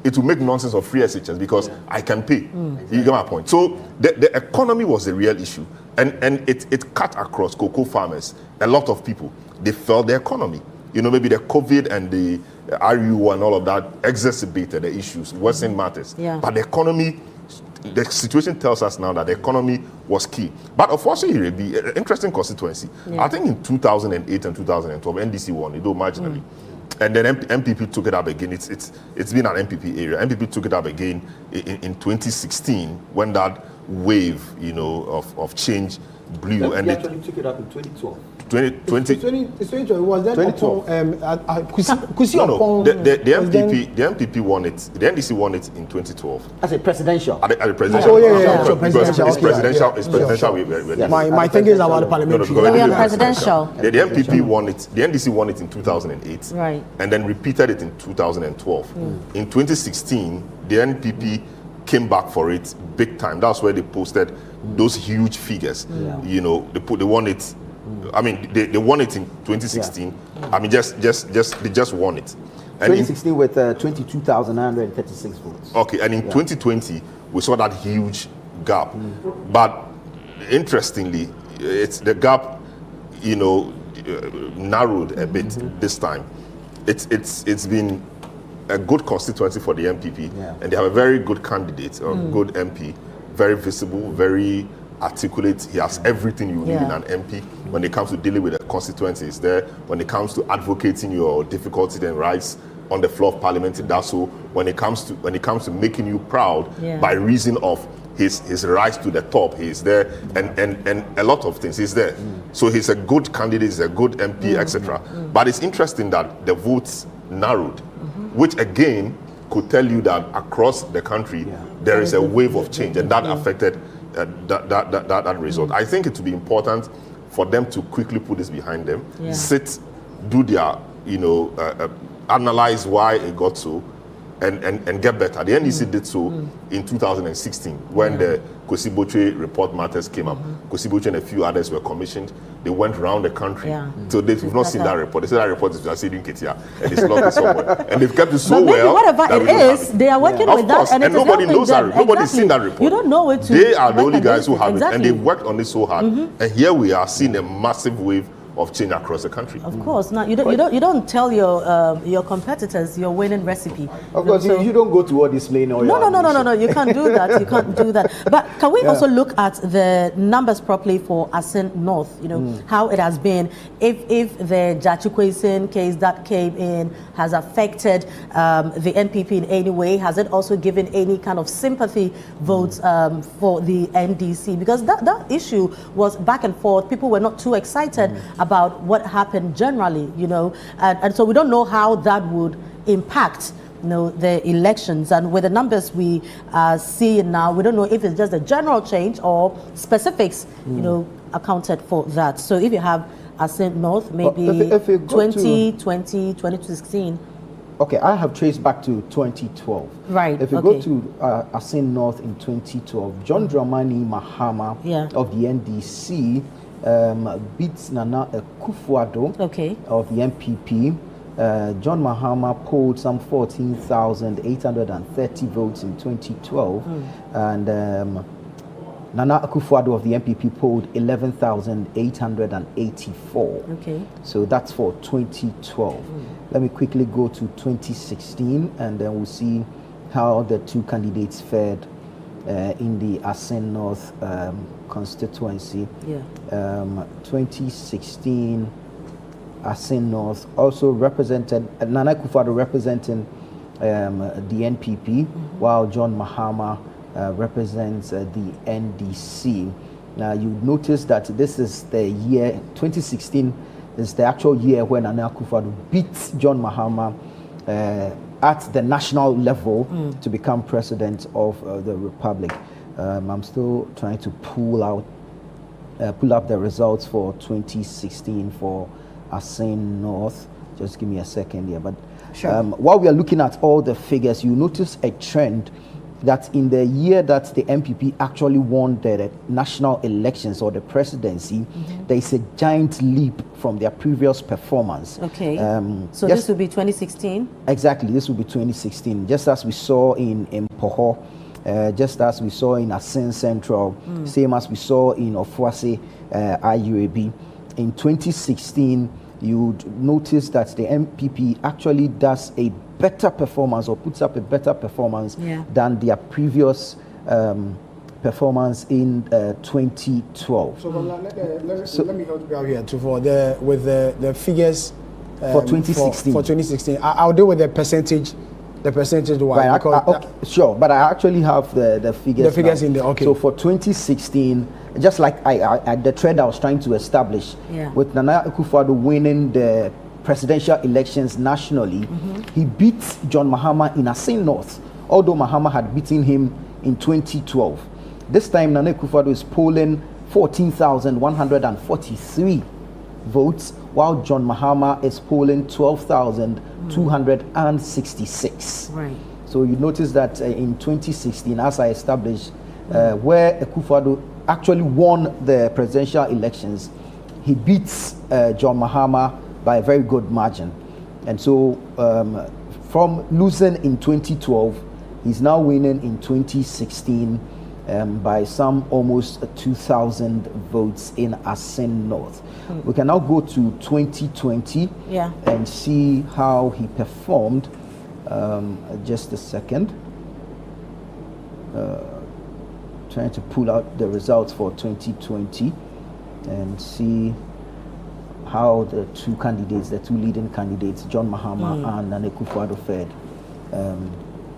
Speaker 7: it will make nonsense of free SHS because I can pay. You get my point? So the economy was the real issue. And it cut across cocoa farmers. A lot of people, they felt the economy. Maybe the COVID and the RU and all of that exacerbated the issues, worsened matters. But the economy, the situation tells us now that the economy was key. But unfortunately, the interesting constituency, I think in 2008 and 2012, NDC won, though marginally. And then MPP took it up again. It's been an MPP area. MPP took it up again in 2016 when that wave, of change blew.
Speaker 8: And they actually took it up in 2012.
Speaker 19: 2020 was that
Speaker 7: 2012. The MPP won it. The NDC won it in 2012
Speaker 8: as a presidential.
Speaker 7: At the presidential. It's presidential.
Speaker 19: My thinking is about the parliamentary.
Speaker 22: We are presidential.
Speaker 7: The MPP won it. The NDC won it in 2008,
Speaker 22: right?
Speaker 7: And then repeated it in 2012. In 2016, the NPP came back for it big time. That's where they posted those huge figures. They won it. I mean, they won it in 2016. I mean, they just won it. And
Speaker 8: 2016 with 22,936 votes.
Speaker 7: Okay, and in 2020 we saw that huge gap. But interestingly, it's the gap, narrowed a bit this time. It's been a good constituency for the MPP, and they have a very good candidate, good MP, very visible, very articulate. He has everything you need in an MP. When it comes to dealing with the constituency, he's there. When it comes to advocating your difficulties and rights on the floor of Parliament, he does so. When it comes to making you proud by reason of his rise to the top, he's there, and a lot of things, he's there. So he's a good candidate, he's a good MP, etc. But it's interesting that the votes narrowed, which again could tell you that across the country there is a wave of change, and that affected that result. I think it would be important for them to quickly put this behind them, sit, do their, analyze why it got so, and get better. The NDC did so in 2016 when the Kwesi Botwe report matters came up. Kwesi Botwe and a few others were commissioned. They went around the country. So we've not seen that report. They said that report is just sitting in Ketia and it's locked somewhere. And they've kept it so well.
Speaker 6: Whatever it is, they are working with that,
Speaker 7: and nobody knows that. Nobody's seen that report.
Speaker 6: You don't know it.
Speaker 7: They are the only guys who have it, and they've worked on it so hard. And here we are seeing a massive wave of change across the country.
Speaker 6: Of course. Now you don't tell your competitors your winning recipe.
Speaker 8: Of course, you don't go to all displaying all your
Speaker 6: No. You can't do that. You can't do that. But can we also look at the numbers properly for Asin North? How it has been. If the Jachukwesin case that came in has affected the NPP in any way, has it also given any kind of sympathy votes for the NDC? Because that issue was back and forth. People were not too excited about what happened generally, and so we don't know how that would impact the elections. And with the numbers we are seeing now, we don't know if it's just a general change or specifics accounted for that. So if you have Asin North, maybe 2020, 2016.
Speaker 8: Okay, I have traced back to 2012.
Speaker 6: Right.
Speaker 8: If you go to Asin North in 2012, John Dramani Mahama of the NDC beats Nana Akufo-Addo of the MPP. John Mahama polled some 14,830 votes in 2012, and Nana Akufo-Addo of the MPP polled 11,884. So that's for 2012. Let me quickly go to 2016, and then we'll see how the two candidates fared in the Asin North constituency. 2016, Asin North also represented, Nana Akufo-Addo representing the NPP, while John Mahama represents the NDC. Now you notice that this is the year 2016 is the actual year when Nana Akufo-Addo beat John Mahama at the national level to become president of the republic. I'm still trying to pull up the results for 2016 for Asin North. Just give me a second here. But while we are looking at all the figures, you notice a trend that in the year that the MPP actually won the national elections or the presidency, there is a giant leap from their previous performance.
Speaker 6: Okay. So this will be 2016?
Speaker 8: Exactly, this will be 2016. Just as we saw in Mpoho, just as we saw in Asin Central, same as we saw in Ofuase, IUAB. In 2016, you notice that the MPP actually does a better performance or puts up a better performance than their previous performance in 2012.
Speaker 19: So, let me help you out here too with the figures
Speaker 8: for 2016.
Speaker 19: For 2016, I'll deal with the percentage wise.
Speaker 8: Right, okay, sure, but I actually have the figures.
Speaker 19: The figures
Speaker 8: now.
Speaker 19: in the okay.
Speaker 8: So for 2016, just like the trend I was trying to establish, with Nana Akufo-Addo winning the presidential elections nationally, he beat John Mahama in Asin North, although Mahama had beaten him in 2012. This time, Nana Akufo-Addo is polling 14,143 votes, while John Mahama is polling 12,266.
Speaker 6: Right.
Speaker 8: So you notice that in 2016, as I established, where Akufo-Addo actually won the presidential elections, he beats John Mahama by a very good margin. And so from losing in 2012, he's now winning in 2016 by some almost 2,000 votes in Asin North. We can now go to 2020 and see how he performed. Just a second. Trying to pull out the results for 2020 and see how the two leading candidates, John Mahama and Nana Akufo-Addo, fared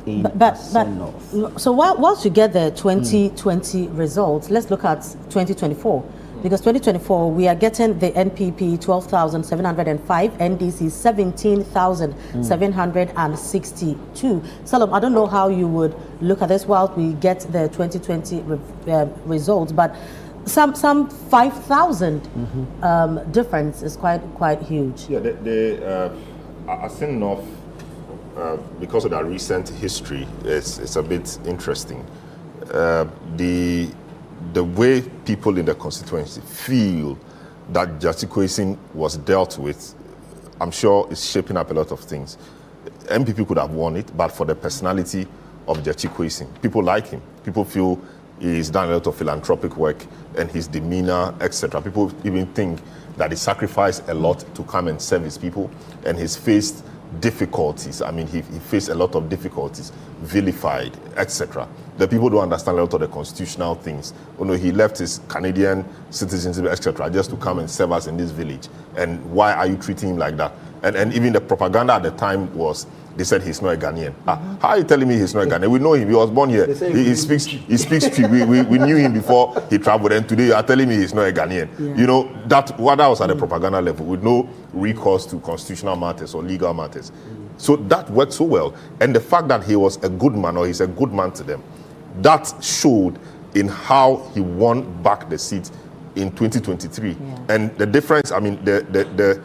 Speaker 8: in Asin North.
Speaker 6: So whilst you get the 2020 results, let's look at 2024. Because 2024, we are getting the NPP 12,705, NDC 17,762. Salam, I don't know how you would look at this while we get the 2020 results, but some 5,000 difference is quite huge.
Speaker 7: Yeah, the Asin North, because of that recent history, it's a bit interesting. The way people in the constituency feel that Jati Kwesi was dealt with, I'm sure is shaping up a lot of things. MPP could have won it, but for the personality of Jati Kwesi, people like him. People feel he's done a lot of philanthropic work and his demeanor, etc. People even think that he sacrificed a lot to come and serve his people, and he's faced difficulties. I mean, he faced a lot of difficulties, vilified, etc. The people don't understand a lot of the constitutional things. You know, he left his Canadian citizenship, etc., just to come and serve us in this village. And why are you treating him like that? And even the propaganda at the time was, they said he's not a Ghanaian. How are you telling me he's not a Ghanaian? We know him. He was born here. He speaks Twi. We knew him before he traveled. And today you are telling me he's not a Ghanaian. Yeah. You know, that was at the propaganda level with no recourse to constitutional matters or legal matters. So that worked so well. And the fact that he was a good man, or he's a good man to them, that showed in how he won back the seat in 2023. Yeah. And the difference, I mean, the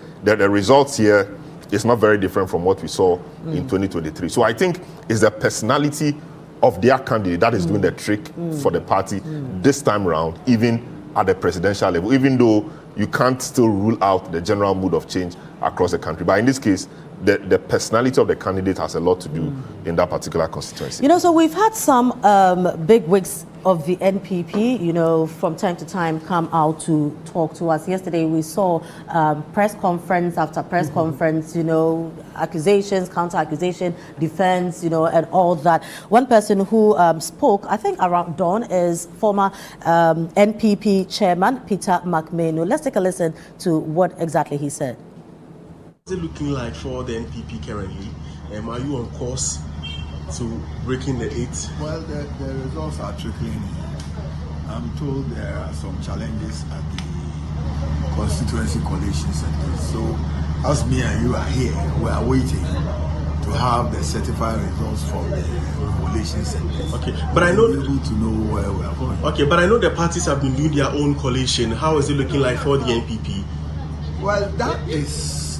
Speaker 7: results here is not very different from what we saw in 2023. So I think it's the personality of their candidate that is doing the trick for the party this time around, even at the presidential level, even though you can't still rule out the general mood of change across the country. But in this case, the personality of the candidate has a lot to do in that particular constituency.
Speaker 6: You know, so we've had some big wigs of the NPP, you know, from time to time come out to talk to us. Yesterday we saw press conference after press conference, you know, accusations, counter-accusation, defense, you know, and all that. One person who spoke, I think around dawn, is former NPP chairman Peter McMahon. Let's take a listen to what exactly he said.
Speaker 12: What's it looking like for the NPP currently? Are you on course to breaking the 8?
Speaker 13: Well, the results are trickling in. I'm told there are some challenges at the Constituency coalition centers. So, as me and you are here, we are waiting to have the certified results from the coalition centers.
Speaker 12: Okay, but I know
Speaker 13: we're able to know where we are going.
Speaker 12: Okay, but I know the parties have been doing their own coalition. How is it looking like for the NPP?
Speaker 13: Well, that is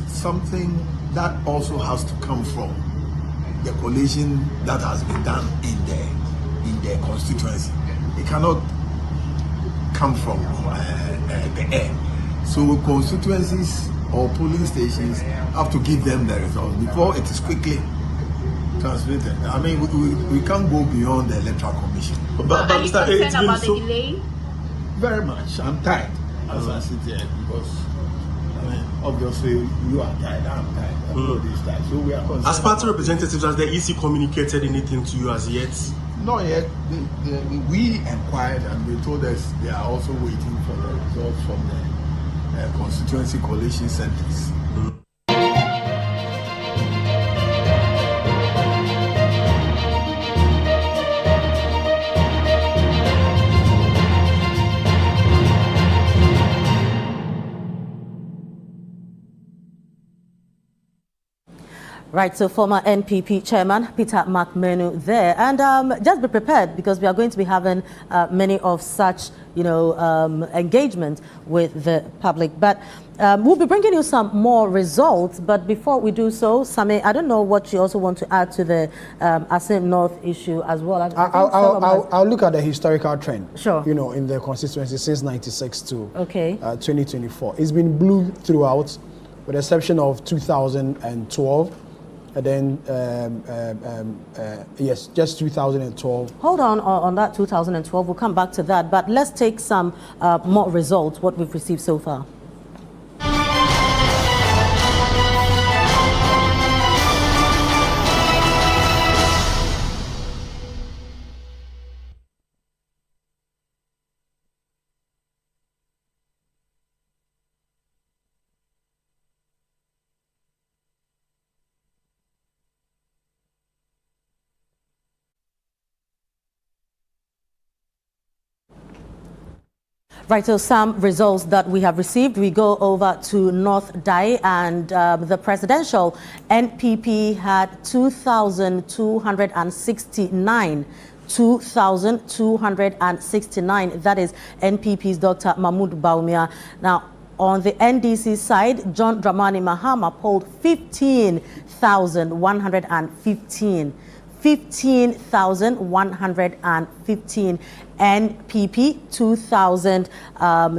Speaker 13: something that also has to come from the coalition that has been done in the constituency. It cannot come from the air. So constituencies or polling stations have to give them the results before it is quickly transmitted. I mean, we can't go beyond the electoral commission.
Speaker 12: But
Speaker 14: are you concerned about the delay?
Speaker 13: Very much. I'm tired as I sit here because obviously you are tired, I'm tired, everybody is tired. So we are concerned.
Speaker 12: As party representatives, has the EC communicated anything to you as yet?
Speaker 13: Not yet. We inquired and they told us they are also waiting for the results from the constituency coalition centers.
Speaker 6: Right, so former NPP chairman Peter McMahon there, and just be prepared because we are going to be having many of such, you know, engagement with the public. But we'll be bringing you some more results. But before we do so, Sami, I don't know what you also want to add to the Asin North issue as well.
Speaker 19: I'll look at the historical trend.
Speaker 6: Sure.
Speaker 19: You know, in the constituency since '96 to 2024, it's been blue throughout, with the exception of 2012. And then, yes, just 2012.
Speaker 6: Hold on that 2012. We'll come back to that. But let's take some more results, what we've received so far. Right, so some results that we have received. We go over to North Dai, and the presidential NPP had 2,269. 2,269. That is NPP's Dr. Mahmoud Bawumia. Now, on the NDC side, John Dramani Mahama polled 15,115. 15,115. NPP 2,000,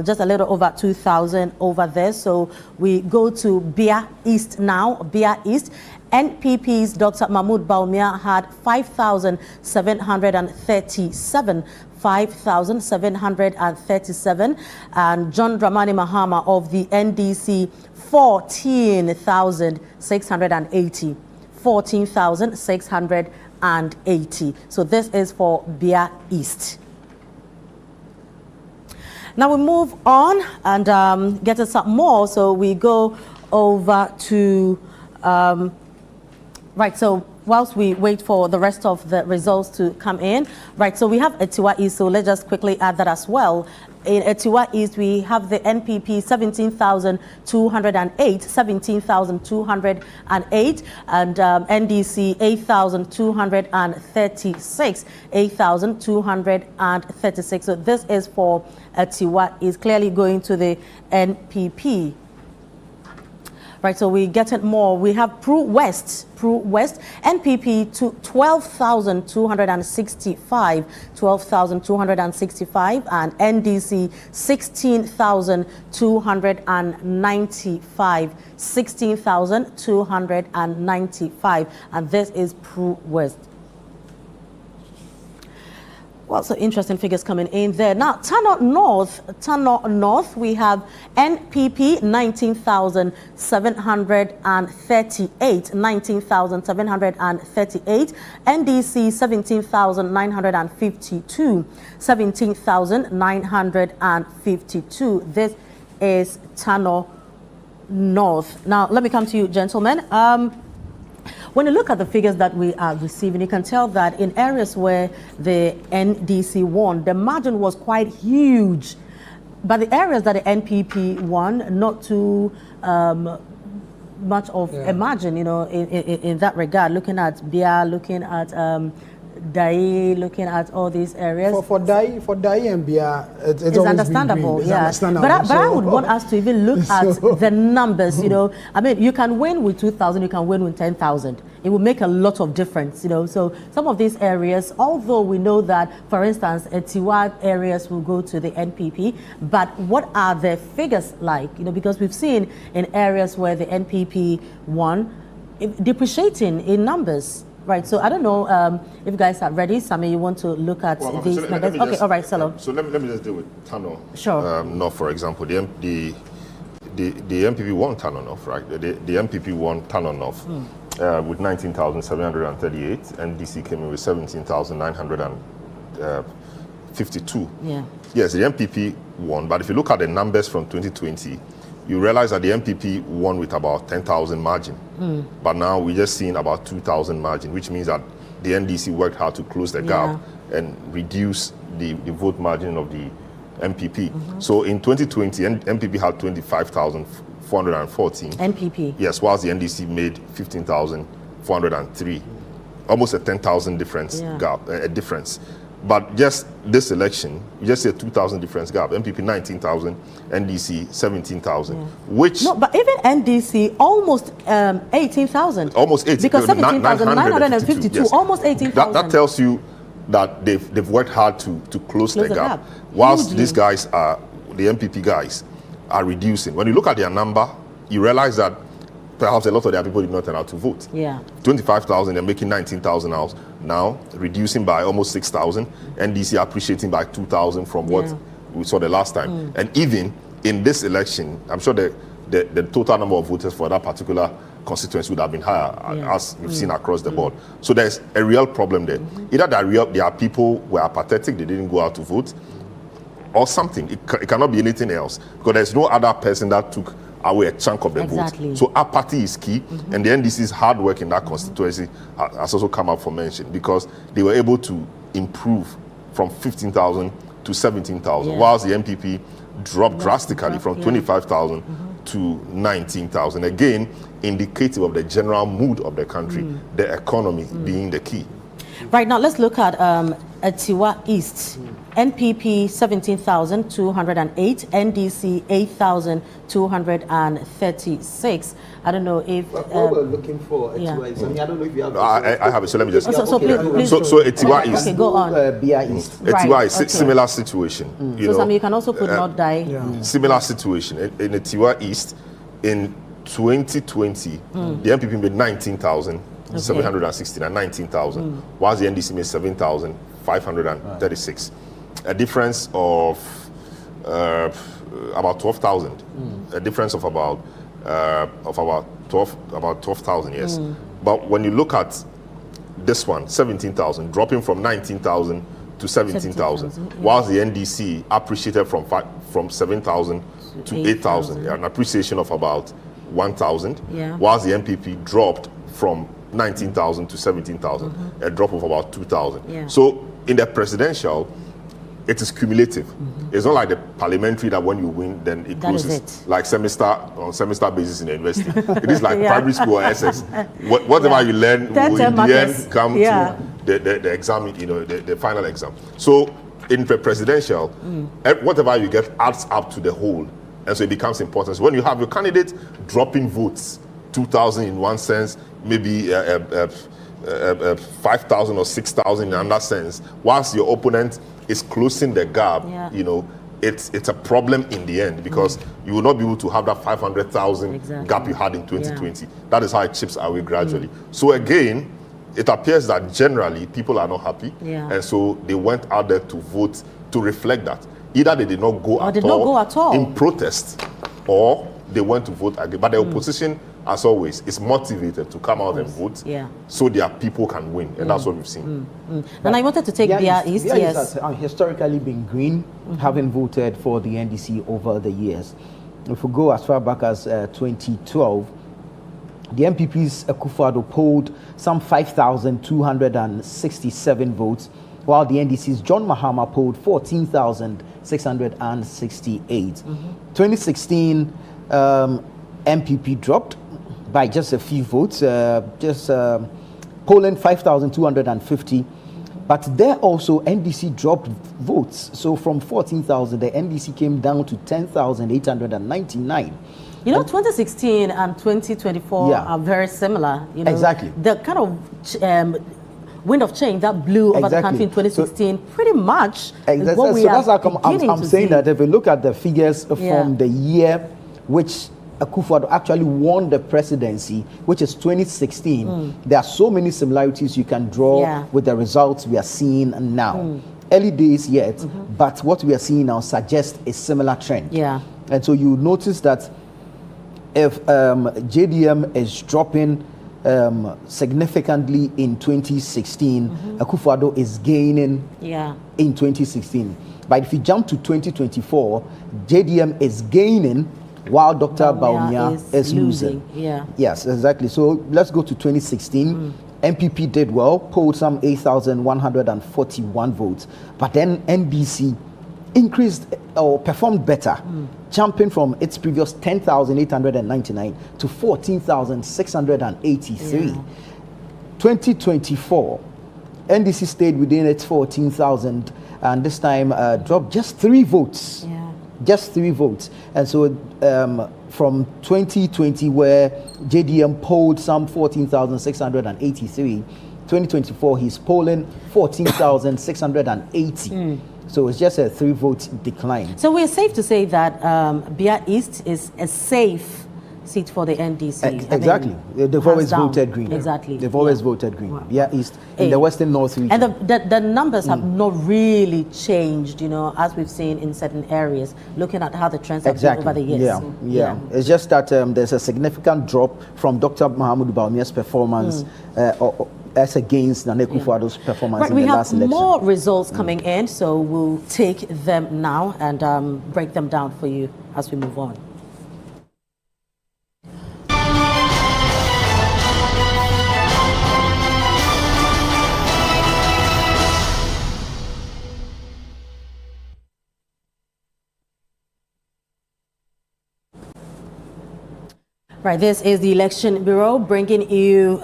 Speaker 6: just a little over 2,000 over there. So we go to Bia East now. Bia East. NPP's Dr. Mahmoud Bawumia had 5,737. 5,737. And John Dramani Mahama of the NDC 14,680. 14,680. So this is for Bia East. Now we move on and get us some more. So we go over to, right, so whilst we wait for the rest of the results to come in, right, so we have Etiwa East, so let's just quickly add that as well. In Etiwa East, we have the NPP 17,208, 17,208, and NDC 8,236, 8,236. So this is for Etiwa East, clearly going to the NPP. Right, so we get it more. We have Pru West, NPP to 12,265, 12,265, and NDC 16,295, 16,295, and this is Pru West. Well, so interesting figures coming in there. Now, Tano North, we have NPP 19,738, 19,738, NDC 17,952, 17,952. This is Tano North. Now, let me come to you, gentlemen. When you look at the figures that we are receiving, you can tell that in areas where the NDC won, the margin was quite huge. But the areas that the NPP won, not too much of a margin, you know, in that regard. Looking at Bia, looking at Dai, looking at all these areas.
Speaker 19: For Dai and Bia, it's
Speaker 6: understandable,
Speaker 19: it's
Speaker 6: yeah.
Speaker 19: understandable.
Speaker 6: But I would want us to even look at the numbers, you know. I mean, you can win with 2,000, you can win with 10,000. It will make a lot of difference, you know. So some of these areas, although we know that, for instance, Tiwa areas will go to the NPP, but what are the figures like? You know, because we've seen in areas where the NPP won, depreciating in numbers. Right, so I don't know if you guys are ready. Sammy, you want to look at these numbers? Okay, all right, Selo.
Speaker 7: So let me just deal with Tano.
Speaker 6: Sure.
Speaker 7: North, for example, the MPP won Tano North, right? The MPP won Tano North with 19,738, and DC came in with 17,952.
Speaker 6: Yeah.
Speaker 7: Yes, the MPP won, but if you look at the numbers from 2020, you realize that the MPP won with about 10,000 margin. But now we're just seeing about 2,000 margin, which means that the NDC worked hard to close the gap and reduce the vote margin of the MPP. So in 2020, MPP had 25,414.
Speaker 6: NPP?
Speaker 7: Yes, whilst the NDC made 15,403. Almost a 10,000 difference gap, a difference. But just this election, you just see a 2,000 difference gap. MPP 19,000, NDC 17,000, which...
Speaker 6: No, but even NDC, almost 18,000.
Speaker 7: Almost 18,000.
Speaker 6: Because 17,952,
Speaker 7: yes.
Speaker 6: Almost 18,000.
Speaker 7: That tells you that they've worked hard to close the gap. Whilst these guys are, the MPP guys, are reducing. When you look at their number, you realize that perhaps a lot of their people did not turn out to vote.
Speaker 6: Yeah.
Speaker 7: 25,000, they're making 19,000 now, reducing by almost 6,000. NDC appreciating by 2,000 from what we saw the last time. And even in this election, I'm sure the total number of voters for that particular constituency would have been higher, as we've seen across the board. So there's a real problem there. Either there are people who are apathetic, they didn't go out to vote, or something. It cannot be anything else, because there's no other person that took away a chunk of the vote. So apathy is key, and the NDC's hard work in that constituency has also come up for mention, because they were able to improve from 15,000 to 17,000, whilst the MPP dropped drastically from 25,000 to 19,000. Again, indicative of the general mood of the country, the economy being the key.
Speaker 6: Right, now let's look at Tiwa East. NPP 17,208, NDC 8,236. I don't know if...
Speaker 8: what we're looking for, Tiwa East, I mean, I don't know if you have...
Speaker 7: I have it, so let me just...
Speaker 6: So please
Speaker 7: Tiwa East...
Speaker 6: Okay, go on.
Speaker 8: Bia East.
Speaker 7: Tiwa East, similar situation.
Speaker 6: So Sammy, you can also put not die.
Speaker 7: Similar situation. In the Tiwa East, in 2020, the MPP made 19,769, 19,000, whilst the NDC made 7,536. A difference of about 12,000. A difference of about 12,000, yes. But when you look at this one, 17,000, dropping from 19,000 to 17,000, whilst the NDC appreciated from 7,000 to 8,000, an appreciation of about 1,000, whilst the MPP dropped from 19,000 to 17,000, a drop of about 2,000. So in the presidential, it is cumulative. It's not like the parliamentary that when you win, then it closes like on semester basis in the university. It is like primary school or SS. Whatever you learn will in the end come to the exam, you know, the final exam. So in the presidential, whatever you get adds up to the whole, and so it becomes important. So when you have your candidate dropping votes, 2,000 in one sense, maybe 5,000 or 6,000 in another sense, whilst your opponent is closing the gap, you know, it's a problem in the end, because you will not be able to have that 500,000 gap you had in 2020. That is how it chips away gradually. So again, it appears that generally people are not happy,
Speaker 6: Yeah.
Speaker 7: and so they went out there to vote to reflect that. Either they did not go,
Speaker 6: Or did not go at all.
Speaker 7: in protest, or they went to vote again. But the opposition, as always, is motivated to come out and vote,
Speaker 6: Yeah.
Speaker 7: so their people can win, and that's what we've seen.
Speaker 6: And I wanted to take Bia East,
Speaker 8: Bia
Speaker 6: yes.
Speaker 8: East has historically been green, having voted for the NDC over the years. If we go as far back as 2012, the MPP's Akufo-Addo polled some 5,267 votes, while the NDC's John Mahama polled 14,668. 2016, MPP dropped by just a few votes, polling 5,250. But there also NDC dropped votes. So from 14,000, the NDC came down to 10,899.
Speaker 6: You know, 2016 and 2024 are very similar. You know,
Speaker 8: exactly.
Speaker 6: The kind of wind of change that blew over the country in 2016 pretty much is what we are beginning
Speaker 8: I'm
Speaker 6: to
Speaker 8: saying
Speaker 6: see.
Speaker 8: that if you look at the figures from the year which Akufo-Addo actually won the presidency, which is 2016, there are so many similarities you can draw with the results we are seeing now. Early days yet, but what we are seeing now suggests a similar trend.
Speaker 6: Yeah.
Speaker 8: And so you notice that if JDM is dropping significantly in 2016, Akufo-Addo is gaining in 2016. But if you jump to 2024, JDM is gaining while Dr. Bawumia is losing.
Speaker 6: Yeah.
Speaker 8: Yes, exactly. So let's go to 2016. MPP did well, polled some 8,141 votes. But then NDC increased or performed better, jumping from its previous 10,899 to 14,683. 2024, NDC stayed within its 14,000 and this time dropped just 3 votes. Just 3 votes. And so from 2020, where JDM polled some 14,683, 2024 he's polling 14,680. So it's just a 3-vote decline.
Speaker 6: So we're safe to say that Bia East is a safe seat for the NDC.
Speaker 8: Exactly. They've always voted green.
Speaker 6: Exactly.
Speaker 8: They've always voted green. Bia East in the Western North region.
Speaker 6: And the numbers have not really changed, you know, as we've seen in certain areas, looking at how the trends have been over the years.
Speaker 8: Yeah. It's just that there's a significant drop from Dr. Mahamudu Bawumia's performance as against Nana Akufo-Addo's performance in the last election.
Speaker 6: We have more results coming in, so we'll take them now and break them down for you as we move on. Right, this is the Election Bureau bringing you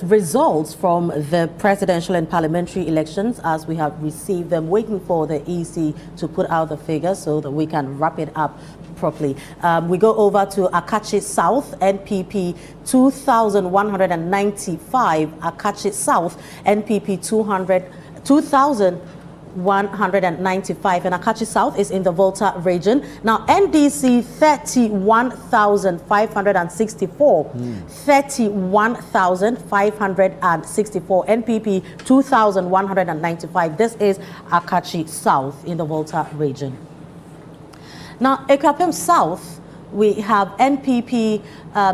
Speaker 6: results from the presidential and parliamentary elections as we have received them, waiting for the EC to put out the figures so that we can wrap it up properly. We go over to Akachi South, NPP 2,195, Akachi South, NPP 2,195, and Akachi South is in the Volta region. Now NDC 31,564, 31,564, NPP 2,195. This is Akachi South in the Volta region. Now Ekrapem South, we have NPP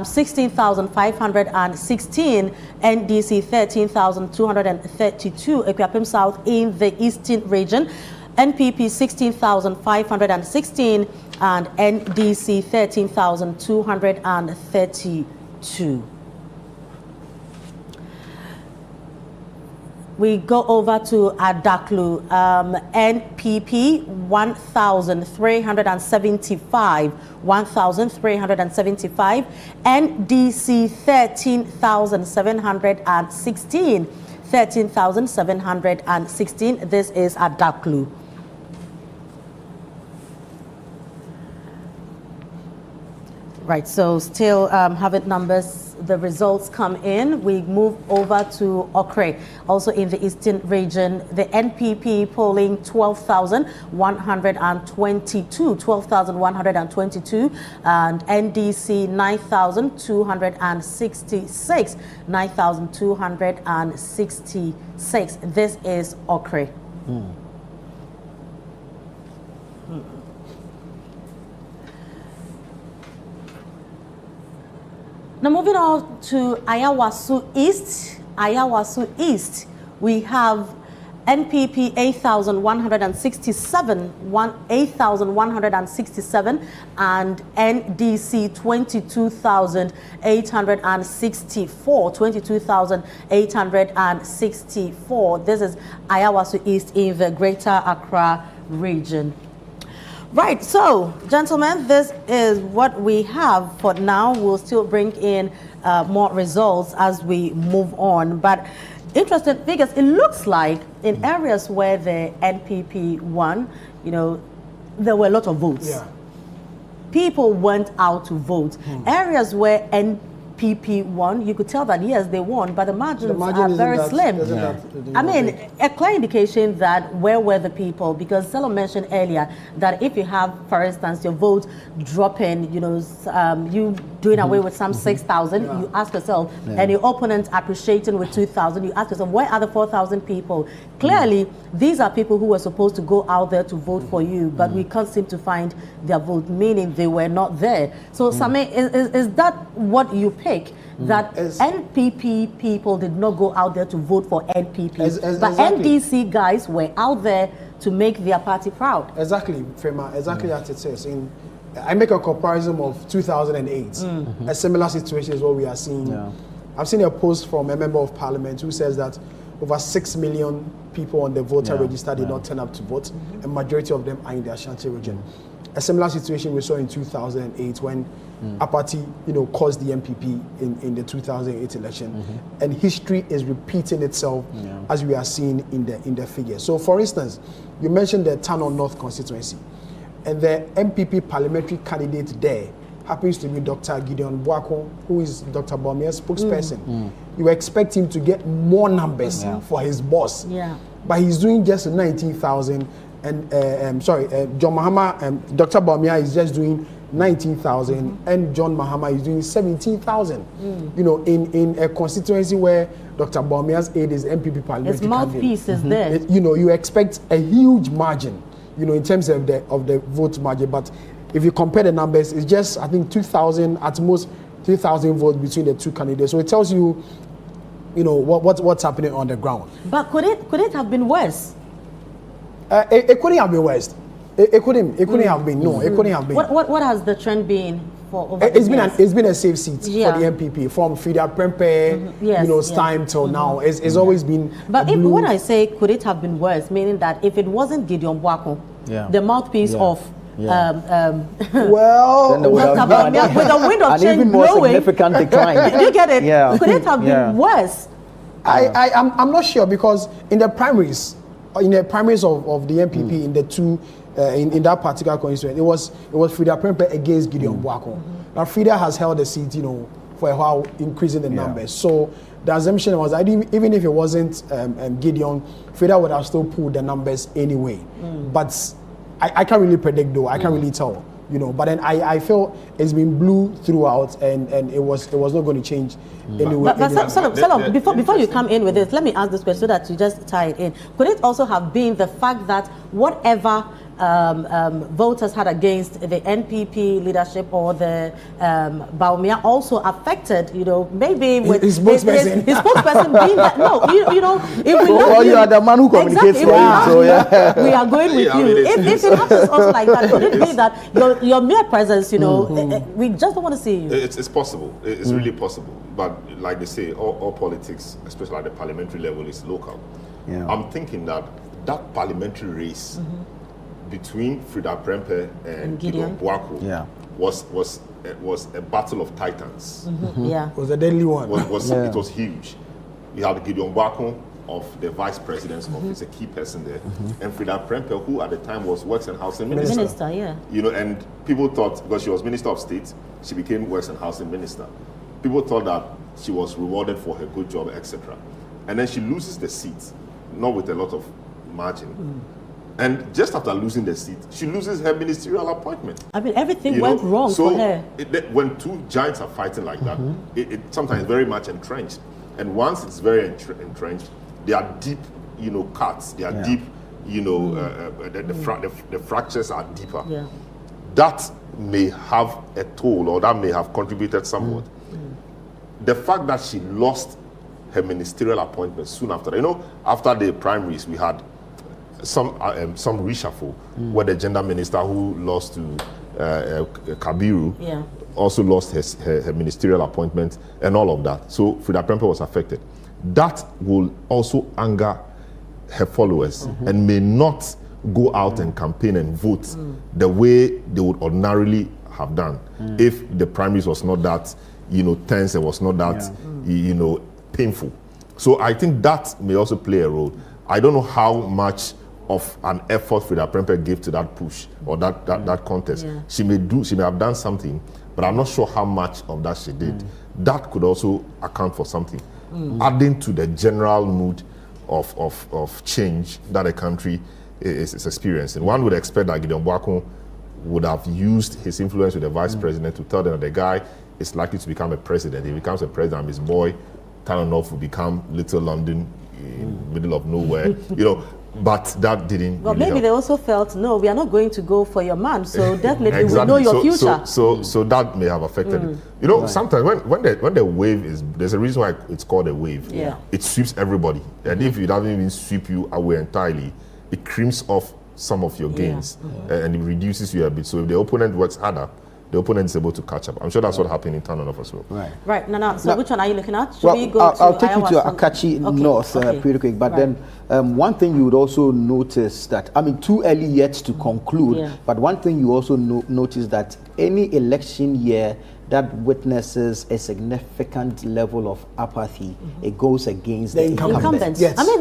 Speaker 6: 16,516, NDC 13,232, Ekrapem South in the Eastern region, NPP 16,516, and NDC 13,232. We go over to Adaklu, NPP 1,375, 1,375, NDC 13,716, 13,716. This is Adaklu. Right, so still having numbers the results come in, we move over to Okre, also in the eastern region. The NPP polling 12,122, and NDC 9,266. This is Okre. Now moving on to Ayawasu East, we have NPP 8,167, and NDC 22,864. This is Ayawasu East in the Greater Accra region. Right, so gentlemen, this is what we have for now. We'll still bring in more results as we move on. But interesting figures, it looks like in areas where the NPP won, you know, there were a lot of votes.
Speaker 19: Yeah.
Speaker 6: People went out to vote. Areas where NPP won, you could tell that yes, they won, but the margins are very slim. I mean, a clear indication that where were the people? Because Selo mentioned earlier that if you have, for instance, your vote dropping, you know, you doing away with some 6,000, you ask yourself, and your opponent appreciating with 2,000, you ask yourself, where are the 4,000 people? Clearly, these are people who were supposed to go out there to vote for you, but we can't seem to find their vote, meaning they were not there. So, Same, is that what you pick? That NPP people did not go out there to vote for NPP, but NDC guys were out there to make their party proud.
Speaker 19: Exactly, Fema, exactly as it says. I make a comparison of 2008. A similar situation is what we are seeing. I've seen a post from a member of parliament who says that over 6 million people on the voter register did not turn up to vote. A majority of them are in the Ashanti region. A similar situation we saw in 2008 when apathy, you know, caused the MPP in the 2008 election, and history is repeating itself as we are seeing in the figures. So, for instance, you mentioned the Tano North constituency, and the MPP parliamentary candidate there happens to be Dr. Gideon Boako, who is Dr. Bawumia's spokesperson. You expect him to get more numbers for his boss, but he's doing just 19,000. And John Mahama and Dr. Bawumia is just doing 19,000, and John Mahama is doing 17,000. You know, in a constituency where Dr. Bawumia's aide is MPP parliamentary
Speaker 6: his mouthpiece is there.
Speaker 19: You know, you expect a huge margin, you know, in terms of the vote margin. But if you compare the numbers, it's just, I think, 2,000 at most, 3,000 votes between the two candidates. So it tells you, you know, what's happening on the ground.
Speaker 6: But could it have been worse?
Speaker 19: It couldn't have been worse. It couldn't have been. No, it couldn't have been.
Speaker 6: What has the trend been for over
Speaker 19: it's been a safe seat for the MPP from Frida Prempeh, you know, time till now. It's always been.
Speaker 6: But when I say could it have been worse, meaning that if it wasn't Gideon Boako, the mouthpiece of
Speaker 8: well,
Speaker 6: with the wind of change
Speaker 8: even more
Speaker 6: blowing,
Speaker 8: significant decline.
Speaker 6: You get it? Could it have been worse?
Speaker 19: I'm not sure, because in the primaries of the MPP in the two in that particular constituency, it was Frida Prempeh against Gideon Boako. Now Frida has held the seat, you know, for a while, increasing the numbers. So the assumption was that even if it wasn't Gideon, Frida would have still pulled the numbers anyway. But I can't really predict though. I can't really tell, you know. But then I feel it's been blue throughout, and it was not going to change anyway.
Speaker 6: But before you come in with this, let me ask this question so that you just tie it in. Could it also have been the fact that whatever voters had against the NPP leadership or the Bawumia also affected, you know, maybe with
Speaker 19: his spokesperson
Speaker 6: being that, no, you know, if we
Speaker 8: you are the man who communicates for him, so
Speaker 6: we are going with you. If it happens also like that, could it be that your mere presence, you know, we just don't want to see you?
Speaker 7: It's possible. It's really possible. But like they say, all politics, especially at the parliamentary level, is local. I'm thinking that parliamentary race between Frida Prempeh and Gideon Boako was a battle of titans.
Speaker 19: It was a deadly one.
Speaker 7: It was huge. We had Gideon Boako of the vice president's office, a key person there, and Frida Prempeh, who at the time was Works and Housing Minister.
Speaker 6: You
Speaker 7: know, and people thought because she was Minister of State, she became Works and Housing Minister. people thought that she was rewarded for her good job, etc. And then she loses the seat, not with a lot of margin. And just after losing the seat, she loses her ministerial appointment.
Speaker 6: I mean, everything went wrong for her.
Speaker 7: When two giants are fighting like that, it sometimes very much entrenched. And once it's very entrenched, there are deep, cuts. There are deep, the fractures are deeper.
Speaker 6: Yeah.
Speaker 7: That may have a toll, or that may have contributed somewhat. The fact that she lost her ministerial appointment soon after, after the primaries, we had some reshuffle where the gender minister who lost to Kabiru also lost her ministerial appointment and all of that. So Frida Prempeh was affected. That will also anger her followers and may not go out and campaign and vote the way they would ordinarily have done if the primaries was not that tense and was not that painful. So I think that may also play a role. I don't know how much of an effort Frida Prempeh gave to that push or that contest. She may have done something, but I'm not sure how much of that she did. That could also account for something, adding to the general mood of change that a country is experiencing. One would expect that Gideon Boakun would have used his influence with the vice president to tell them that the guy is likely to become a president. If he becomes a president, his boy, Tanonoff, will become Little London in the middle of nowhere. But that didn't.
Speaker 6: Well,
Speaker 7: really
Speaker 6: maybe
Speaker 7: help.
Speaker 6: they also felt, no, we are not going to go for your man, so definitely
Speaker 7: Exactly.
Speaker 6: we know your future.
Speaker 7: So that may have affected it. Sometimes when the wave is, there's a reason why it's called a wave.
Speaker 6: Yeah.
Speaker 7: It sweeps everybody, and if it doesn't even sweep you away entirely, it creams off some of your gains and it reduces you a bit. So if the opponent works harder, the opponent is able to catch up. I'm sure that's what happened in Tanonoff as well.
Speaker 6: Right, Nana, so which one are you looking at? Should
Speaker 8: Well,
Speaker 6: we go
Speaker 8: I'll
Speaker 6: to
Speaker 8: take you to
Speaker 6: Ayawaso?
Speaker 8: Akachi North pretty quick. But then one thing you would also notice that, too early yet to conclude, but one thing you also notice that any election year that witnesses a significant level of apathy, it goes against the incumbents.
Speaker 19: Yes.
Speaker 6: I mean,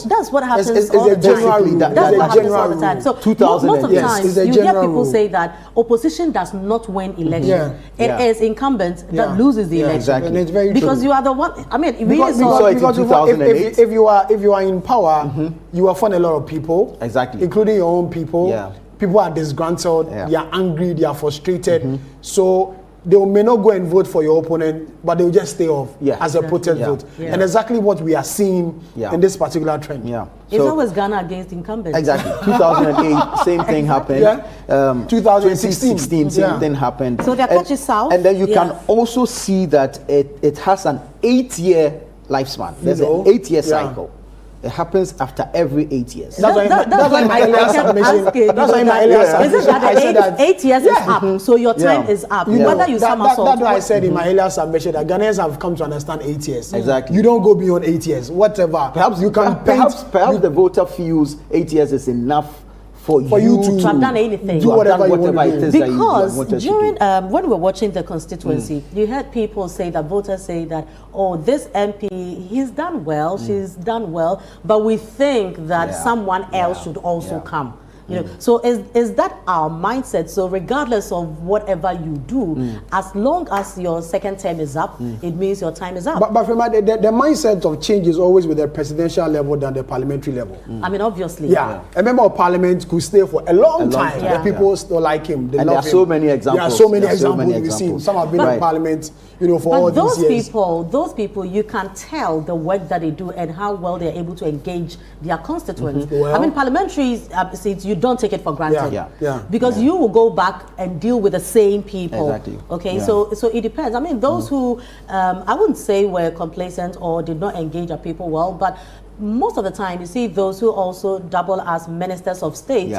Speaker 6: that's what happens
Speaker 19: It's
Speaker 6: all the time.
Speaker 19: general
Speaker 6: That's what happens all the time. So most of the times, you hear people
Speaker 19: rule.
Speaker 6: say that opposition does not win election. It is incumbent that loses the election.
Speaker 8: Exactly.
Speaker 19: And it's very
Speaker 6: because
Speaker 19: true.
Speaker 6: you are the one. I mean,
Speaker 8: Because
Speaker 19: if you are in power, you offend a lot of people.
Speaker 8: Exactly.
Speaker 19: Including your own people.
Speaker 8: Yeah.
Speaker 19: People are disgruntled. They are angry. They are frustrated. So they may not go and vote for your opponent, but they'll just stay off as a protest vote. And exactly what we are seeing in this particular trend.
Speaker 6: It's always Ghana against incumbents.
Speaker 8: Exactly. 2008, same thing happened.
Speaker 19: 2016,
Speaker 8: same thing happened.
Speaker 6: So they're catching south.
Speaker 8: And then you can also see that it has an 8-year lifespan. There's an 8-year cycle. It happens after every 8 years.
Speaker 19: That's why my earlier submission. That's why my earlier submission.
Speaker 6: I said that 8 years is up, so your time is up. Whether you somersault.
Speaker 19: That's why I said in my earlier submission that Ghanaians have come to understand 8 years.
Speaker 8: Exactly.
Speaker 19: You don't go beyond 8 years. Whatever.
Speaker 8: Perhaps you can. Perhaps the voter feels 8 years is enough for you to
Speaker 6: have done anything.
Speaker 19: Do whatever you want to do.
Speaker 6: Because during when we were watching the constituency, you heard people say that voters say that, oh, this MP, he's done well, she's done well, but we think that someone else should also come. So is that our mindset? So regardless of whatever you do, as long as your second term is up, it means your time is up.
Speaker 19: But remember, the mindset of change is always with the presidential level than the parliamentary level.
Speaker 6: I mean, obviously.
Speaker 19: Yeah. A member of parliament could stay for a long time. The people still like him. They
Speaker 8: and
Speaker 19: love
Speaker 8: there are so many examples.
Speaker 19: There are so many examples we've seen. Some have been in parliament, for all these years.
Speaker 6: Those people, you can tell the work that they do and how well they're able to engage their constituents. I mean, parliamentary seats, you don't take it for granted. Because you will go back and deal with the same people.
Speaker 8: Exactly.
Speaker 6: Okay, so it depends. I mean, those who I wouldn't say were complacent or did not engage our people well, but most of the time you see those who also double as ministers of state,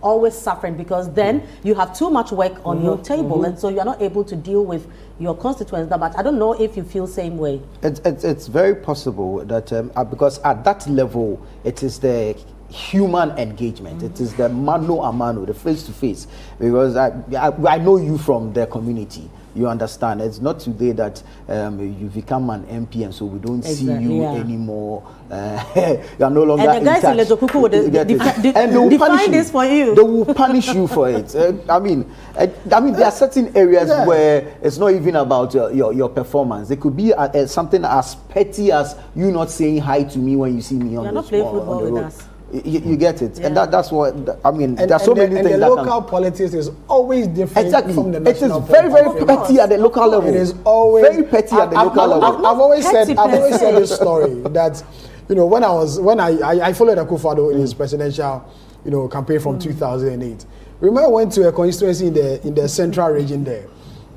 Speaker 6: always suffering because then you have too much work on your table, and so you're not able to deal with your constituents. But I don't know if you feel same way.
Speaker 8: It's very possible that because at that level it is the human engagement. It is the mano a mano, the face to face. Because I know you from the community. You understand? It's not today that you become an MP and so we don't see you anymore. You are no longer
Speaker 6: and the guys in Lejokuku would
Speaker 8: and they will
Speaker 6: define this for you.
Speaker 8: They will punish you for it. I mean, there are certain areas where it's not even about your performance. It could be something as petty as you not saying hi to me when you see me on the road. You get it, and that's what I mean. There's so many things.
Speaker 19: And the local politics is always different from the national.
Speaker 8: It is very, very petty at the local level.
Speaker 19: It is always
Speaker 8: very petty at the local level.
Speaker 19: I've always said this story that, you know, when I followed Akufo-Addo in his presidential, you know, campaign from 2008. Remember, I went to a constituency in the central region there.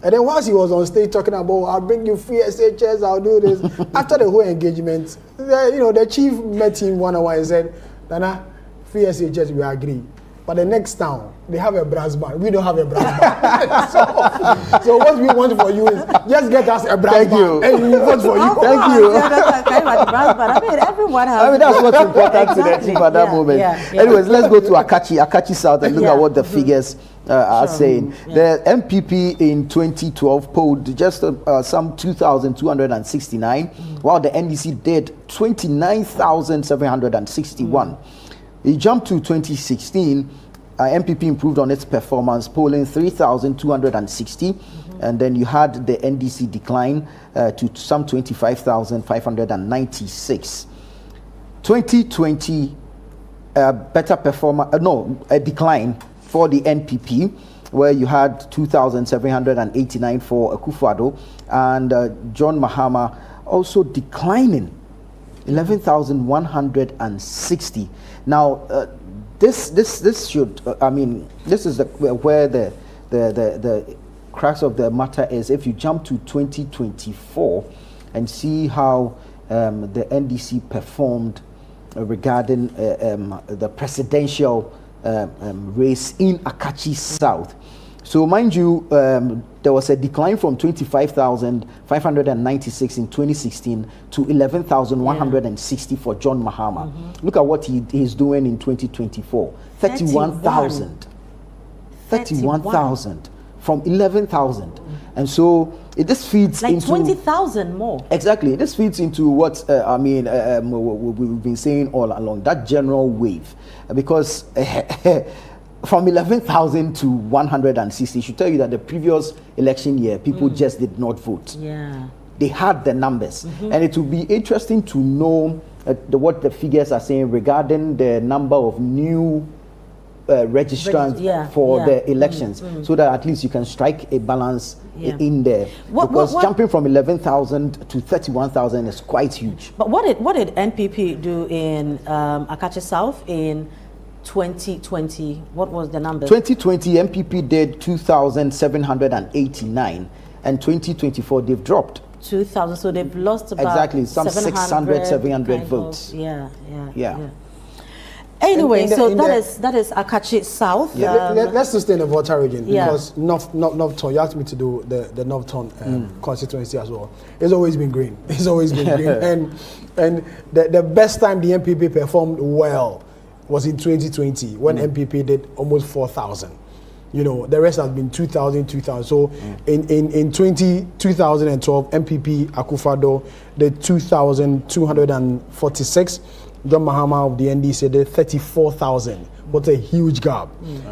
Speaker 19: And then once he was on stage talking about, I'll bring you free SHS, I'll do this. After the whole engagement, the chief met him one-on-one and said, Nana, free SHS, we agree. But the next town, they have a brass band. We don't have a brass band. so what we want for you is just get us a brass band. And we vote for you.
Speaker 8: Thank you.
Speaker 6: I mean, everyone has.
Speaker 8: I mean, that's what's important to the team at that moment. Anyways, let's go to Akachi South and look at what the figures are saying. The MPP in 2012 polled just some 2,269, while the NDC did 29,761. It jumped to 2016. MPP improved on its performance, polling 3,260, and then you had the NDC decline to some 25,596. 2020, better performance. A decline for the NPP, where you had 2,789 for Akufo-Addo, and John Mahama also declining 11,160. Now, this should this is where the crux of the matter is. If you jump to 2024 and see how the NDC performed regarding the presidential race in Akachi South. So mind you, there was a decline from 25,596 in 2016 to 11,160 for John Mahama. Look at what he is doing in 2024. 31,000. 31,000 from 11,000. And so this feeds
Speaker 6: like
Speaker 8: into
Speaker 6: 20,000 more.
Speaker 8: Exactly. This feeds into what we've been saying all along, that general wave, because from 11,000 to 160 should tell you that the previous election year people just did not vote. They had the numbers, and it will be interesting to know what the figures are saying regarding the number of new registrants for the elections, so that at least you can strike a balance in there. Because jumping from 11,000 to 31,000 is quite huge.
Speaker 6: But what did NPP do in Akachi South in 2020? What was the number?
Speaker 8: 2020 MPP did 2,789, and 2024 they've dropped
Speaker 6: 2,000. So they've lost about
Speaker 8: exactly some 600, 700 votes.
Speaker 6: Yeah.
Speaker 19: that
Speaker 6: Anyway, that is Akachi South.
Speaker 19: Let's just stay in the Volta region because North Ton. You asked me to do the North Ton constituency as well. It's always been green. It's always been green, and the best time the MPP performed well was in 2020 when MPP did almost 4,000. You know, the rest has been 2,000, 2,000. So in 2012, MPP Akufo-Addo did 2,246. John Mahama of the NDC did 34,000. What a huge gap.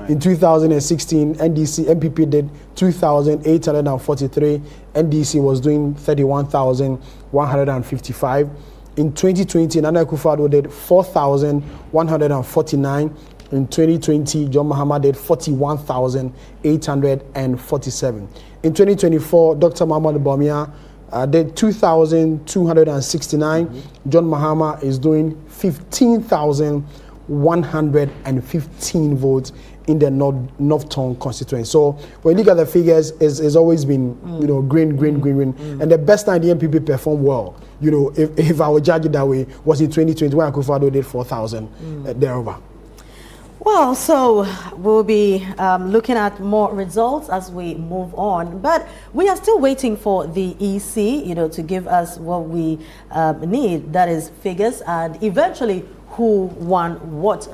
Speaker 19: In 2016, MPP did 2,843. NDC was doing 31,155. In 2020, Nana Akufo-Addo did 4,149. In 2020, John Mahama did 41,847. In 2024, Dr. Mahamudu Bawumia did 2,269. John Mahama is doing 15,115 votes in the North Tongue constituency. So when you look at the figures, it's always been green. And the best time the MPP performed well, if I would judge it that way, was in 2020 when Akufo-Addo did 4,000 thereover.
Speaker 6: Well, so we'll be looking at more results as we move on, but we are still waiting for the EC, to give us what we need, that is figures, and eventually who won what